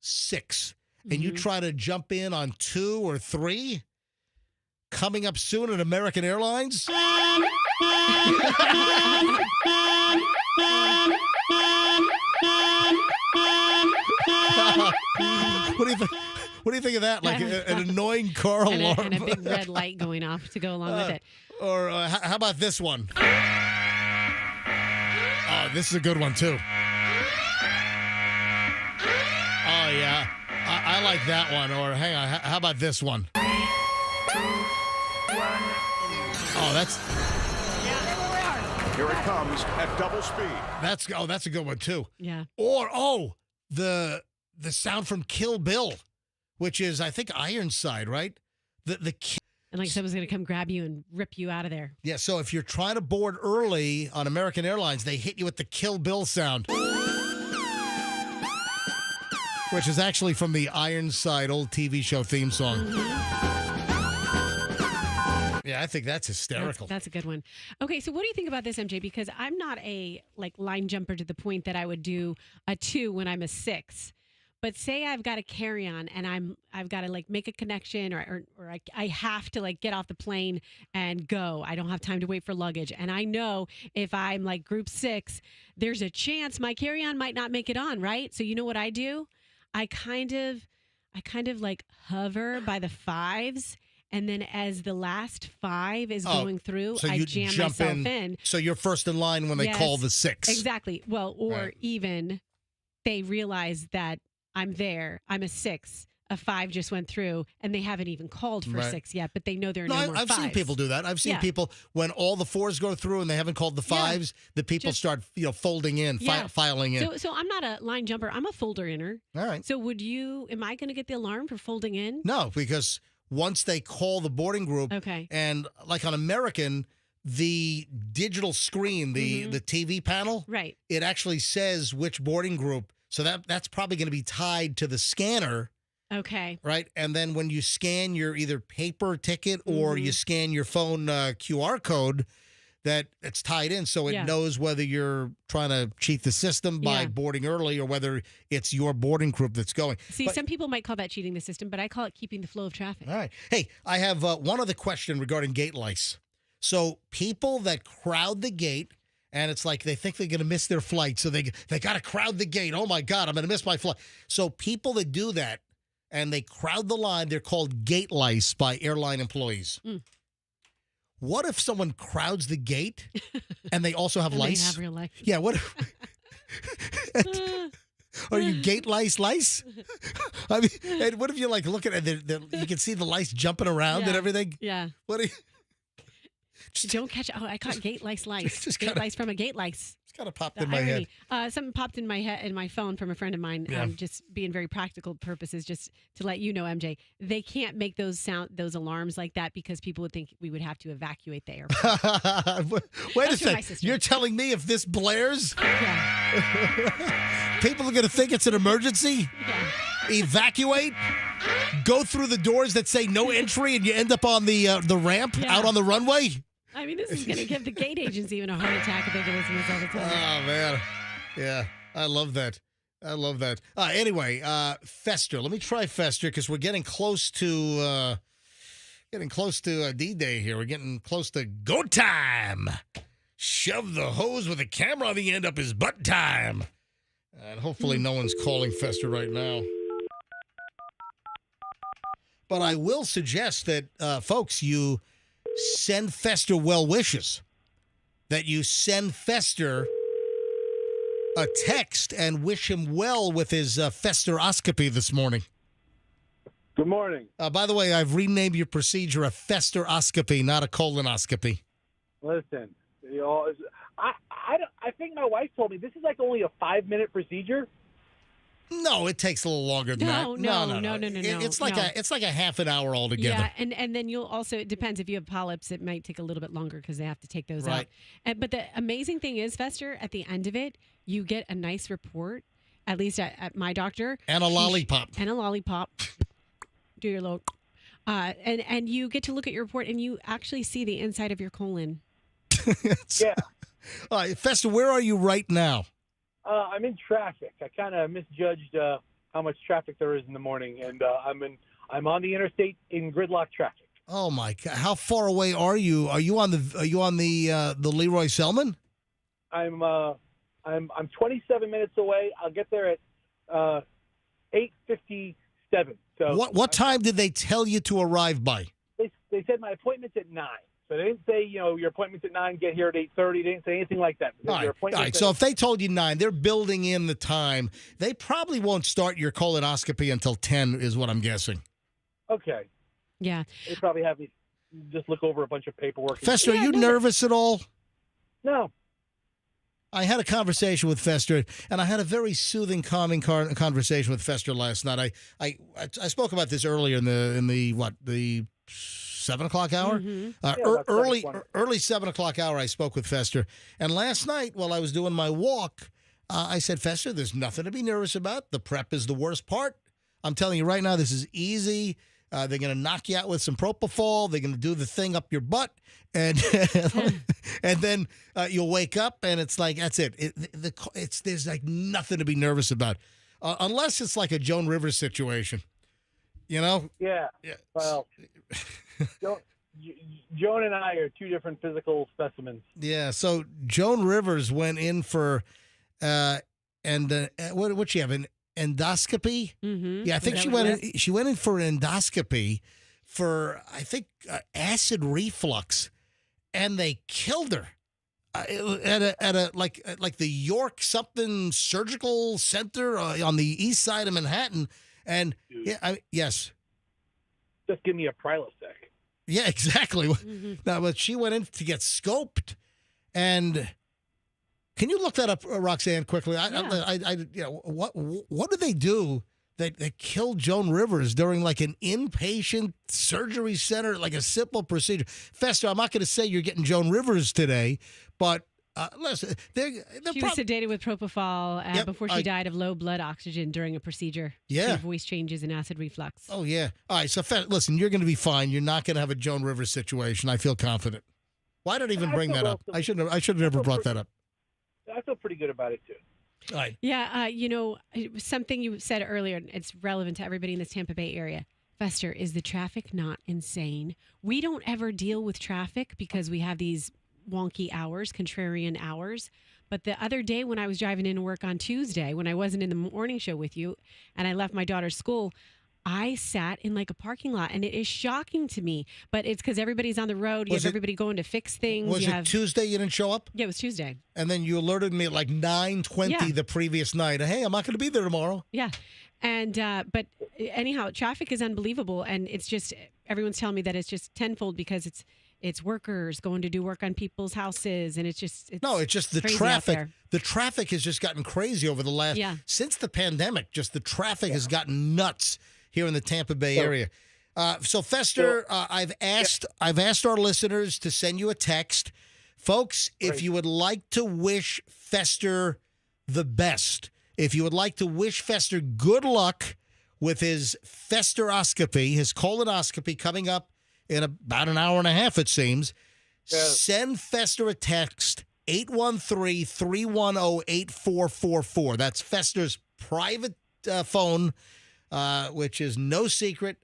6 and you try to jump in on 2 or 3, coming up soon at American Airlines. What do you think? What do you think of that? Like an annoying car alarm and a big red light going off to go along with it. Or how about this one? Oh, this is a good one too. Oh yeah, I like that one. Or hang on, how about this one? Oh, that's. Here it comes at double speed. That's a good one too. Yeah. Or the sound from Kill Bill, which is I think Ironside, right? The And like someone's going to come grab you and rip you out of there. Yeah, so if you're trying to board early on American Airlines, they hit you with the Kill Bill sound. Which is actually from the Ironside old TV show theme song. Yeah, I think that's hysterical. That's a good one. Okay, so what do you think about this, MJ? Because I'm not a line jumper to the point that I would do a 2 when I'm a 6. But say I've got a carry-on and I've got to make a connection or I have to get off the plane and go. I don't have time to wait for luggage. And I know if I'm group 6, there's a chance my carry-on might not make it on, right? So you know what I do? I kind of hover by the 5s. And then as the last 5 is going through, so I jam myself in. So you're first in line when they call the 6. Exactly. Well, or even they realize that I'm there. I'm a 6. A 5 just went through, and they haven't even called for 6 yet, but they know there are no more 5s. I've seen people do that. I've seen people, when all the 4s go through and they haven't called the 5s, the people start folding in, filing in. So I'm not a line jumper. I'm a folder inner. All right. So am I going to get the alarm for folding in? No, because once they call the boarding group, and like on American, the digital screen, the TV panel, right? It actually says which boarding group. So that's probably going to be tied to the scanner. Okay. Right. And then when you scan your either paper ticket or you scan your phone QR code, it's tied in. So it knows whether you're trying to cheat the system by boarding early or whether it's your boarding group that's going. See, some people might call that cheating the system, but I call it keeping the flow of traffic. All right. Hey, I have one other question regarding gate lice. So people that crowd the gate, and it's like they think they're going to miss their flight, so they got to crowd the gate. Oh, my God, I'm going to miss my flight. So people that do that and they crowd the line, they're called gate lice by airline employees. What if someone crowds the gate and they also have lice? They have real lice. Yeah, what are you gate lice? I mean, and what if you're look at it, you can see the lice jumping around and everything? Yeah. What are you... Don't catch it. Oh, I caught gate lice. Gate lice from a gate lice. It's kind of popped in my head. Something popped in my head in my phone from a friend of mine. Just being very practical purposes, just to let you know, MJ, they can't make those alarms like that because people would think we would have to evacuate the airport. Wait a second. You're telling me if this blares, people are going to think it's an emergency? Yeah. Evacuate? Go through the doors that say no entry, and you end up on the ramp out on the runway? I mean, this is going to give the gate agents even a heart attack if they can listen to this all the time. Oh, man. Yeah, I love that. Anyway, Fester. Let me try Fester because we're getting close to D-Day here. We're getting close to go time. Shove the hose with a camera on the end up his butt time. And hopefully no one's calling Fester right now. But I will suggest that, folks, you send Fester well wishes. That you send Fester a text and wish him well with his Festeroscopy this morning. Good morning. By the way, I've renamed your procedure a Festeroscopy, not a colonoscopy. Listen, I think my wife told me this is only a 5-minute procedure. No, it takes a little longer than that. No. It's like a half an hour altogether. Yeah, and then you'll also, it depends, if you have polyps, it might take a little bit longer because they have to take those out. But the amazing thing is, Fester, at the end of it, you get a nice report, at least at my doctor. And a lollipop. Do your little, and you get to look at your report and you actually see the inside of your colon. Yeah. All right, Fester, where are you right now? I'm in traffic. I kind of misjudged how much traffic there is in the morning, and I'm on the interstate in gridlock traffic. Oh my God! How far away are you? Are you on the Leroy Selman? I'm 27 minutes away. I'll get there at 8:57. So What time did they tell you to arrive by? They said my appointment's at 9. So they didn't say, your appointment's at 9, get here at 8:30. They didn't say anything like that. All right. So if they told you 9, they're building in the time. They probably won't start your colonoscopy until 10 is what I'm guessing. Okay. Yeah. They probably have me just look over a bunch of paperwork. Fester, are you nervous at all? No. I had a conversation with Fester, and I had a very soothing, calming conversation with Fester last night. I spoke about this earlier in the 7 o'clock hour? Mm-hmm. Early 7 o'clock hour, I spoke with Fester. And last night, while I was doing my walk, I said, Fester, there's nothing to be nervous about. The prep is the worst part. I'm telling you right now, this is easy. They're going to knock you out with some propofol. They're going to do the thing up your butt. And and then you'll wake up, and it's like, that's it. There's like nothing to be nervous about. Unless it's like a Joan Rivers situation. You know? Yeah. Well, Joan and I are two different physical specimens. Yeah. So Joan Rivers went in for, what she have, an endoscopy? Mm-hmm. Yeah, I think she went in for an endoscopy for, I think, acid reflux, and they killed her. At a like the York something surgical center on the east side of Manhattan. And yes, just give me a Prilosec. Yeah, exactly. Mm-hmm. Now, but she went in to get scoped, and can you look that up, Roxanne, quickly? What did they do that killed Joan Rivers during like an inpatient surgery center, like a simple procedure? Fester, I'm not going to say you're getting Joan Rivers today, but listen, she was sedated with propofol before she died of low blood oxygen during a procedure. Yeah. Voice changes and acid reflux. Oh, yeah. All right, so listen, you're going to be fine. You're not going to have a Joan Rivers situation. I feel confident. Why did I even bring that up? I should have never brought that up. I feel pretty good about it, too. All right. Yeah, something you said earlier, it's relevant to everybody in this Tampa Bay area. Fester, is the traffic not insane? We don't ever deal with traffic because we have these wonky hours, contrarian hours. But the other day when I was driving into work on Tuesday, when I wasn't in the morning show with you and I left my daughter's school, I sat in like a parking lot, and it is shocking to me. But it's because everybody's on the road. You have everybody going to fix things. Was it Tuesday you didn't show up? Yeah, it was Tuesday. And then you alerted me at like 9:20 the previous night. Hey, I'm not going to be there tomorrow. Yeah. And but anyhow, traffic is unbelievable, and it's just everyone's telling me that it's just tenfold because it's workers going to do work on people's houses, and it's just the traffic. The traffic has just gotten crazy over the last since the pandemic. Just the traffic has gotten nuts here in the Tampa Bay area. So Fester, I've asked our listeners to send you a text, folks. If you would like to wish Fester the best, if you would like to wish Fester good luck with his Festeroscopy, his colonoscopy coming up in about an hour and a half, it seems. Send Fester a text, 813-310-8444. That's Fester's private phone, which is no secret.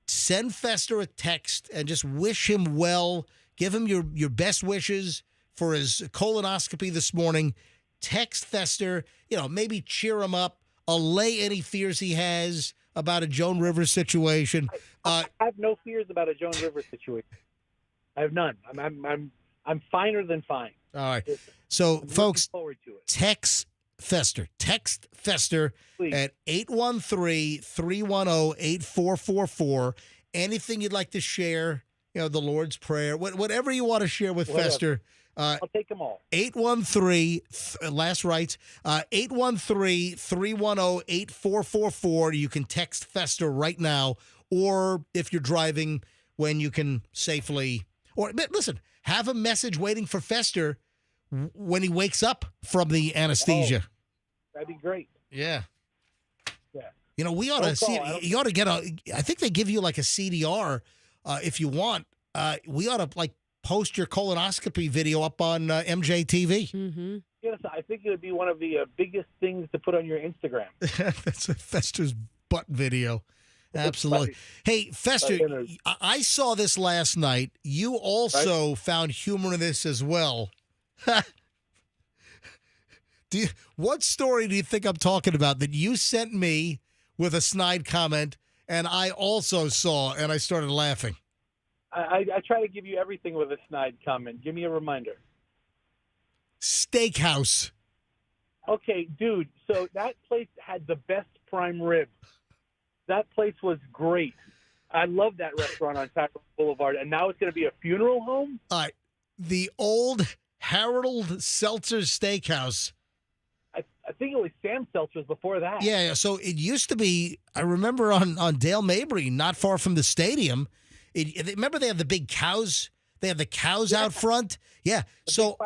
Send Fester a text and just wish him well. Give him your best wishes for his colonoscopy this morning. Text Fester, maybe cheer him up, allay any fears he has about a Joan Rivers situation. I have no fears about a Joan Rivers situation. I have none. I'm finer than fine. All right. So, folks, forward to it. Text Fester. Text Fester at 813-310-8444. Anything you'd like to share, the Lord's Prayer, whatever you want to share with Fester. I'll take them all. 813-310-8444. You can text Fester right now, or if you're driving, when you can safely, listen, have a message waiting for Fester when he wakes up from the anesthesia. That'd be great. Yeah. Yeah. We ought to see. You ought to get I think they give you like a CDR if you want. We ought to post your colonoscopy video up on MJTV. Mm-hmm. Yes, I think it would be one of the biggest things to put on your Instagram. That's a Fester's butt video. Absolutely. Hey, Fester, I saw this last night. You also found humor in this as well. What story do you think I'm talking about that you sent me with a snide comment and I also saw and I started laughing? I try to give you everything with a snide comment. Give me a reminder. Steakhouse. Okay, dude, so that place had the best prime rib. That place was great. I love that restaurant on Tyrone Boulevard, and now it's going to be a funeral home? All right. The old Harold Seltzer Steakhouse. I think it was Sam Seltzer's before that. Yeah, so it used to be, I remember on Dale Mabry, not far from the stadium. Remember they have the big cows? They have the cows out front? Yeah. So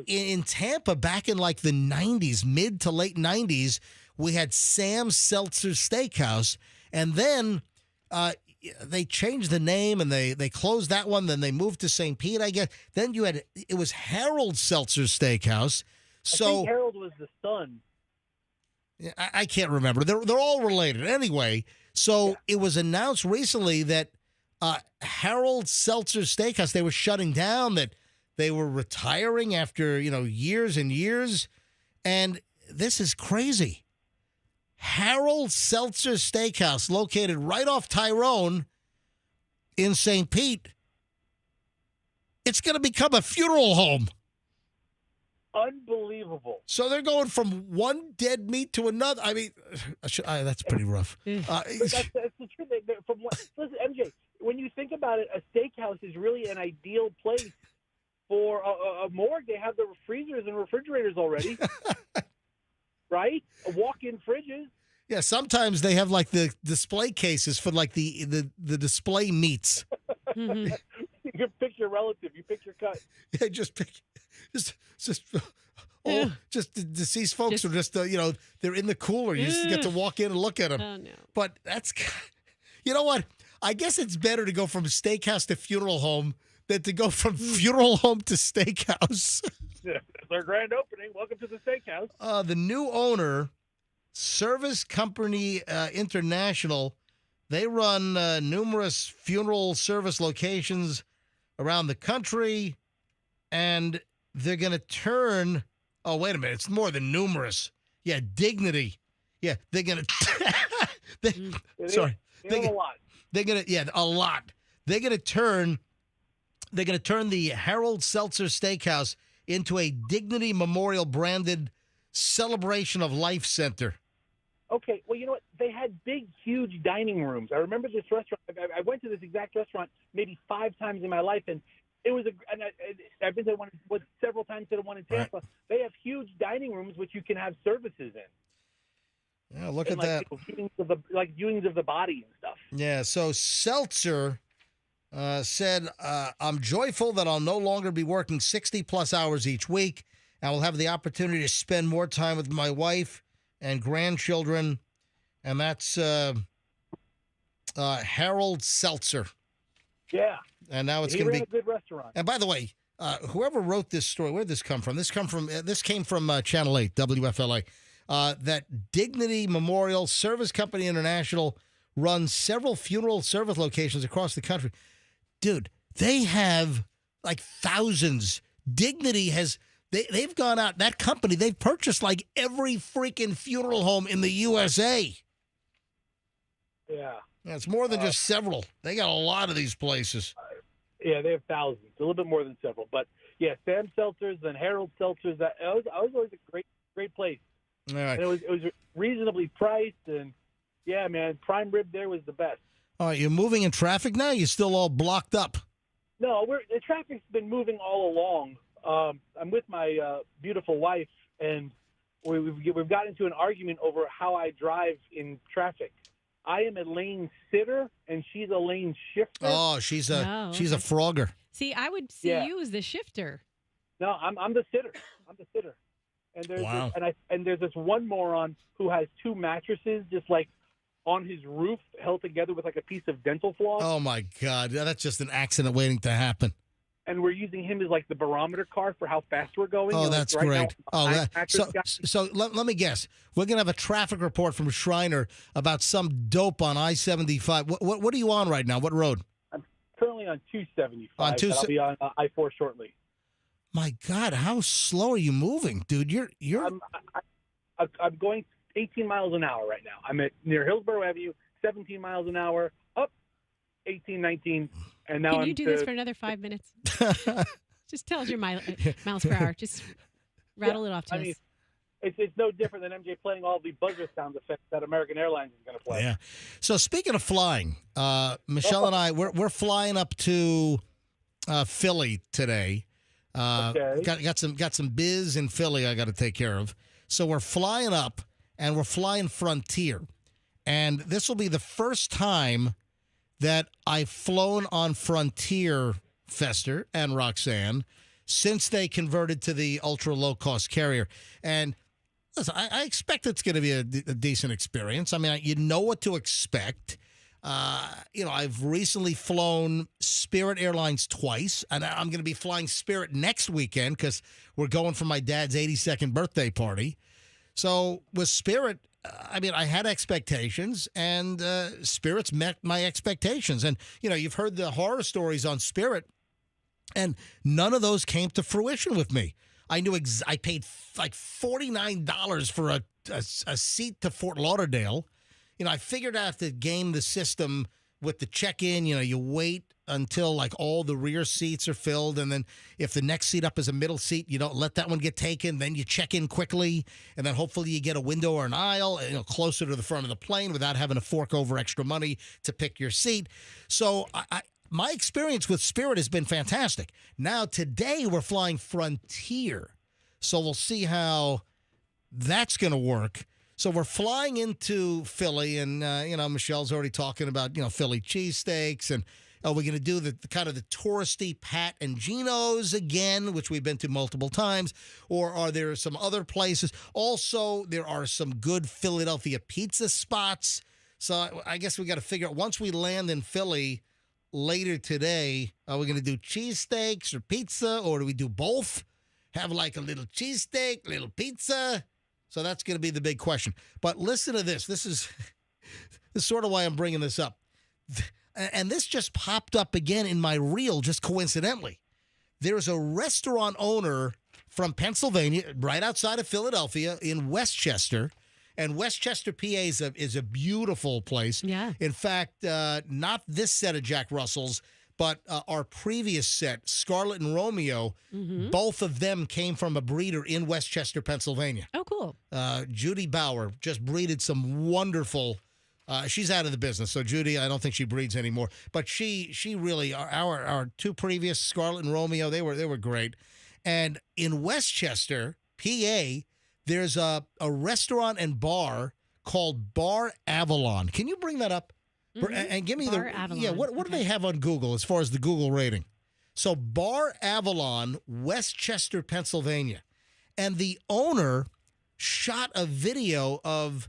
in Tampa, back in like the 90s, mid to late 90s, we had Sam Seltzer Steakhouse. And then they changed the name and they closed that one. Then they moved to St. Pete, I guess. Then it was Harold Seltzer Steakhouse. So I think Harold was the son. I can't remember. They're all related. Anyway, so it was announced recently that Harold Seltzer Steakhouse, they were shutting down, that they were retiring after, years and years. And this is crazy. Harold Seltzer Steakhouse, located right off Tyrone in St. Pete. It's going to become a funeral home. Unbelievable. So they're going from one dead meat to another. I mean, that's pretty rough. That's the truth. Listen, MJ, when you think about it, a steakhouse is really an ideal place for a morgue. They have the freezers and refrigerators already, right? Walk-in fridges. Yeah, sometimes they have like the display cases for like the display meats. You pick your relative. You pick your cut. Yeah, just the deceased folks are just they're in the cooler. You just get to walk in and look at them. Oh no! But that's, you know what? I guess it's better to go from steakhouse to funeral home than to go from funeral home to steakhouse. Yeah, it's our grand opening. Welcome to the steakhouse. The new owner, Service Company International, they run numerous funeral service locations around the country, and they're going to turn. Oh, wait a minute. It's more than numerous. Yeah, Dignity. Yeah, they're going to. Sorry. They a lot. They're going to, a lot. They're going to turn the Harold Seltzer Steakhouse into a Dignity Memorial branded celebration of life center. Okay, well, you know what? They had big, huge dining rooms. I remember this restaurant. I went to this exact restaurant maybe 5 times in my life, and it was I've been to one several times to the one in Tampa. Right. They have huge dining rooms which you can have services in. Yeah, look at that. Viewings of the body and stuff. Yeah, so Seltzer said, I'm joyful that I'll no longer be working 60-plus hours each week. I will have the opportunity to spend more time with my wife and grandchildren. And that's Harold Seltzer. Yeah. And now it's going to be a good restaurant. And by the way, whoever wrote this story, where did this come from? This came from Channel 8, WFLA. That Dignity Memorial Service Company International runs several funeral service locations across the country. Dude, they have like thousands. Dignity has they've gone out. That company, they've purchased like every freaking funeral home in the USA. Yeah. It's more than just several. They got a lot of these places. Yeah, they have thousands, a little bit more than several. But yeah, Sam Seltzer's and Harold Seltzer's. That was always a great place. All right. And it was reasonably priced, and yeah, man, prime rib there was the best. All right, you're moving in traffic now. You're still all blocked up. No, the traffic's been moving all along. I'm with my beautiful wife, and we've gotten into an argument over how I drive in traffic. I am a lane sitter, and she's a lane shifter. Oh, she's a frogger. See, I would see you as the shifter. No, I'm the sitter. I'm the sitter. And there's this one moron who has 2 mattresses just like on his roof held together with like a piece of dental floss. Oh my God, that's just an accident waiting to happen. and we're using him as like the barometer car for how fast we're going. Oh, And, like, that's right great. now, So let me guess. We're going to have a traffic report from Shriner about some dope on I-75. What are you on right now? What road? I'm currently on 275. On but I'll be on I-4 shortly. My God, how slow are you moving, dude? You're. I'm going 18 miles an hour right now. I'm at near Hillsborough Avenue, 17 miles an hour, up 18, 19, and now Can you do this for another 5 minutes? Just tell us your miles per hour. Just rattle it off to us. It's no different than MJ playing all the buzzer sound effects that American Airlines is going to play. Yeah. So speaking of flying, Michelle and I we're flying up to Philly today. Got some biz in Philly I got to take care of. So we're flying up, and we're flying Frontier, and this will be the first time that I've flown on Frontier, Fester and Roxanne, since they converted to the ultra low cost carrier. And listen, I expect it's going to be a decent experience. I mean, you know what to expect. I've recently flown Spirit Airlines twice, and I'm going to be flying Spirit next weekend because we're going for my dad's 82nd birthday party. So with Spirit, I had expectations, and Spirit's met my expectations. And, you've heard the horror stories on Spirit, and none of those came to fruition with me. I knew I paid like $49 for a seat to Fort Lauderdale. I figured out to game the system with the check-in. You wait until like all the rear seats are filled, and then if the next seat up is a middle seat, you don't let that one get taken. Then you check in quickly, and then hopefully you get a window or an aisle, closer to the front of the plane without having to fork over extra money to pick your seat. So my experience with Spirit has been fantastic. Now today we're flying Frontier, so we'll see how that's going to work. So we're flying into Philly, and Michelle's already talking about Philly cheesesteaks, and we're going to do the kind of the touristy Pat and Gino's again, which we've been to multiple times, or are there some other places? Also, there are some good Philadelphia pizza spots. So I guess we got to figure out once we land in Philly later today, are we going to do cheesesteaks or pizza, or do we do both? Have like a little cheesesteak, little pizza. So that's going to be the big question. But listen to this. This is sort of why I'm bringing this up. And this just popped up again in my reel, just coincidentally. There's a restaurant owner from Pennsylvania, right outside of Philadelphia, in Westchester. And Westchester, PA is a beautiful place. Yeah. In fact, not this set of Jack Russells, but our previous set, Scarlet and Romeo, both of them came from a breeder in Westchester, Pennsylvania. Oh, cool. Judy Bauer just breeded some wonderful. She's out of the business, so Judy, I don't think she breeds anymore. But she really, our two previous, Scarlet and Romeo, they were great. And in Westchester, PA, there's a restaurant and bar called Bar Avalon. Can you bring that up? And give me Bar Avalon. what do they have on Google as far as the Google rating? So Bar Avalon, Westchester, Pennsylvania, and the owner shot a video of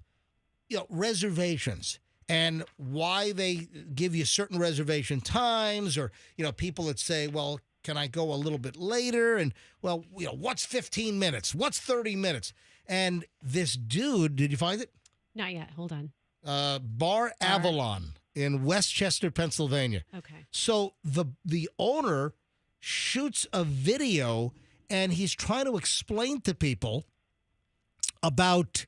reservations and why they give you certain reservation times, or people that say, well, can I go a little bit later? And well, what's 15 minutes? What's 30 minutes? And this dude, did you find it? Not yet. Hold on. Bar Avalon in Westchester, Pennsylvania. Okay. So the owner shoots a video, and he's trying to explain to people about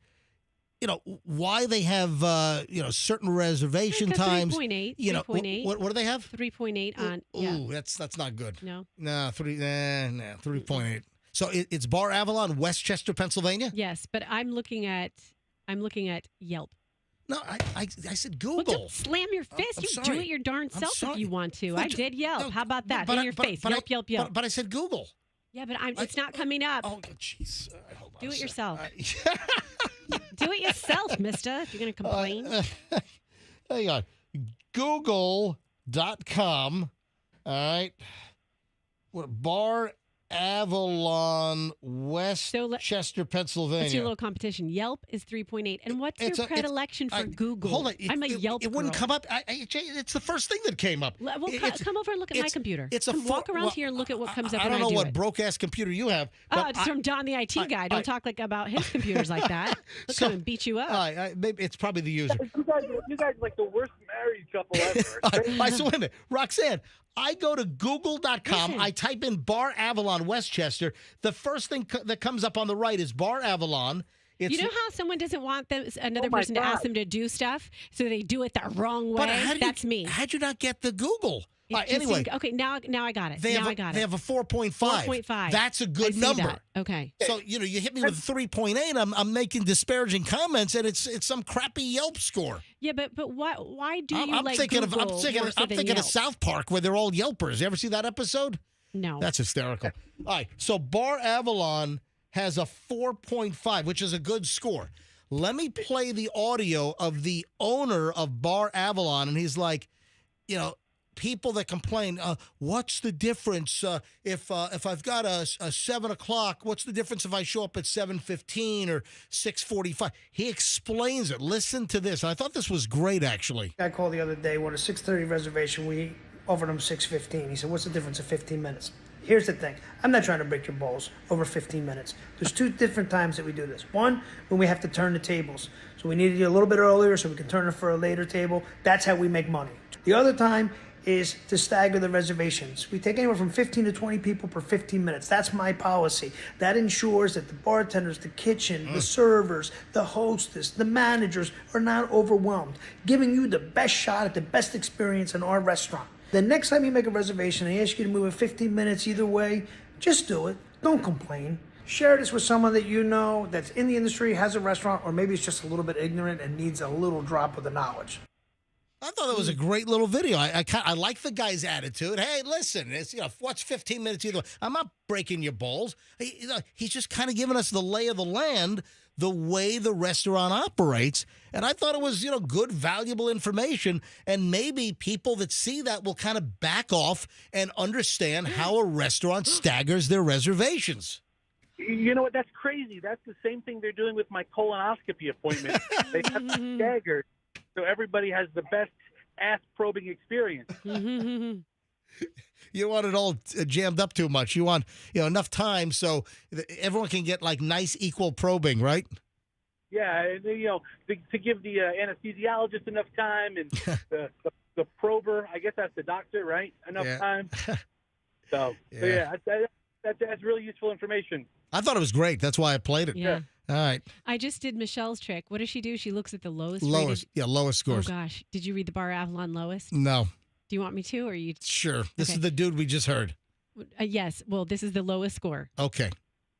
why they have certain reservation times. 3.8. 3.8. What do they have? 3.8 on. Ooh, that's not good. No. No, 3.8. So it's Bar Avalon, Westchester, Pennsylvania. Yes, but I'm looking at Yelp. No, I said Google. Well, don't slam your fist. You do it your darn self if you want to. I did Yelp. No, How about that? but In your face. Yelp. But I said Google. Yeah, but it's not coming up. Oh, jeez. Do it yourself. Do it yourself, mister, if you're going to complain. Hang on. Google.com. All right. Bar Avalon, Westchester, Pennsylvania. Let's do a little competition. Yelp is 3.8. And what's your predilection for Google? Hold on. I'm a Yelp It wouldn't girl. come up. It's the first thing that came up. Well, come over and look at my computer. Walk around here and look at what comes up. I don't know what it. broke-ass computer you have. Oh, it's from Don the IT guy. Don't talk about his computers like that. Look at him beat you up. Maybe it's probably the user. You guys are like the worst married couple ever. So wait a minute. Roxanne, I go to google.com. I type in Bar Avalon, Westchester. The first thing that comes up on the right is Bar Avalon. You know how someone doesn't want another person to ask them to do stuff, so they do it the wrong way? That's me. How'd you not get the Google? Anyway. Okay, now I got it. They have a 4.5. 4.5. That's a good number. That. Okay. So, you hit me with 3.8. I'm making disparaging comments, and it's some crappy Yelp score. Yeah, but why do you I'm thinking Google I'm thinking of South Park, where they're all Yelpers. You ever see that episode? No. That's hysterical. All right, so Bar Avalon has a 4.5, which is a good score. Let me play the audio of the owner of Bar Avalon, and he's like, people that complain, what's the difference if I've got a 7 o'clock? What's the difference if I show up at 7:15 or 6:45? He explains it. Listen to this. And I thought this was great, actually. I called the other day, wanted a 6:30 reservation. We offered him 6:15. He said, "What's the difference of 15 minutes?" Here's the thing. I'm not trying to break your balls over 15 minutes. There's two different times that we do this. One, when we have to turn the tables. So we needed you a little bit earlier so we can turn it for a later table. That's how we make money. The other time is to stagger the reservations. We take anywhere from 15 to 20 people per 15 minutes. That's my policy. That ensures that the bartenders, the kitchen, the servers, the hostess, the managers are not overwhelmed, giving you the best shot at the best experience in our restaurant. The next time you make a reservation and they ask you to move in 15 minutes either way, just do it. Don't complain. Share this with someone that you know that's in the industry, has a restaurant, or maybe it's just a little bit ignorant and needs a little drop of the knowledge. I thought that was a great little video. I like the guy's attitude. Hey, listen, it's what's 15 minutes either way? I'm not breaking your balls. He's just kind of giving us the lay of the land, the way the restaurant operates. And I thought it was, good, valuable information. And maybe people that see that will kind of back off and understand how a restaurant staggers their reservations. You know what? That's crazy. That's the same thing they're doing with my colonoscopy appointment. They have it staggered, so everybody has the best ass-probing experience. You want it all jammed up too much. You want enough time so everyone can get nice equal probing, right? Yeah, and to give the anesthesiologist enough time, and the prober, I guess that's the doctor, right? Enough time. So that's really useful information. I thought it was great. That's why I played it. Yeah. All right. I just did Michelle's trick. What does she do? She looks at the lowest scores. Oh, gosh. Did you read the Bar Avalon lowest? No. Do you want me to, or you? Sure. This is the dude we just heard. Yes. Well, this is the lowest score. Okay.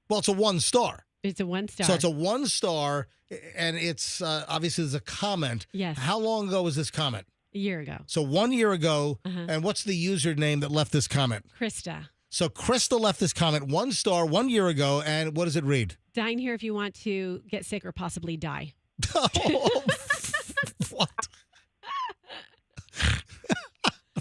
Well, it's a 1 star. It's a 1 star. So it's a 1 star, and it's obviously there's a comment. Yes. How long ago was this comment? A year ago. So 1 year ago. And what's the username that left this comment? Krista. So Krista left this comment, 1 star, 1 year ago, and what does it read? Dine here if you want to get sick or possibly die. What?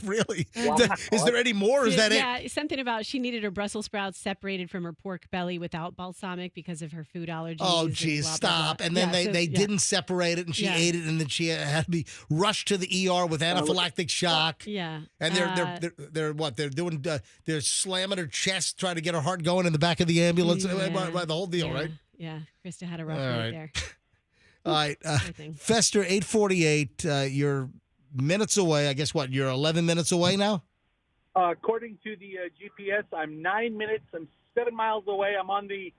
Really? Wow. Is there any more, or is that it? Yeah, something about she needed her Brussels sprouts separated from her pork belly without balsamic because of her food allergies. Oh, geez, stop. And then they didn't sept it, and she ate it, and then she had to be rushed to the ER with anaphylactic shock. Yeah. And they're doing, they're slamming her chest, trying to get her heart going in the back of the ambulance. The whole deal, right? Yeah. Krista had a rough night there. All right. Fester, 848, you're minutes away. I guess you're 11 minutes away now? According to the GPS, I'm 9 minutes. I'm 7 miles away. I'm on the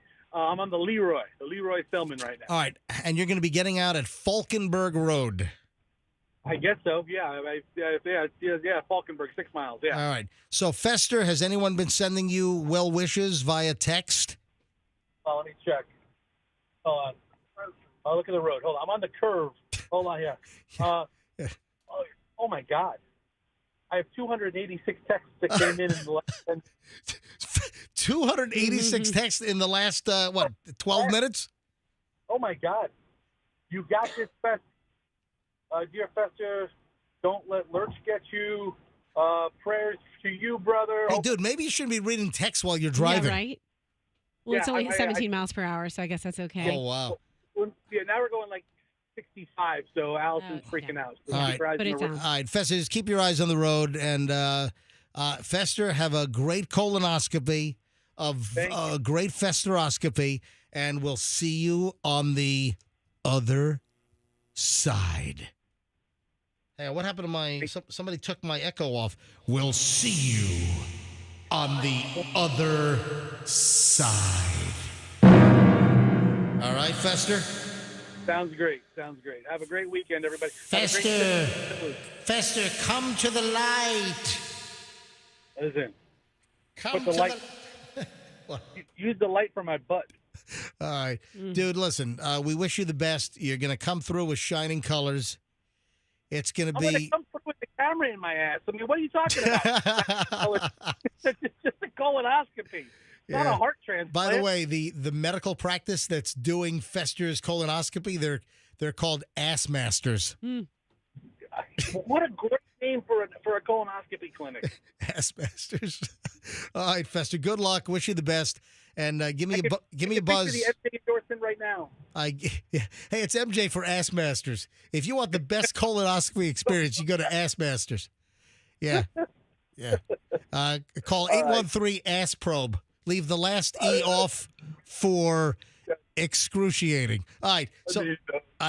Leroy Selman right now. All right, and you're going to be getting out at Falkenberg Road. I guess so. Yeah, Falkenberg, 6 miles. Yeah. All right. So Fester, has anyone been sending you well wishes via text? Oh, let me check. Hold on. Oh, look at the road. Hold on. I'm on the curve. Hold on here. Oh my God. I have 286 texts that came in the last 10. 286 texts in the last 12 minutes? Oh my God. You got this, Fest. Dear Fester, don't let Lurch get you. Prayers to you, brother. Hey, dude, maybe you shouldn't be reading text while you're driving. Yeah, right? Well, it's Yeah, only 17 miles per hour, so I guess that's okay. Oh, wow. Yeah, now we're going like 65, so Allison's freaking out. So All keep right. your eyes Put on it the road. down. All right, Fester, just keep your eyes on the road. And Fester, have a great colonoscopy, a great festeroscopy, and we'll see you on the other side. Hey, what happened to my... Somebody took my echo off. We'll see you on the other side. All right, Fester? Sounds great. Have a great weekend, everybody. Fester, come to the light. Listen. Come Put the to light. Use the light for my butt. All right. Dude, listen, we wish you the best. You're going to come through with shining colors. It's going to I'm going be... to come through with the camera in my ass. I mean, what are you talking about? It's just a colonoscopy. It's not a heart transplant. By the way, the medical practice that's doing Fester's colonoscopy, they're called ass masters. What a great name for a colonoscopy clinic. Ass masters. All right, Fester. Good luck. Wish you the best. And give me a buzz. The MJ endorsement right now. Hey, it's MJ for Ass Masters. If you want the best colonoscopy experience, you go to Ass Masters. Yeah. Call 813 Ass Probe. Leave the last E off for excruciating. All right. So,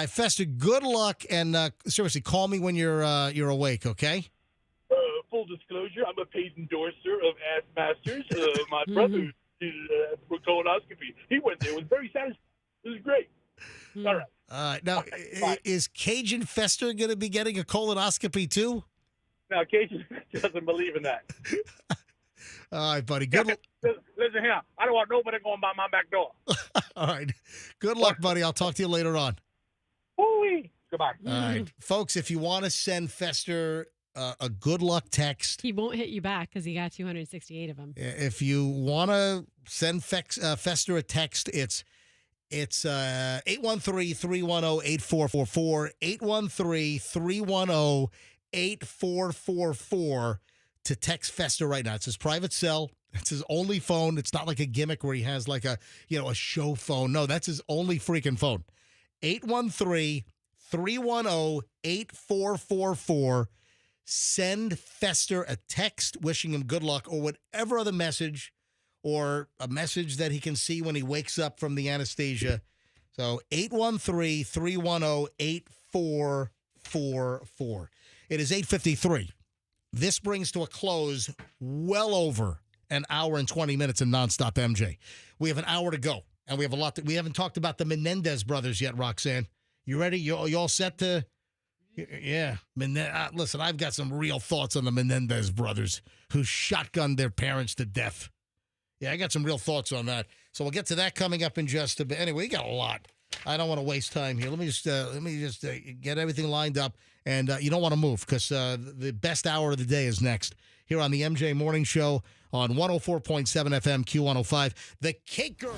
Fester, good luck, and seriously, call me when you're awake. Okay. Full disclosure: I'm a paid endorser of Ass Masters. My brother did for colonoscopy. He went there. It was very satisfying. It was great. All right. All right. Now, is Cajun Fester going to be getting a colonoscopy too? No, Cajun doesn't believe in that. All right, buddy. Good. Listen here. I don't want nobody going by my back door. All right. Good luck, buddy. I'll talk to you later on. Ooh-wee. Goodbye. All right, folks. If you want to send Fester a good luck text, he won't hit you back because he got 268 of them. If you want to send Fester a text, it's 813-310-8444, 813-310-8444 to text Fester right now. It's his private cell. It's his only phone. It's not like a gimmick where he has like a show phone. No, that's his only freaking phone. 813-310-8444. Send Fester a text wishing him good luck or whatever other message, or a message that he can see when he wakes up from the anesthesia. So 813-310-8444. It is 8:53. This brings to a close well over an hour and 20 minutes in nonstop MJ. We have an hour to go, and we have a lot we haven't talked about the Menendez brothers yet, Roxanne. You ready? You all set to... Yeah. Listen, I've got some real thoughts on the Menendez brothers who shotgunned their parents to death. Yeah, I got some real thoughts on that. So we'll get to that coming up in just a bit. Anyway, we got a lot. I don't want to waste time here. Let me just get everything lined up. And you don't want to move because the best hour of the day is next here on the MJ Morning Show on 104.7 FM Q105. The Cake Girl.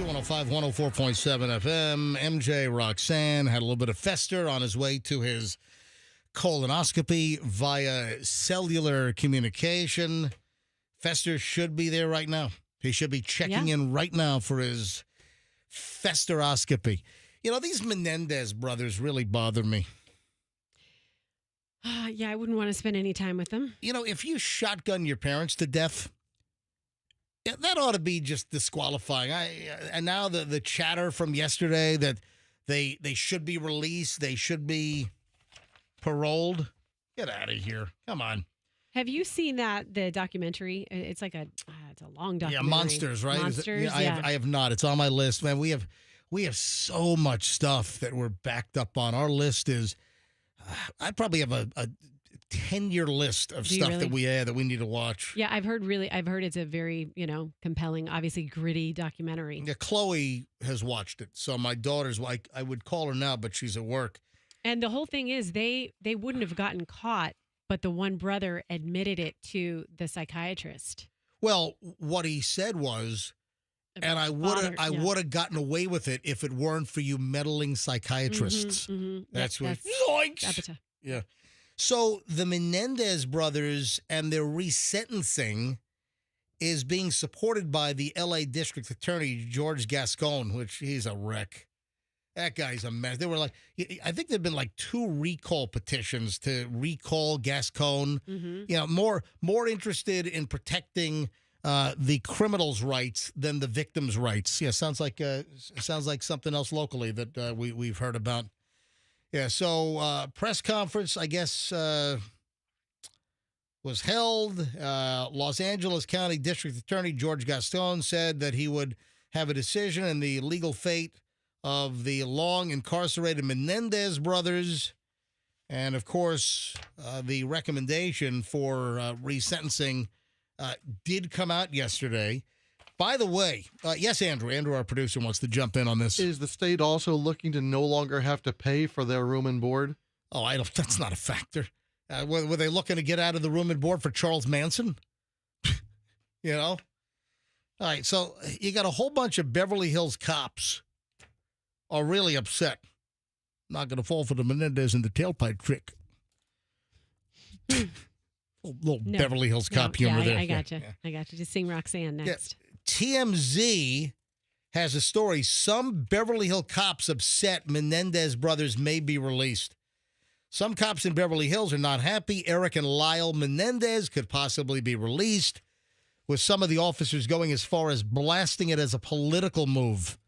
Q105, 104.7 FM. MJ Roxanne had a little bit of fester on his way to his colonoscopy via cellular communication. Fester should be there right now. He should be checking in right now for his festeroscopy. You know, these Menendez brothers really bother me. Yeah, I wouldn't want to spend any time with them. You know, if you shotgun your parents to death, that ought to be just disqualifying. And now the chatter from yesterday that they should be released, they should be paroled. Get out of here. Come on. Have you seen the documentary? It's like it's a long documentary. Yeah, Monsters, right? Monsters, I have not. It's on my list. Man, we have so much stuff that we're backed up on. Our list is, I probably have a 10-year list of stuff really? that we need to watch. Yeah, I've heard it's a very, compelling, obviously gritty documentary. Yeah, Chloe has watched it. So my daughter's like, I would call her now, but she's at work. And the whole thing is they wouldn't have gotten caught, but the one brother admitted it to the psychiatrist. Well, what he said was, and I would have gotten away with it if it weren't for you meddling psychiatrists. That's what. Zoinks! Yeah. So the Menendez brothers and their resentencing is being supported by the L.A. District Attorney, George Gascon, which he's a wreck. That guy's a mess. They were like, I think there've been like 2 recall petitions to recall Gascon. You know, more interested in protecting the criminals' rights than the victims' rights. Yeah, sounds like something else locally that we've heard about. Yeah, so press conference, I guess, was held. Los Angeles County District Attorney George Gascon said that he would have a decision in the legal fate of the long-incarcerated Menendez brothers. And, of course, the recommendation for resentencing did come out yesterday. By the way, yes, Andrew, our producer, wants to jump in on this. Is the state also looking to no longer have to pay for their room and board? Oh, that's not a factor. Were they looking to get out of the room and board for Charles Manson? You know? All right, so you got a whole bunch of Beverly Hills cops are really upset. Not going to fall for the Menendez and the tailpipe trick. Little Beverly Hills cop humor there. I got you. I got you. Just sing Roxanne next. Yeah. TMZ has a story. Some Beverly Hills cops upset Menendez brothers may be released. Some cops in Beverly Hills are not happy. Eric and Lyle Menendez could possibly be released, with some of the officers going as far as blasting it as a political move.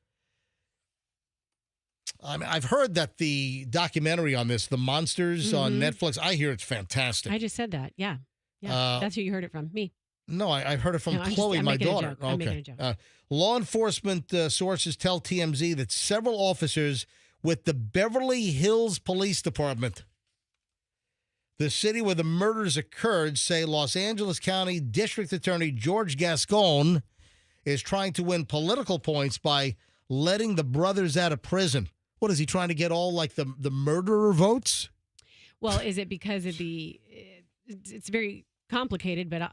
I mean, I've heard that the documentary on this, The Monsters on Netflix, I hear it's fantastic. I just said that. Yeah. That's who you heard it from. Me. No, I heard it from Chloe, my daughter. I'm making a joke. Law enforcement sources tell TMZ that several officers with the Beverly Hills Police Department, the city where the murders occurred, say Los Angeles County District Attorney George Gascon is trying to win political points by letting the brothers out of prison. What, is he trying to get all like the murderer votes? Well, is it because of it's very complicated, but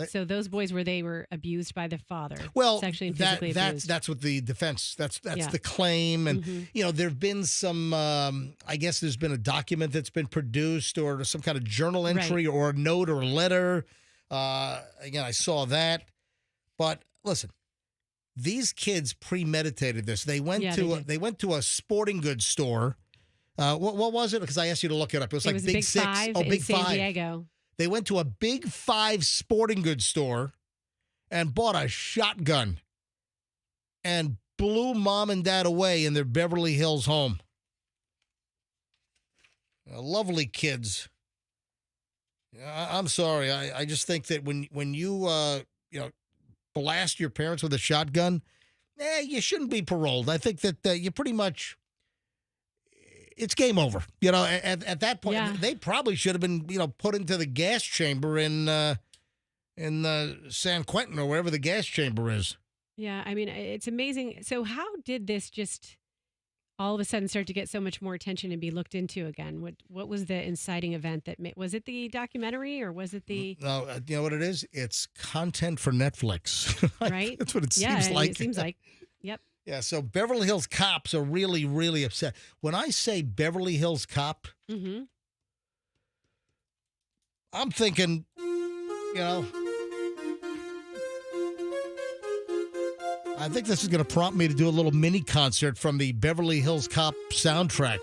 so those boys they were abused by the father. Well, sexually and physically abused. That's what the defense, that's the claim. And, there've been some, I guess there's been a document that's been produced or some kind of journal entry or a note or a letter. Again, I saw that. But listen, these kids premeditated this. They went to a sporting goods store. What was it? Because I asked you to look it up. It was like Big Six. Big Five in San Diego. They went to a Big Five sporting goods store and bought a shotgun and blew mom and dad away in their Beverly Hills home. Lovely kids. I'm sorry. I just think that when you blast your parents with a shotgun, you shouldn't be paroled. I think that you pretty much, it's game over. At that point, they probably should have been, put into the gas chamber in San Quentin or wherever the gas chamber is. Yeah, I mean, it's amazing. So how did this just all of a sudden start to get so much more attention and be looked into again? What was the inciting event that was it the documentary or was it the? No, you know what it is? It's content for Netflix. Right? That's what it seems like. It seems like. Yep. Yeah, so Beverly Hills cops are really, really upset. When I say Beverly Hills cop, I'm thinking, I think this is going to prompt me to do a little mini concert from the Beverly Hills Cop soundtrack.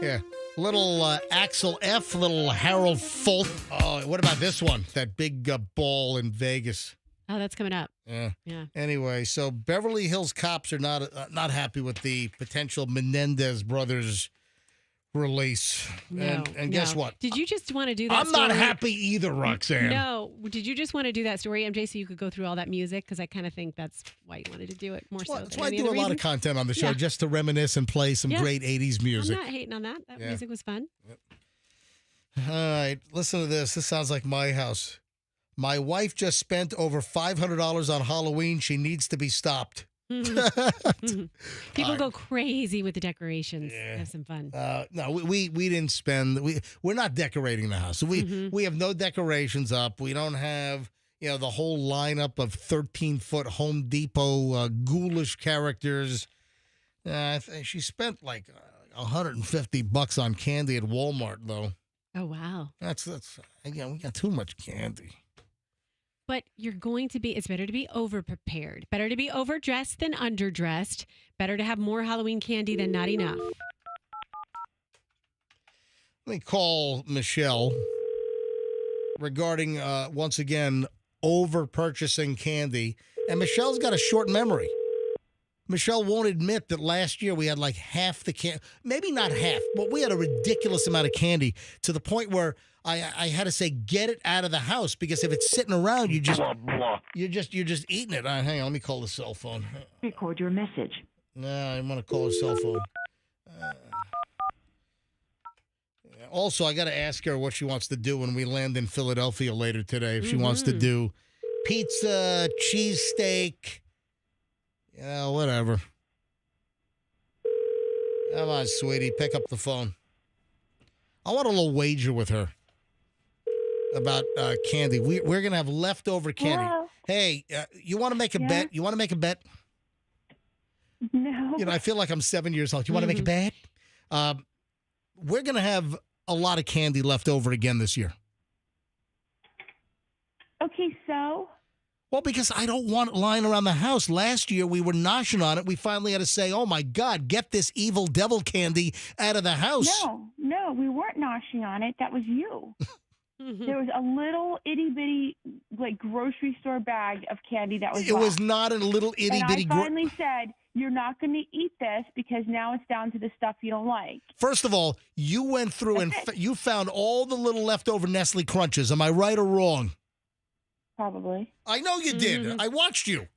Yeah. Little Axel F., little Harold Folk. Oh, what about this one? That big ball in Vegas. Oh, that's coming up. Yeah. Yeah. Anyway, so Beverly Hills cops are not happy with the potential Menendez brothers release. No, and guess what? Did you just want to do that I'm story? not happy either, Roxanne. No. Did you just want to do that story, MJ, so you could go through all that music? Because I kind of think that's why you wanted to do it more so. That's why I do a lot of content on the show, just to reminisce and play some great 80s music. I'm not hating on that. That music was fun. Yep. All right, listen to this. This sounds like my house. My wife just spent over $500 on Halloween. She needs to be stopped. People go crazy with the decorations. Have some fun. No, we didn't spend. We're not decorating the house. We have no decorations up. We don't have the whole lineup of 13-foot Home Depot ghoulish characters. I think she spent like $150 on candy at Walmart though. Oh wow. That's again, we got too much candy. But you're going to be, it's better to be over-prepared. Better to be overdressed than underdressed. Better to have more Halloween candy than not enough. Let me call Michelle regarding, once again, over-purchasing candy. And Michelle's got a short memory. Michelle won't admit that last year we had like half the candy. Maybe not half, but we had a ridiculous amount of candy to the point where I had to say, get it out of the house, because if it's sitting around, you're just eating it. Hang on, let me call the cell phone. Record your message. No, I want to call her cell phone. Also, I got to ask her what she wants to do when we land in Philadelphia later today. If she wants to do pizza, cheesesteak, whatever. Come on, sweetie, pick up the phone. I want a little wager with her about candy. We're going to have leftover candy. Hello? Hey, you want to make a bet? You want to make a bet? No. I feel like I'm 7 years old. You want to make a bet? We're going to have a lot of candy left over again this year. Okay, so? Well, because I don't want it lying around the house. Last year, we were noshing on it. We finally had to say, oh, my God, get this evil devil candy out of the house. No, we weren't noshing on it. That was you. There was a little itty-bitty, like, grocery store bag of candy that was It was not a little itty-bitty. And I finally said, you're not going to eat this because now it's down to the stuff you don't like. First of all, you went through and you found all the little leftover Nestle Crunches. Am I right or wrong? Probably. I know you did. I watched you.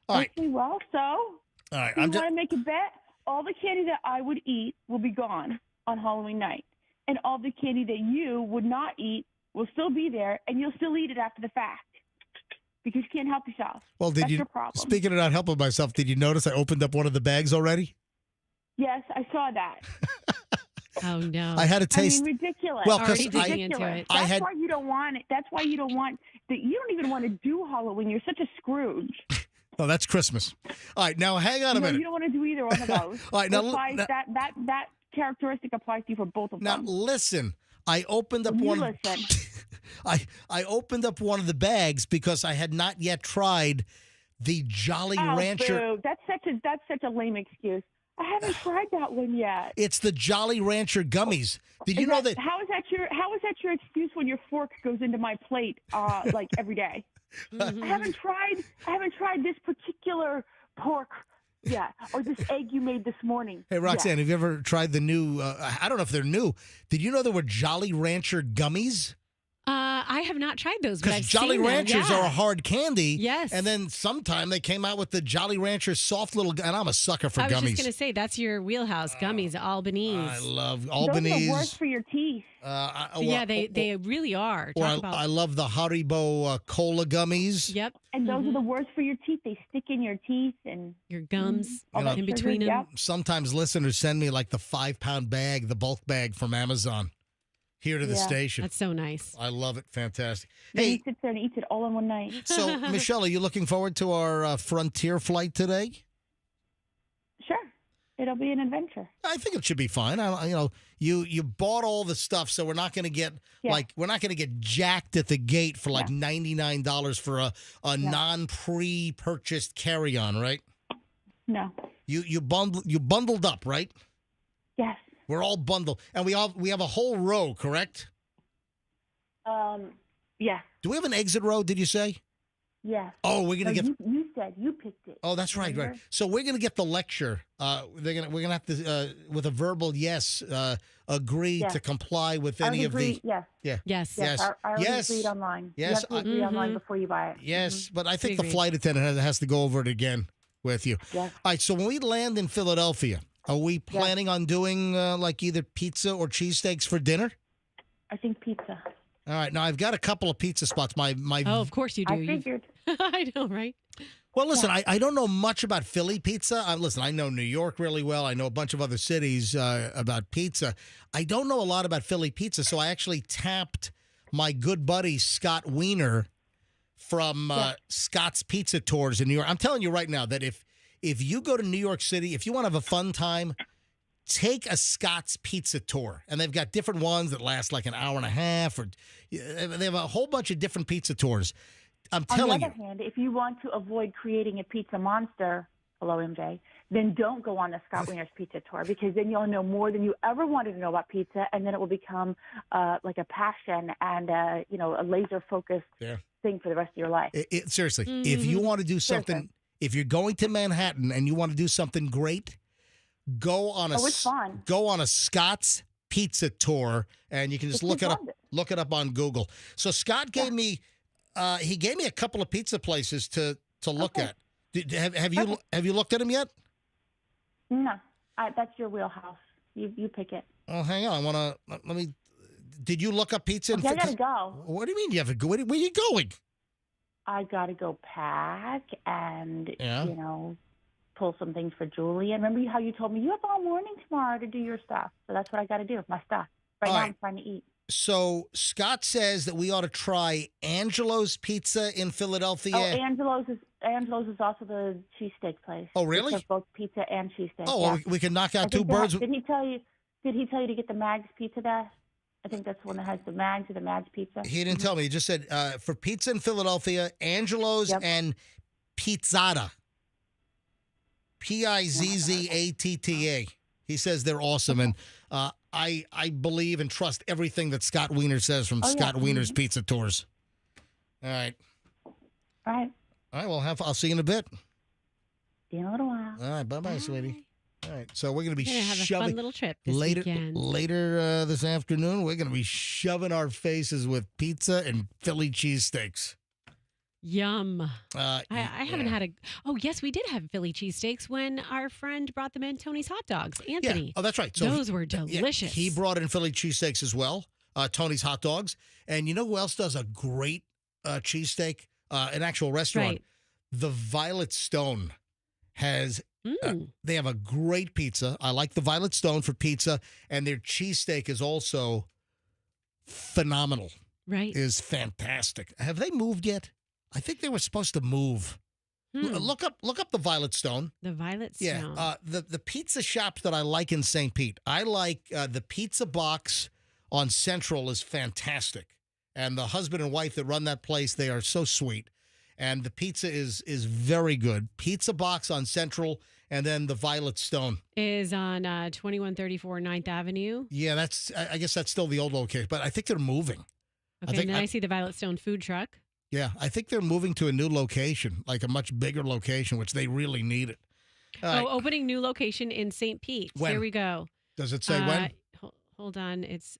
All right. Okay, well, so? All right. You want to make a bet? All the candy that I would eat will be gone on Halloween night. And all the candy that you would not eat will still be there, and you'll still eat it after the fact. Because you can't help yourself. Well, That's your problem. Speaking of not helping myself, did you notice I opened up one of the bags already? Yes, I saw that. Oh, no. I had a taste. I mean, ridiculous. Well, because ridiculous. That's why you don't want it. That's why you don't want that. You don't even want to do Halloween. You're such a Scrooge. Oh, that's Christmas. All right, now hang on a minute. You don't want to do either one of those. All right, now that characteristic applies to you for both of them. Now listen. I opened up one. I opened up one of the bags because I had not yet tried the Jolly Rancher. Boo. That's such a lame excuse. I haven't tried that one yet. It's the Jolly Rancher gummies. Did you know that? How is that your excuse when your fork goes into my plate like every day? I haven't tried this particular pork. Yeah, or this egg you made this morning. Hey, Roxanne, have you ever tried the new, I don't know if they're new. Did you know there were Jolly Rancher gummies? I have not tried those, but I've Jolly seen Ranchers them. are a hard candy. Yes. And then sometime they came out with the Jolly Rancher soft little, and I'm a sucker for gummies. I was just going to say, that's your wheelhouse, gummies, Albanese. I love Albanese. Those are the worst for your teeth. Yeah, they really are. I love the Haribo cola gummies. Yep. And those are the worst for your teeth. They stick in your teeth and your gums in between them. Yep. Sometimes listeners send me like the 5-pound bag, the bulk bag from Amazon here to the station. That's so nice. I love it. Fantastic. Hey, Hey, he sits there and eats it all in one night. so Michelle, are you looking forward to our Frontier flight today? it'll be an adventure. I think it should be fine. You bought all the stuff, so we're not going to get we're not going to get jacked at the gate for like $99 for a non-pre-purchased carry-on, right? No. You bundled up, right? Yes. We're all bundled, and we have a whole row, correct? Yeah. Do we have an exit row? Did you say? Yes. Oh, we're gonna get. You said you picked it. Oh, that's right, right. So we're gonna get the lecture. We're gonna have to with a verbal yes, agree to comply with any of the. Yes. Yeah. Yes. Yes. I already agreed online. Yes. You have to agree online before you buy it. Yes, but I think the flight attendant has to go over it again with you. Yes. All right. So when we land in Philadelphia, are we planning on doing like either pizza or cheesesteaks for dinner? I think pizza. All right. Now I've got a couple of pizza spots. My Oh, of course you do. I figured. I know, right? Well, listen, I don't know much about Philly pizza. Listen, I know New York really well. I know a bunch of other cities about pizza. I don't know a lot about Philly pizza, so I actually tapped my good buddy Scott Wiener from Scott's Pizza Tours in New York. I'm telling you right now that if you go to New York City, if you want to have a fun time, take a Scott's Pizza Tour. And they've got different ones that last like an hour and a half, or they have a whole bunch of different pizza tours. I'm telling you. On the other hand, if you want to avoid creating a pizza monster, hello MJ, then don't go on the Scott Wiener's Pizza Tour, because then you'll know more than you ever wanted to know about pizza, and then it will become like a passion and a laser focused thing for the rest of your life. Seriously, if you want to do something, if you're going to Manhattan and you want to do something great, go on a Scott's Pizza Tour, and you can just look it up on Google. So Scott gave me. He gave me a couple of pizza places to look at. Have you looked at them yet? No, that's your wheelhouse. You pick it. Oh, hang on. Let me. Did you look up pizza? Okay, I gotta go. What do you mean you have to go? Where are you going? I gotta go pack and pull some things for Julie. And remember how you told me you have all morning tomorrow to do your stuff. So that's what I got to do with my stuff. Right now I'm trying to eat. So Scott says that we ought to try Angelo's Pizza in Philadelphia. Oh, Angelo's is also the cheesesteak place. Oh, really? It's both pizza and cheesesteak. Oh, well, we can knock out two birds. Did he tell you to get the Mags Pizza there? I think that's the one that has the Mags or the Mags Pizza. He didn't tell me. He just said for pizza in Philadelphia, Angelo's and Pizzata. Pizzatta. He says they're awesome, and I believe and trust everything that Scott Wiener says from Scott Wiener's Pizza Tours. All right. All right. All right. Well, I'll see you in a bit. See you in a little while. All right. Bye, sweetie. All right. So we're going to be have a fun little trip this weekend. Later this afternoon. We're going to be shoving our faces with pizza and Philly cheesesteaks. Yum. I haven't had a... Oh, yes, we did have Philly cheesesteaks when our friend brought them in Tony's Hot Dogs. Anthony. Yeah. Oh, that's right. So those were delicious. He brought in Philly cheesesteaks as well, Tony's Hot Dogs. And you know who else does a great cheesesteak? An actual restaurant. Right. The Violet Stone has... they have a great pizza. I like the Violet Stone for pizza. And their cheesesteak is also phenomenal. Right. Is fantastic. Have they moved yet? I think they were supposed to move. Look up the Violet Stone. The Violet Stone. Yeah. The pizza shops that I like in St. Pete. I like the Pizza Box on Central is fantastic. And the husband and wife that run that place, they are so sweet. And the pizza is very good. Pizza Box on Central, and then the Violet Stone is on 2134 9th Avenue. Yeah, I guess that's still the old location, but I think they're moving. Okay, and then I see the Violet Stone food truck. Yeah, I think they're moving to a new location, like a much bigger location, which they really need it. Opening new location in St. Pete. When? Here we go. Does it say when? Hold on. It's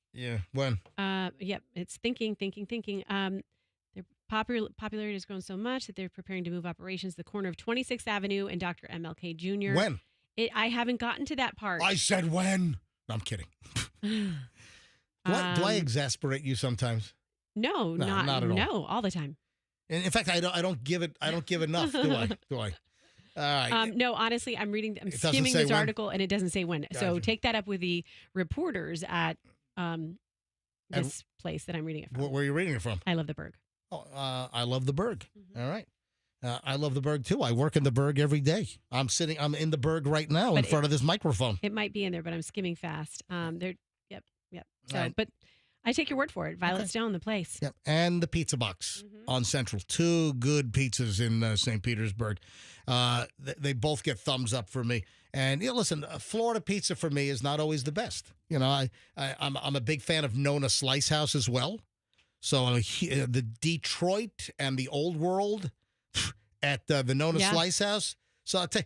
when? Yep. It's thinking. Their popularity has grown so much that they're preparing to move operations to the corner of 26th Avenue and Dr. MLK Jr. When? I haven't gotten to that part. I said when. No, I'm kidding. Do I exasperate you sometimes? No, not at all. No, all the time. And in fact, I don't give enough, do I? All right. No, honestly, I'm skimming this article and it doesn't say when. Gotcha. So take that up with the reporters at this place that I'm reading it from. Where are you reading it from? I Love the Berg. Oh, I Love the Berg. Mm-hmm. All right. I love the Berg, too. I work in the Berg every day. I'm in the Berg right now in front of this microphone. It might be in there, but I'm skimming fast. Yep. So, Right. but I take your word for it. Violet Stone, the place. Yep. And the Pizza Box on Central. 2 good pizzas in St. Petersburg. They both get thumbs up for me. And listen, Florida pizza for me is not always the best. I'm a big fan of Nona Slice House as well. So the Detroit and the Old World at the Nona Slice House. So I'll tell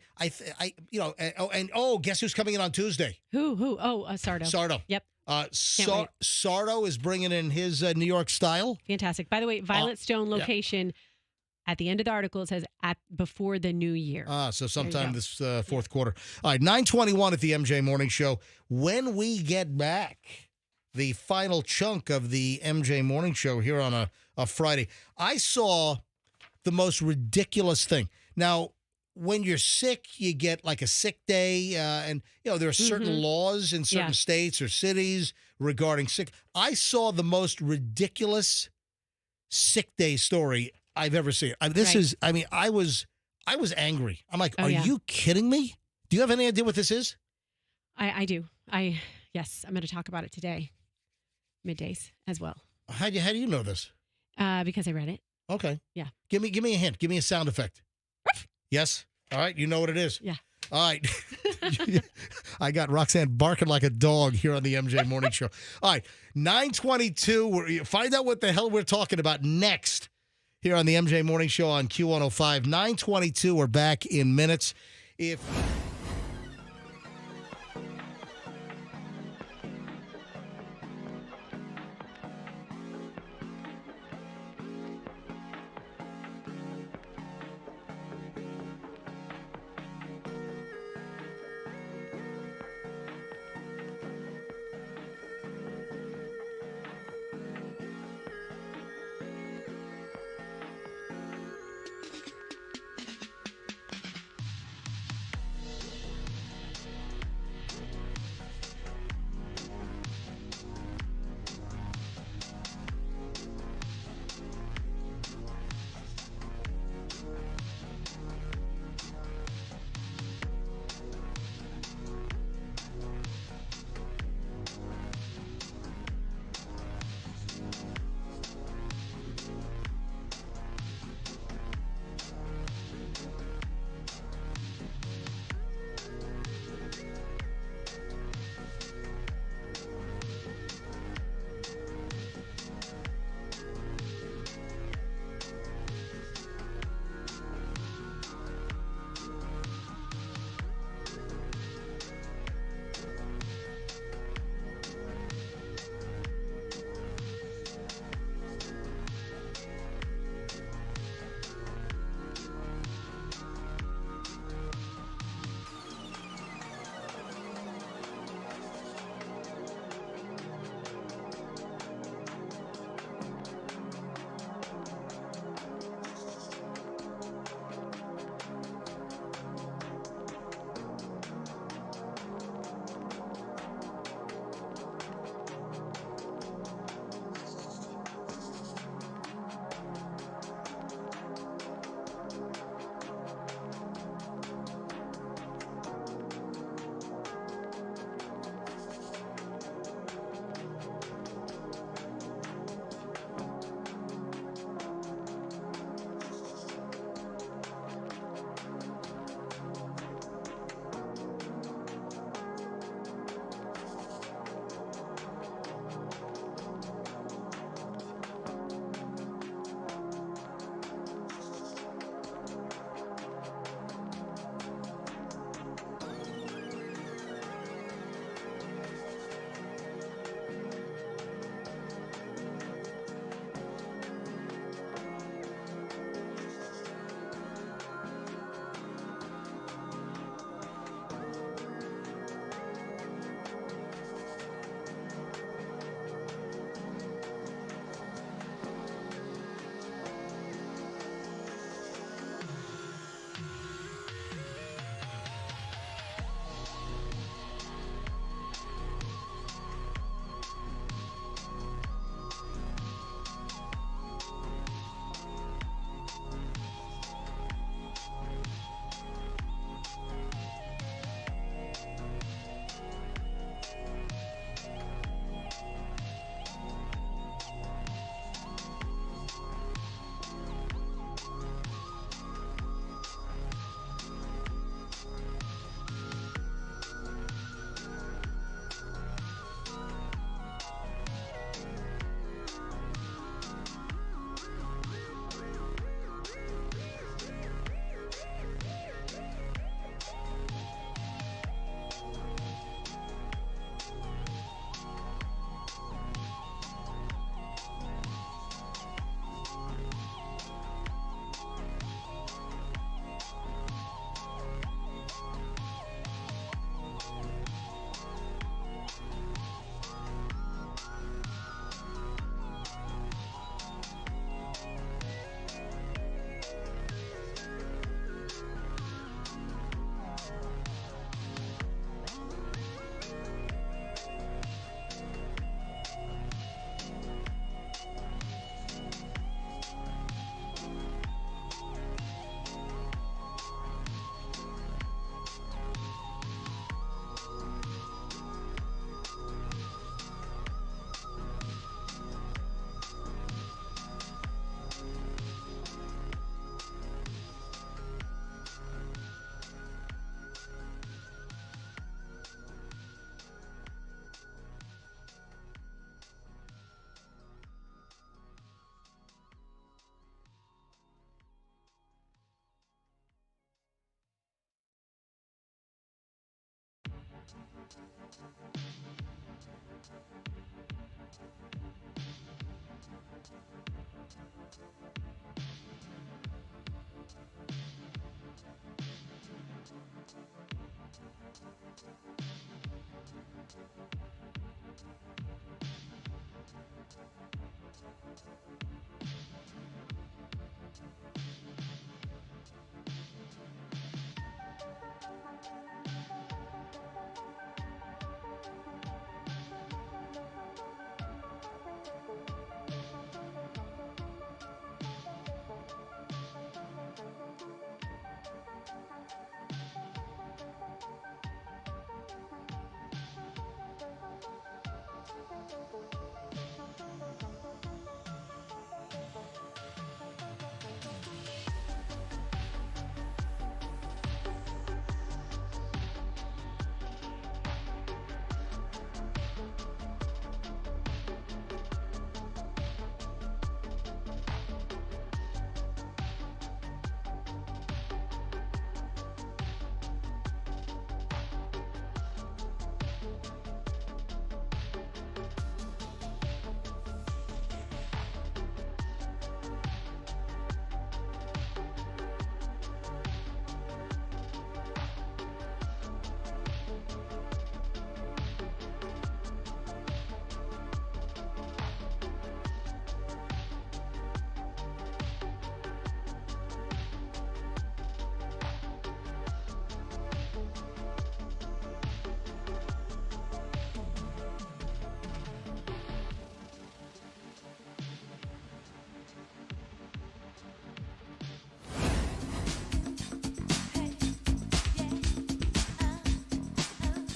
you, guess who's coming in on Tuesday? Who? Oh, Sardo. Sardo. Yep. Sardo is bringing in his New York style. Fantastic. By the way, Violet Stone location. At the end of the article, it says before the new year. So sometime this fourth quarter. All right, 9:21 at the MJ Morning Show. When we get back, the final chunk of the MJ Morning Show here on a Friday, I saw the most ridiculous thing. Now, when you're sick, you get like a sick day, and there are certain laws in certain states or cities regarding sick. I saw the most ridiculous sick day story I've ever seen. I was angry. I'm like, are you kidding me? Do you have any idea what this is? I do. Yes, I'm going to talk about it today, middays as well. How do you know this? Because I read it. Okay. Yeah. Give me a hint. Give me a sound effect. Yes. All right. You know what it is. Yeah. All right. I got Roxanne barking like a dog here on the MJ Morning Show. All right. 9:22. Find out what the hell we're talking about next here on the MJ Morning Show on Q105. 9:22. We're back in minutes.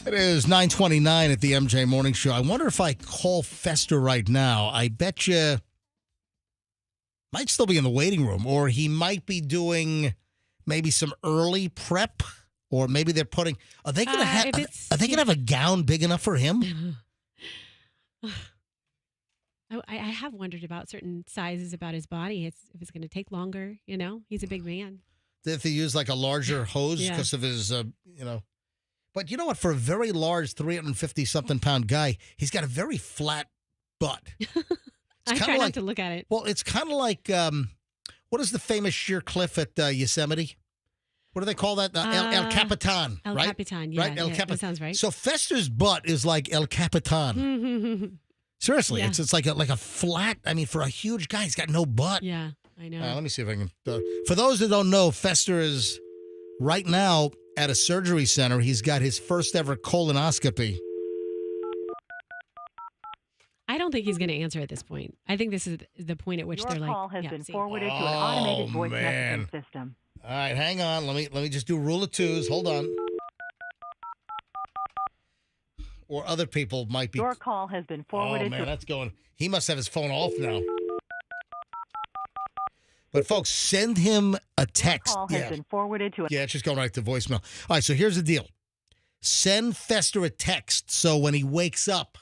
It is 9:29 at the MJ Morning Show. I wonder if I call Fester right now. I bet you might still be in the waiting room, or he might be doing maybe some early prep, or maybe they're putting. Are they going to have? Are they going to have a gown big enough for him? I have wondered about certain sizes about his body. If it's going to take longer, he's a big man. If they use like a larger hose because of his, But you know what? For a very large 350-something pound guy, he's got a very flat butt. I try not to look at it. Well, it's kind of like, what is the famous sheer cliff at Yosemite? What do they call that? El Capitan, El right? Capitan, yeah. Right? El Capitan. That sounds right. So Fester's butt is like El Capitan. Seriously, it's like a flat, for a huge guy, he's got no butt. Yeah, I know. Let me see if I can. For those that don't know, Fester is right now at a surgery center. He's got his first ever colonoscopy. I don't think he's going to answer at this point. I think this is the point at which they're like, Your call has been forwarded to an automated voice man. messaging system. All right, hang on. Let me just do rule of twos. Hold on. Or other people might be. Your call has been forwarded. Oh man, that's going. He must have his phone off now. But folks, send him a text. Your call has been forwarded to. Yeah, it's just going right to voicemail. All right, so here's the deal. Send Fester a text so when he wakes up,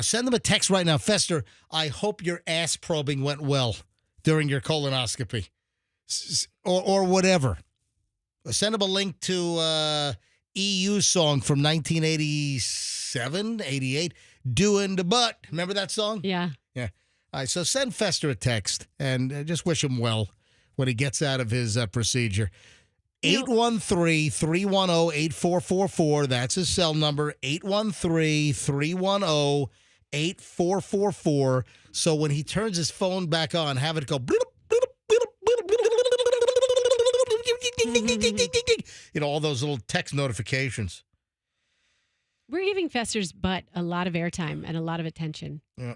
send him a text right now. Fester, I hope your ass probing went well during your colonoscopy, or whatever. Send him a link to EU song from 1987, 88, Doing the Butt. Remember that song? Yeah. Yeah. All right, so send Fester a text and just wish him well when he gets out of his procedure. 813-310-8444. That's his cell number, 813-310-8444. So when he turns his phone back on, have it go bloop, bloop, bloop, bloop, bloop, all those little text notifications. We're giving Fester's butt a lot of airtime and a lot of attention. Yeah.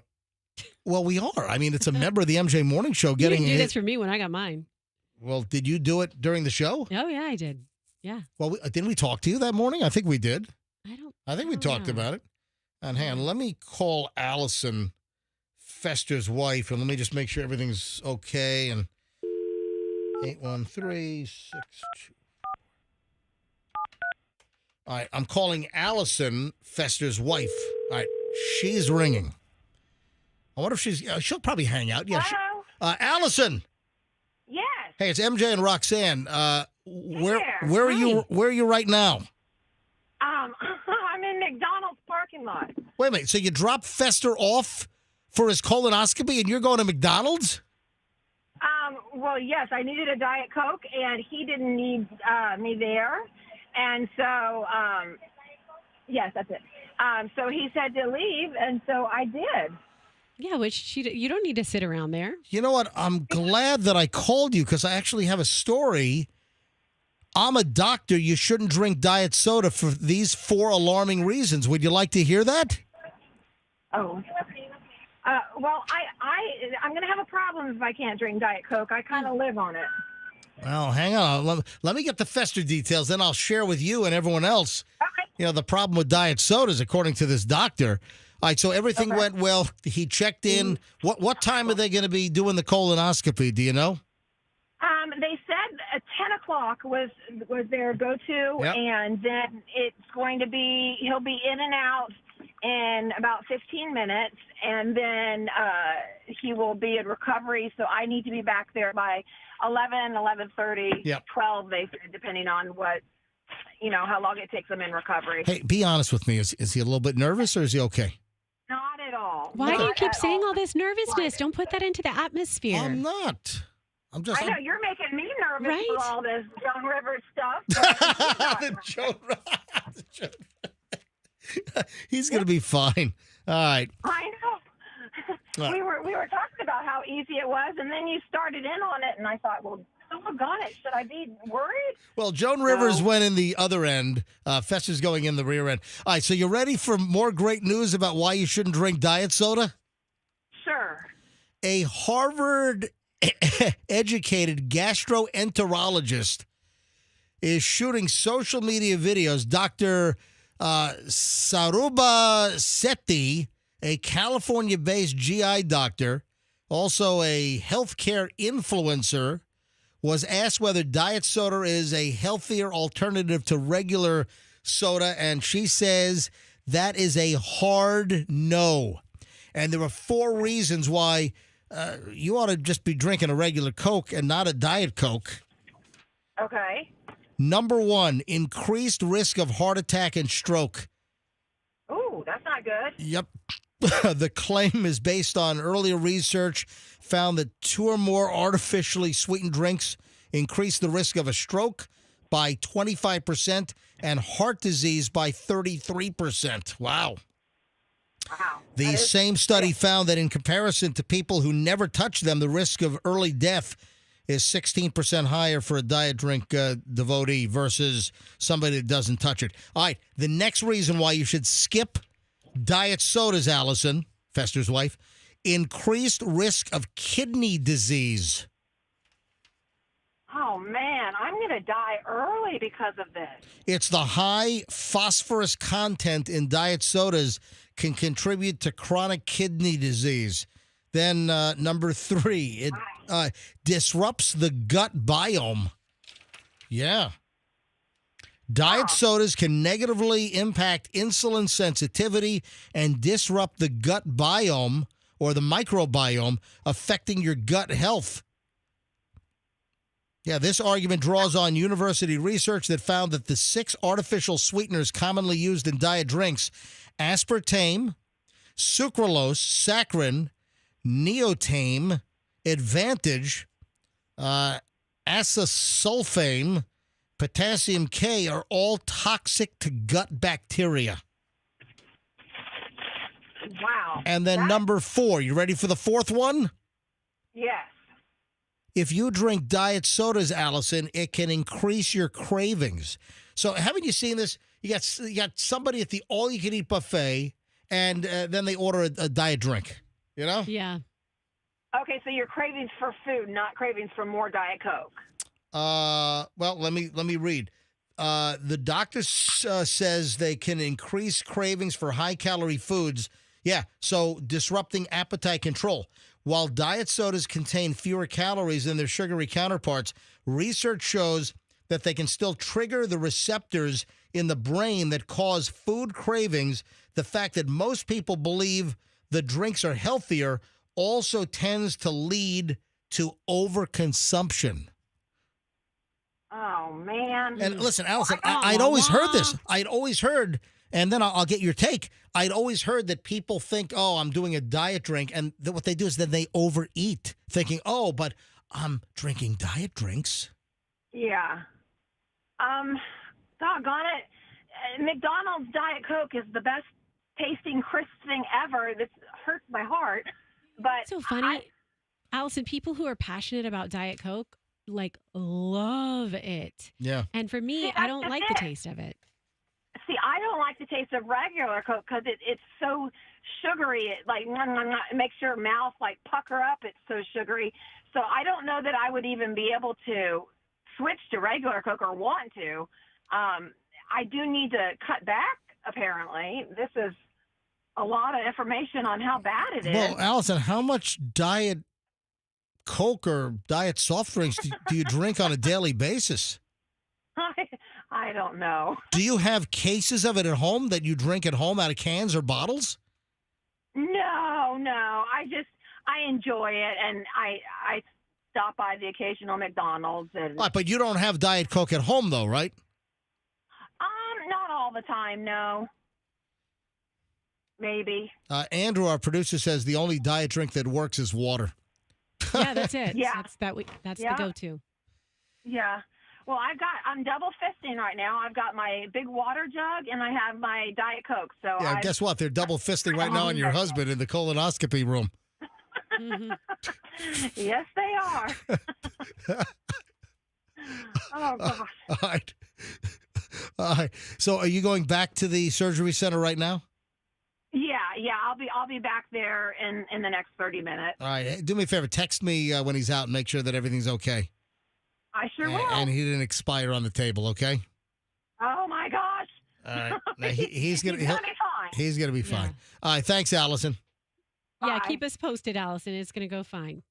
Well, we are. It's a member of the MJ Morning Show getting. You didn't do this for me when I got mine. Well, did you do it during the show? Oh, yeah, I did. Yeah. Well, didn't we talk to you that morning? I think we did. I think we talked know. about it. And hang on, let me call Allison, Fester's wife, and let me just make sure everything's okay. And 813-624. All right, I'm calling Allison, Fester's wife. All right, she's ringing. I wonder if she'll probably hang out. Yeah. Allison. Yes. Hey, it's MJ and Roxanne. Where are you? Where are you right now? I'm in McDonald's parking lot. Wait a minute. So you dropped Fester off for his colonoscopy, and you're going to McDonald's? Well, yes, I needed a Diet Coke, and he didn't need me there. And so, yes, that's it. So he said to leave, and so I did. Yeah, which you don't need to sit around there. You know what? I'm glad that I called you because I actually have a story. I'm a doctor. You shouldn't drink diet soda for these 4 alarming reasons. Would you like to hear that? Oh. Well, I'm going to have a problem if I can't drink Diet Coke. I kind of live on it. Well, hang on. Let me get the fester details, then I'll share with you and everyone else. Okay. The problem with diet sodas, according to this doctor. All right, so everything went well. He checked in. What time are they going to be doing the colonoscopy? Do you know? They said 10 o'clock was their go-to, Yep. and then it's going to be, he'll be in and out in about 15 minutes, and then he will be in recovery, so I need to be back there by 11, 11:30, Yep. 12, they said, depending on what, how long it takes them in recovery. Hey, be honest with me. Is he a little bit nervous or is he okay? Not at all. Why do you Not keep at saying all. all this nervousness? Don't put that into the atmosphere. I'm not. I know, you're making me nervous Right? with all this Joan Rivers stuff. The Joan He's going to be fine. All right. I know. Right. We were talking about how easy it was, and then you started in on it, and I thought, well, doggone it, should I be worried? Well, Joan Rivers went in the other end. Fester's going in the rear end. All right, so you ready for more great news about why you shouldn't drink diet soda? Sure. A Harvard-educated gastroenterologist is shooting social media videos. Dr. Saruba Sethi, a California-based GI doctor, also a healthcare influencer, was asked whether diet soda is a healthier alternative to regular soda, and she says that is a hard no. And there are 4 reasons why you ought to just be drinking a regular Coke and not a Diet Coke. Okay. Number 1, increased risk of heart attack and stroke. Ooh, that's not good. Yep. The claim is based on earlier research found that 2 or more artificially sweetened drinks increase the risk of a stroke by 25% and heart disease by 33%. Wow. Wow. The same study found that in comparison to people who never touch them, the risk of early death is 16% higher for a diet drink devotee versus somebody that doesn't touch it. All right, the next reason why you should skip diet sodas, Allison, Fester's wife, increased risk of kidney disease. Oh, man, I'm going to die early because of this. It's the high phosphorus content in diet sodas can contribute to chronic kidney disease. Then number 3, it disrupts the gut biome. Yeah. Diet sodas can negatively impact insulin sensitivity and disrupt the gut biome or the microbiome, affecting your gut health. Yeah, this argument draws on university research that found that the 6 artificial sweeteners commonly used in diet drinks, aspartame, sucralose, saccharin, neotame, advantage, acesulfame, potassium K, are all toxic to gut bacteria. Wow. And then number 4, you ready for the 4th one? Yes. If you drink diet sodas, Allison, it can increase your cravings. So haven't you seen this? You got somebody at the all-you-can-eat buffet, and then they order a diet drink, you know? Yeah. Okay, so your cravings for food, not cravings for more Diet Coke. Well, let me read. The doctor says they can increase cravings for high-calorie foods. Yeah, so disrupting appetite control. While diet sodas contain fewer calories than their sugary counterparts, research shows that they can still trigger the receptors in the brain that cause food cravings. The fact that most people believe the drinks are healthier also tends to lead to overconsumption. Oh, man. And listen, Allison, I'd always heard this. I'd always heard, and then I'll get your take. I'd always heard that people think, oh, I'm doing a diet drink. And what they do is then they overeat, thinking, oh, but I'm drinking diet drinks. Yeah. Doggone it. McDonald's Diet Coke is the best tasting crisp thing ever. This hurts my heart. But so funny, Allison, people who are passionate about Diet Coke, love it. Yeah. And for me, I don't like the taste of it. See, I don't like the taste of regular Coke because it's so sugary. It makes your mouth pucker up. It's so sugary. So I don't know that I would even be able to switch to regular Coke or want to. I do need to cut back, apparently. This is a lot of information on how bad it is. Well, Allison, how much Diet Coke or Diet soft drinks do you drink on a daily basis? I don't know. Do you have cases of it at home that you drink at home out of cans or bottles? No. I enjoy it, and I stop by the occasional McDonald's. Right, but you don't have Diet Coke at home, though, right? Not all the time, no. Maybe. Andrew, our producer, says the only diet drink that works is water. Yeah, that's it. Yeah. That's the go-to. Yeah. Well, I'm double fisting right now. I've got my big water jug and I have my Diet Coke. So yeah, guess what? They're double fisting right now on your husband in the colonoscopy room. Yes, they are. Oh gosh. All right. All right. So, are you going back to the surgery center right now? Yeah. I'll be back there in the next 30 minutes. All right. Hey, do me a favor. Text me when he's out and make sure that everything's okay. I sure will. And he didn't expire on the table, okay? Oh my gosh. All right. Now, he's gonna be fine. He's gonna be fine. All right. Thanks, Allison. Yeah, keep us posted, Allison. It's going to go fine.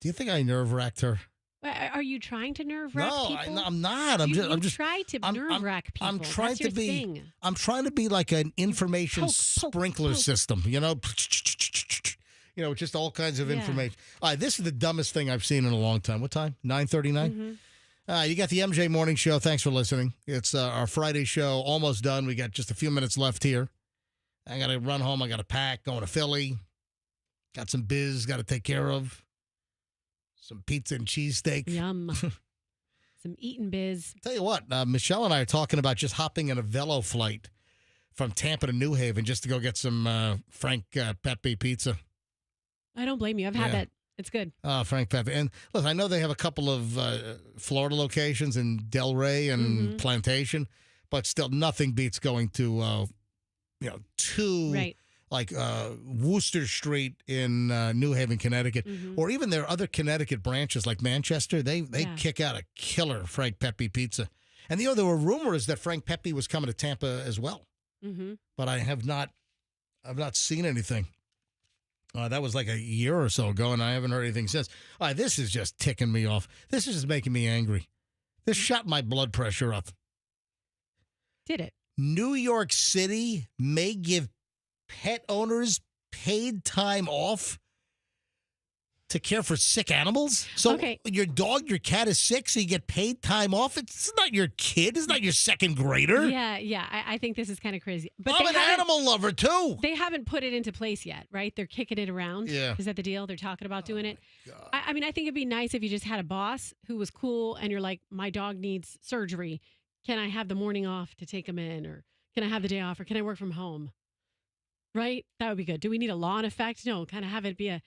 Do you think I nerve-wracked her? Are you trying to nerve-wrack people? No, I'm not. I'm just try to nerve-wrack people. I'm trying That's your to be. thing. I'm trying to be like an information sprinkler system. You know, just all kinds of information. All right, this is the dumbest thing I've seen in a long time. What time? 9:39. You got the MJ Morning Show. Thanks for listening. It's our Friday show almost done. We got just a few minutes left here. I got to run home. I got to pack. Going to Philly. Got some biz. Got to take care of. Some pizza and cheesesteak. Yum. Some eating biz. Tell you what, Michelle and I are talking about just hopping in a Velo flight from Tampa to New Haven just to go get some Frank Pepe pizza. I don't blame you. I've had that. It's good. Frank Pepe. And listen, I know they have a couple of Florida locations in Delray and Plantation, but still nothing beats going to, Wooster Street in New Haven, Connecticut, or even their other Connecticut branches like Manchester. They kick out a killer Frank Pepe pizza. And there were rumors that Frank Pepe was coming to Tampa as well, but I've not seen anything. That was like a year or so ago, and I haven't heard anything since. This is just ticking me off. This is just making me angry. This shot my blood pressure up. Did it? New York City may give pet owners paid time off to care for sick animals. So your dog, your cat is sick, so you get paid time off. It's not your kid. It's not your second grader. Yeah. I think this is kind of crazy. But I'm an animal lover, too. They haven't put it into place yet, right? They're kicking it around. Yeah. Is that the deal? They're talking about doing it? I mean, I think it'd be nice if you just had a boss who was cool and you're like, my dog needs surgery. Can I have the morning off to take him in? Or can I have the day off? Or can I work from home? Right? That would be good. Do we need a law in effect? No, kind of have it be a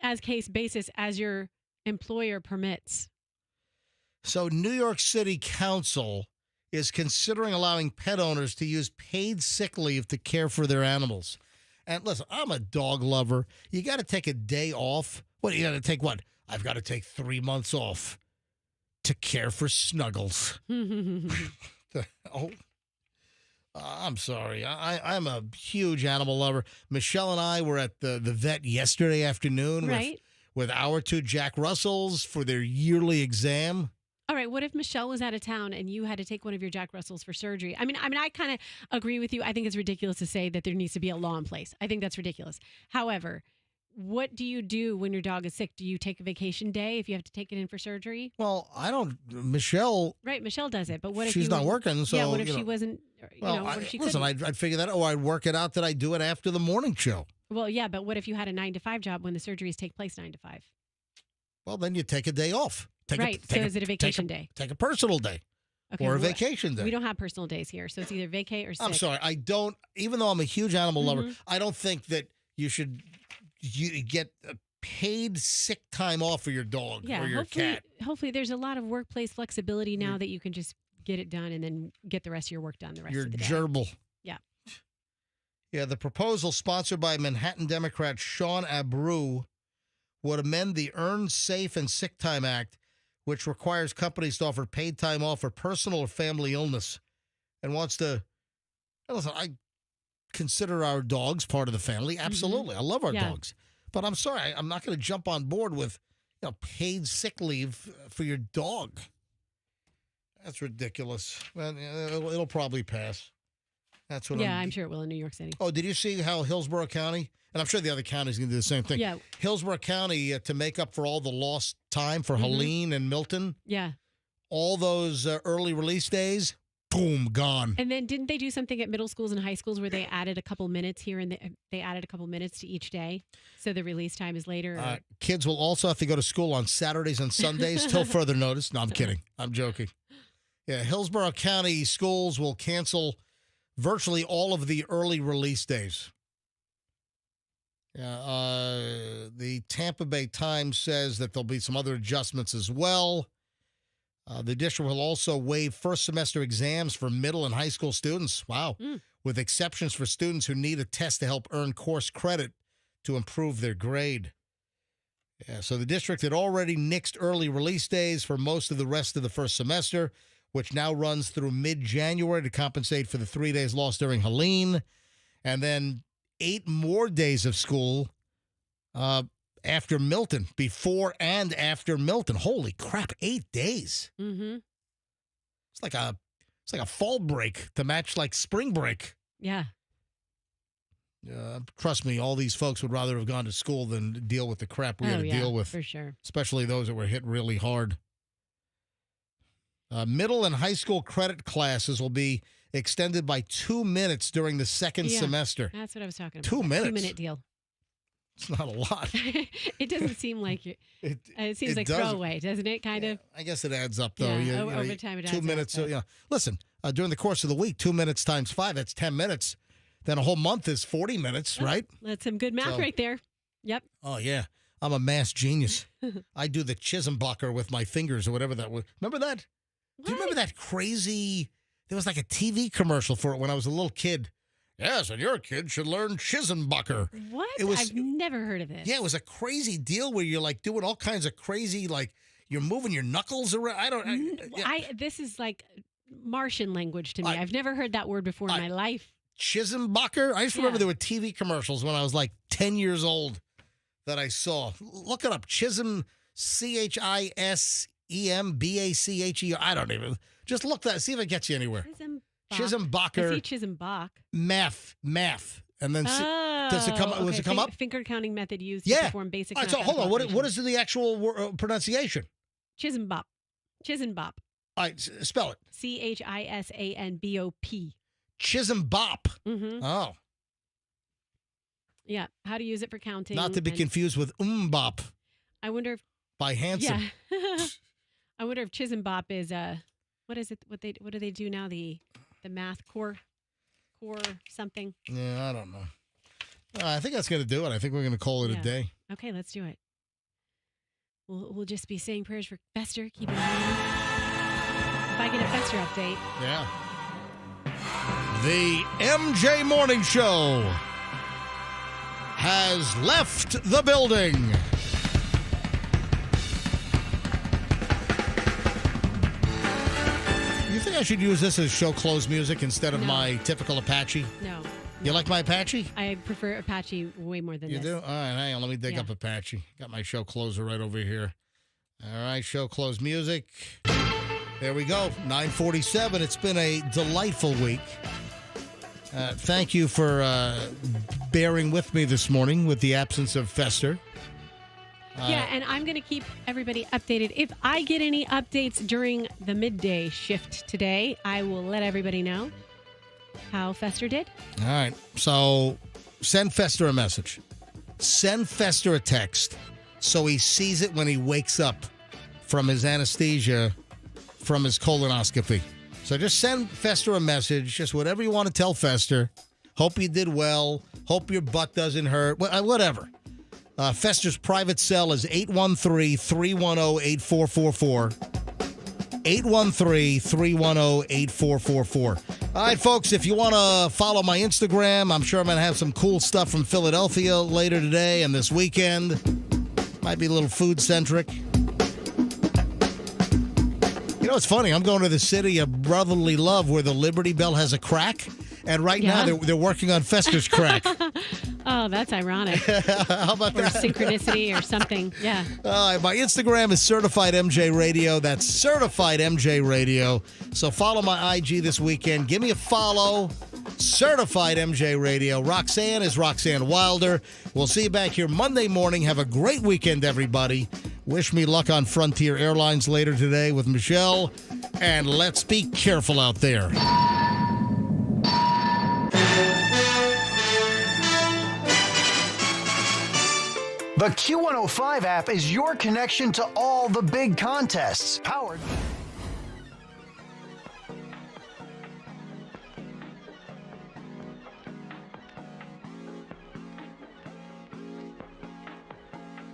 as case basis as your employer permits. So New York City Council is considering allowing pet owners to use paid sick leave to care for their animals. And listen, I'm a dog lover. You got to take a day off. What, you got to take what? I've got to take 3 months off to care for Snuggles. I'm sorry. I'm a huge animal lover. Michelle and I were at the vet yesterday afternoon with our 2 Jack Russells for their yearly exam. All right. What if Michelle was out of town and you had to take one of your Jack Russells for surgery? I mean, I kind of agree with you. I think it's ridiculous to say that there needs to be a law in place. I think that's ridiculous. However, what do you do when your dog is sick? Do you take a vacation day if you have to take it in for surgery? Well, I don't. Michelle. Right, Michelle does it. But what if she's not working? So what if she wasn't? What if she listen, I'd figure that. I'd work it out that I do it after the morning show. Well, yeah, but what if you had a 9-to-5 job when the surgeries take place 9 to 5? Well, then you take a day off. Is it a vacation day? Take a personal day. Okay, or a vacation day. We don't have personal days here, so it's either vacay or sick. I'm sorry. I don't, even though I'm a huge animal lover, Mhm. I don't think that you should get paid sick time off for your dog or your cat. Hopefully there's a lot of workplace flexibility now that you can just get it done and then get the rest of your work done the rest Your of the day. gerbil. Yeah. Yeah, the proposal sponsored by Manhattan Democrat Sean Abreu would amend the Earned Safe and Sick Time Act, which requires companies to offer paid time off for personal or family illness, and wants to. Listen, I consider our dogs part of the family. Absolutely. I love our dogs. But I'm sorry, I'm not going to jump on board with paid sick leave for your dog. That's ridiculous. Well, it'll probably pass. That's what I'm sure it will in New York City. Oh, did you see how Hillsborough County, and I'm sure the other counties going to do the same thing. Yeah. Hillsborough County, to make up for all the lost time for Helene and Milton. Yeah. All those early release days, boom, gone. And then didn't they do something at middle schools and high schools where they added a couple minutes here and they added a couple minutes to each day? So the release time is later? Kids will also have to go to school on Saturdays and Sundays till further notice. No, I'm kidding. I'm joking. Yeah, Hillsborough County schools will cancel virtually all of the early release days. Yeah, the Tampa Bay Times says that there'll be some other adjustments as well. The district will also waive first semester exams for middle and high school students. Wow. With exceptions for students who need a test to help earn course credit to improve their grade. Yeah, so the district had already nixed early release days for most of the rest of the first semester, which now runs through mid-January to compensate for the 3 days lost during Helene, and then 8 more days of school after Milton, before and after Milton. Holy crap, 8 days. Mm-hmm. It's like a fall break to match like spring break. Yeah. Trust me, all these folks would rather have gone to school than deal with the crap we had to deal with. For sure. Especially those that were hit really hard. Middle and high school credit classes will be extended by 2 minutes during the second semester. That's what I was talking about. 2 minutes. 2-minute deal. It's not a lot. It doesn't seem like it seems like throwaway, doesn't it? Kind of. I guess it adds up, though. Yeah, over time it adds 2 minutes. up. Listen, during the course of the week, 2 minutes times 5, that's 10 minutes. Then a whole month is 40 minutes, right? That's some good math right there. Yep. Oh, yeah. I'm a math genius. I do the Chisenbacher with my fingers or whatever that was. Remember that? Do you remember that crazy? There was like a TV commercial for it when I was a little kid. Yes, and your kid should learn Chisenbacher. What? I've never heard of this. Yeah, it was a crazy deal where you're like doing all kinds of crazy, like you're moving your knuckles around. This is like Martian language to me. I've never heard that word before in my life. Chisenbacher? I just remember there were TV commercials when I was like 10 years old that I saw. Look it up. Chisem, Chisembacher. I don't even. Just look that. See if it gets you anywhere. Chisenbacher. I see Chisenbach. Math. And then does it come? Was it come up? Finger counting method used to perform basic. All right, so hold on. What is the actual pronunciation? Chisenbop. All right, spell it. Chisanbop. Chisenbop. Mm-hmm. Oh. Yeah. How to use it for counting. Not to be confused with umbop. I wonder if. By Hanson. Yeah. I wonder if Chisenbop is what is it? What do they do now? The math core something. Yeah, I don't know. I think that's going to do it. I think we're going to call it a day. Okay, let's do it. We'll just be saying prayers for Fester. Keep it moving. If I get a Fester update. Yeah. The MJ Morning Show has left the building. You think I should use this as show close music instead of my typical Apache? No. You like my Apache? I prefer Apache way more than this. You do? All right, hang on. Let me dig Yeah. up Apache. Got my show closer right over here. All right, show close music. There we go. 9:47. It's been a delightful week. Thank you for bearing with me this morning with the absence of Fester. Yeah, and I'm going to keep everybody updated. If I get any updates during the midday shift today, I will let everybody know how Fester did. All right. So send Fester a message. Send Fester a text so he sees it when he wakes up from his anesthesia, from his colonoscopy. So just send Fester a message, just whatever you want to tell Fester. Hope you did well. Hope your butt doesn't hurt. Whatever. Fester's private cell is 813-310-8444. 813-310-8444. All right, folks, if you want to follow my Instagram, I'm sure I'm going to have some cool stuff from Philadelphia later today and this weekend. Might be a little food-centric. You know, it's funny. I'm going to the city of brotherly love where the Liberty Bell has a crack. And right now, they're working on Fester's crack. Oh, that's ironic. How about or that? Synchronicity or something. Yeah. My Instagram is Certified MJ Radio. That's Certified MJ Radio. So follow my IG this weekend. Give me a follow. Certified MJ Radio. Roxanne is Roxanne Wilder. We'll see you back here Monday morning. Have a great weekend, everybody. Wish me luck on Frontier Airlines later today with Michelle. And let's be careful out there. The Q105 app is your connection to all the big contests. Powered